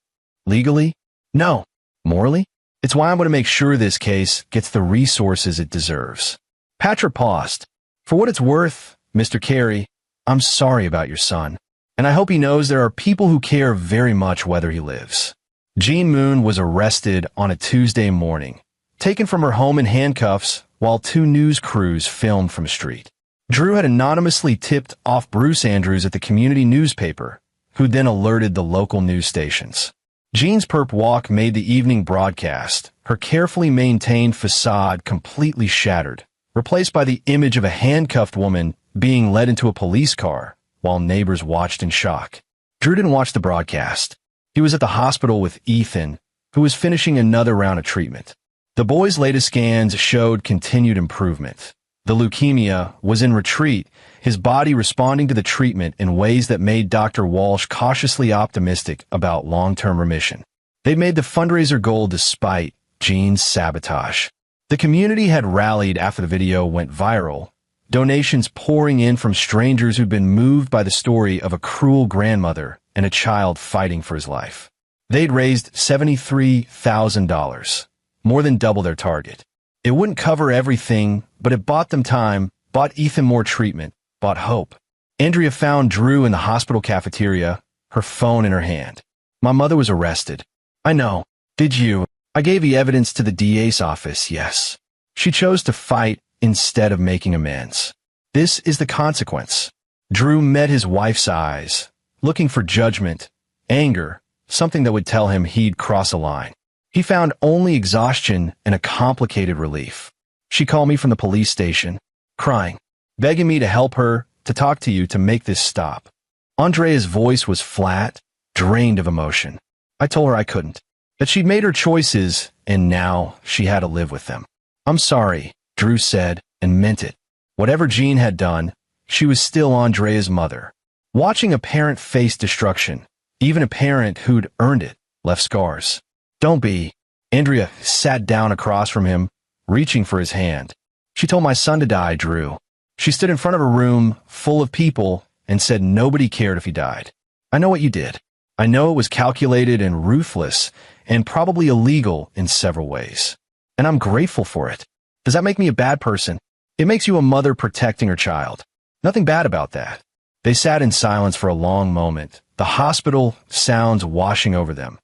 [SPEAKER 1] Legally? No. Morally? It's why I'm going to make sure this case gets the resources it deserves." Patrick paused. "For what it's worth, Mr. Carey, I'm sorry about your son. And I hope he knows there are people who care very much whether he lives." Jean Moon was arrested on a Tuesday morning, taken from her home in handcuffs while 2 news crews filmed from a street. Drew had anonymously tipped off Bruce Andrews at the community newspaper, who then alerted the local news stations. Jean's perp walk made the evening broadcast, her carefully maintained facade completely shattered, replaced by the image of a handcuffed woman being led into a police car, while neighbors watched in shock. Drew didn't watch the broadcast. He was at the hospital with Ethan, who was finishing another round of treatment. The boy's latest scans showed continued improvement. The leukemia was in retreat, his body responding to the treatment in ways that made Dr. Walsh cautiously optimistic about long-term remission. They made the fundraiser goal despite Gene's sabotage. The community had rallied after the video went viral, donations pouring in from strangers who'd been moved by the story of a cruel grandmother and a child fighting for his life. They'd raised $73,000, more than double their target. It wouldn't cover everything, but it bought them time, bought Ethan more treatment, bought hope. Andrea found Drew in the hospital cafeteria, her phone in her hand. "My mother was arrested." "I know. Did you?" "I gave the evidence to the DA's office, yes." She chose to fight instead of making amends. This is the consequence. Drew met his wife's eyes, looking for judgment, anger, something that would tell him he'd cross a line. He found only exhaustion and a complicated relief. "She called me from the police station, crying, begging me to help her, to talk to you, to make this stop." Andrea's voice was flat, drained of emotion. "I told her I couldn't, that she'd made her choices, and now she had to live with them." "I'm sorry," Drew said, and meant it. Whatever Gene had done, she was still Andrea's mother. Watching a parent face destruction, even a parent who'd earned it, left scars. "Don't be." Andrea sat down across from him, reaching for his hand. "She told my son to die, Drew. She stood in front of a room full of people and said nobody cared if he died. I know what you did. I know it was calculated and ruthless and probably illegal in several ways. And I'm grateful for it. Does that make me a bad person? It makes you a mother protecting her child. Nothing bad about that." They sat in silence for a long moment, the hospital sounds washing over them.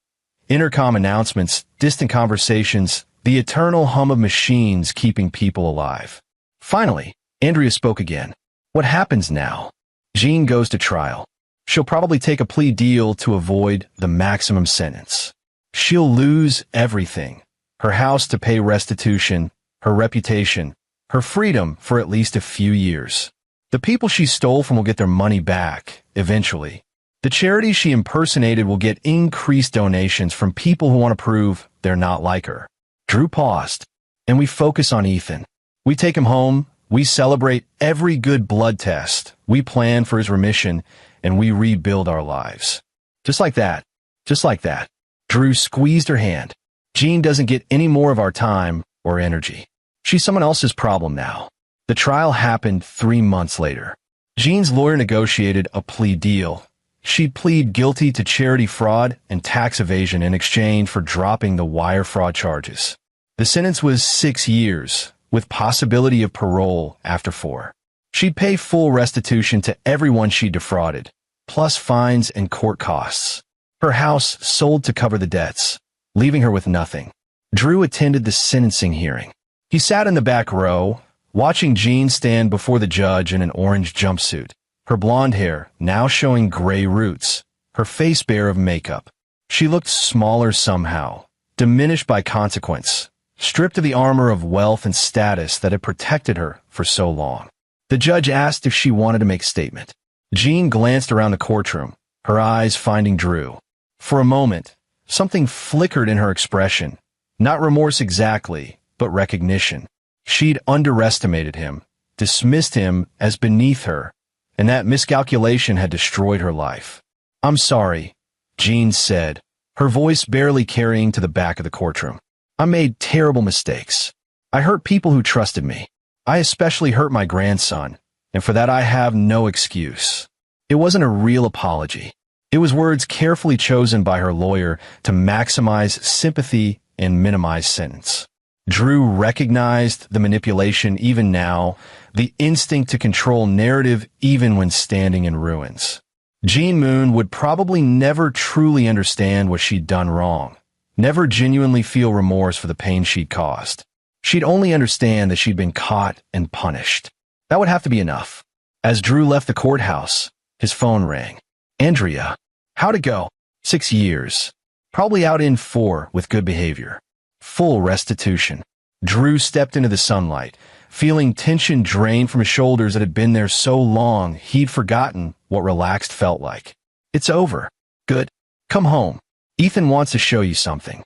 [SPEAKER 1] Intercom announcements, distant conversations, the eternal hum of machines keeping people alive. Finally, Andrea spoke again. "What happens now?" "Gene goes to trial. She'll probably take a plea deal to avoid the maximum sentence. She'll lose everything. Her house to pay restitution, her reputation, her freedom for at least a few years. The people she stole from will get their money back, eventually. The charities she impersonated will get increased donations from people who want to prove they're not like her." Drew paused, and we focus on Ethan. We take him home, we celebrate every good blood test, we plan for his remission, and we rebuild our lives. Just like that. Just like that. Drew squeezed her hand. "Gene doesn't get any more of our time or energy. She's someone else's problem now." The trial happened 3 months later. Gene's lawyer negotiated a plea deal. She'd plead guilty to charity fraud and tax evasion in exchange for dropping the wire fraud charges. The sentence was 6 years, with possibility of parole after 4. She'd pay full restitution to everyone she defrauded, plus fines and court costs. Her house sold to cover the debts, leaving her with nothing. Drew attended the sentencing hearing. He sat in the back row, watching Gene stand before the judge in an orange jumpsuit, her blonde hair now showing gray roots, her face bare of makeup. She looked smaller somehow, diminished by consequence, stripped of the armor of wealth and status that had protected her for so long. The judge asked if she wanted to make a statement. Gene glanced around the courtroom, her eyes finding Drew. For a moment, something flickered in her expression, not remorse exactly, but recognition. She'd underestimated him, dismissed him as beneath her, and that miscalculation had destroyed her life. "I'm sorry," Gene said, her voice barely carrying to the back of the courtroom. "I made terrible mistakes. I hurt people who trusted me. I especially hurt my grandson, and for that I have no excuse." It wasn't a real apology. It was words carefully chosen by her lawyer to maximize sympathy and minimize sentence. Drew recognized the manipulation even now, the instinct to control narrative even when standing in ruins. Gene Moon would probably never truly understand what she'd done wrong, never genuinely feel remorse for the pain she'd caused. She'd only understand that she'd been caught and punished. That would have to be enough. As Drew left the courthouse, his phone rang. "Andrea, how'd it go?" 6 years. Probably out in 4 with good behavior. Full restitution. Drew stepped into the sunlight, feeling tension drain from his shoulders that had been there so long he'd forgotten what relaxed felt like. "It's over. Good. Come home. Ethan wants to show you something."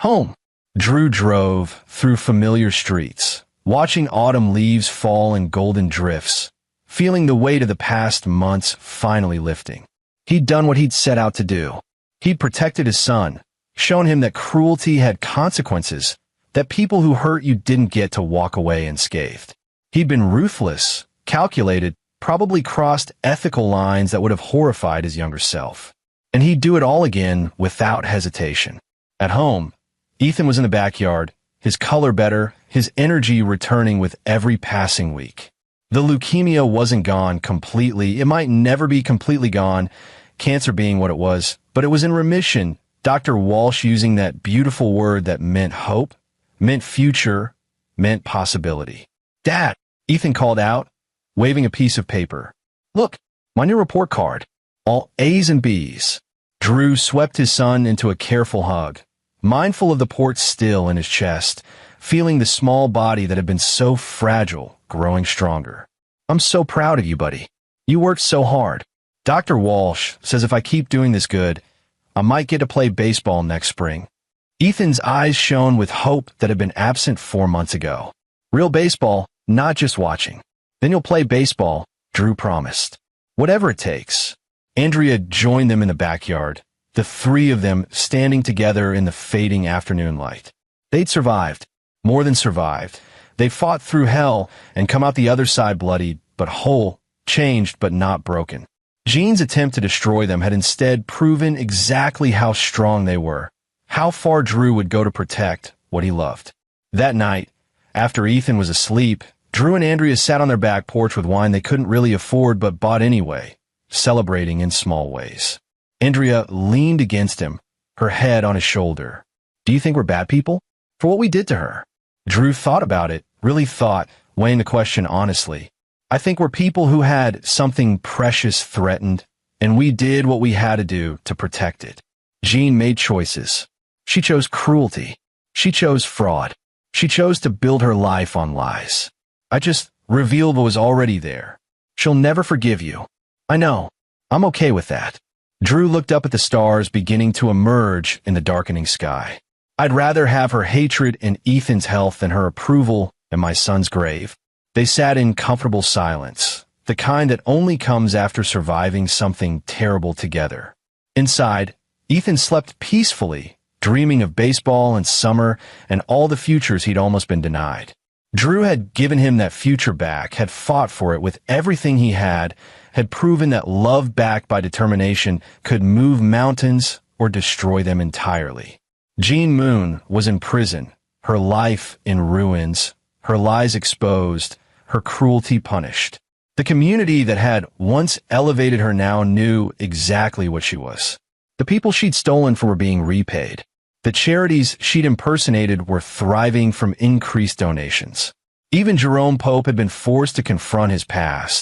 [SPEAKER 1] Home. Drew drove through familiar streets, watching autumn leaves fall in golden drifts, feeling the weight of the past months finally lifting. He'd done what he'd set out to do. He'd protected his son, shown him that cruelty had consequences, that people who hurt you didn't get to walk away unscathed. He'd been ruthless, calculated, probably crossed ethical lines that would have horrified his younger self. And he'd do it all again without hesitation. At home, Ethan was in the backyard, his color better, his energy returning with every passing week. The leukemia wasn't gone completely. It might never be completely gone, cancer being what it was, but it was in remission. Dr. Walsh using that beautiful word that meant hope, meant future, meant possibility. "Dad," Ethan called out, waving a piece of paper. "Look, my new report card. All A's and B's." Drew swept his son into a careful hug, mindful of the port still in his chest, feeling the small body that had been so fragile growing stronger. "I'm so proud of you, buddy. You worked so hard. Dr. Walsh says if I keep doing this good, I might get to play baseball next spring." Ethan's eyes shone with hope that had been absent 4 months ago. "Real baseball, not just watching. Then you'll play baseball," Drew promised. "Whatever it takes." Andrea joined them in the backyard, the three of them standing together in the fading afternoon light. They'd survived, more than survived. They fought through hell and come out the other side bloodied, but whole, changed but not broken. Jean's attempt to destroy them had instead proven exactly how strong they were, how far Drew would go to protect what he loved. That night, after Ethan was asleep, Drew and Andrea sat on their back porch with wine they couldn't really afford but bought anyway, celebrating in small ways. Andrea leaned against him, her head on his shoulder. "Do you think we're bad people? For what we did to her?" Drew thought about it, really thought, weighing the question honestly. "I think we're people who had something precious threatened, and we did what we had to do to protect it." Jean made choices. She chose cruelty. She chose fraud. She chose to build her life on lies. "I just revealed what was already there. She'll never forgive you." "I know. I'm okay with that." Drew looked up at the stars beginning to emerge in the darkening sky. "I'd rather have her hatred in Ethan's health than her approval in my son's grave." They sat in comfortable silence, the kind that only comes after surviving something terrible together. Inside, Ethan slept peacefully, dreaming of baseball and summer and all the futures he'd almost been denied. Drew had given him that future back, had fought for it with everything he had proven that love backed by determination could move mountains or destroy them entirely. Jean Moon was in prison, her life in ruins, her lies exposed, her cruelty punished. The community that had once elevated her now knew exactly what she was. The people she'd stolen from were being repaid. The charities she'd impersonated were thriving from increased donations. Even Jerome Pope had been forced to confront his past,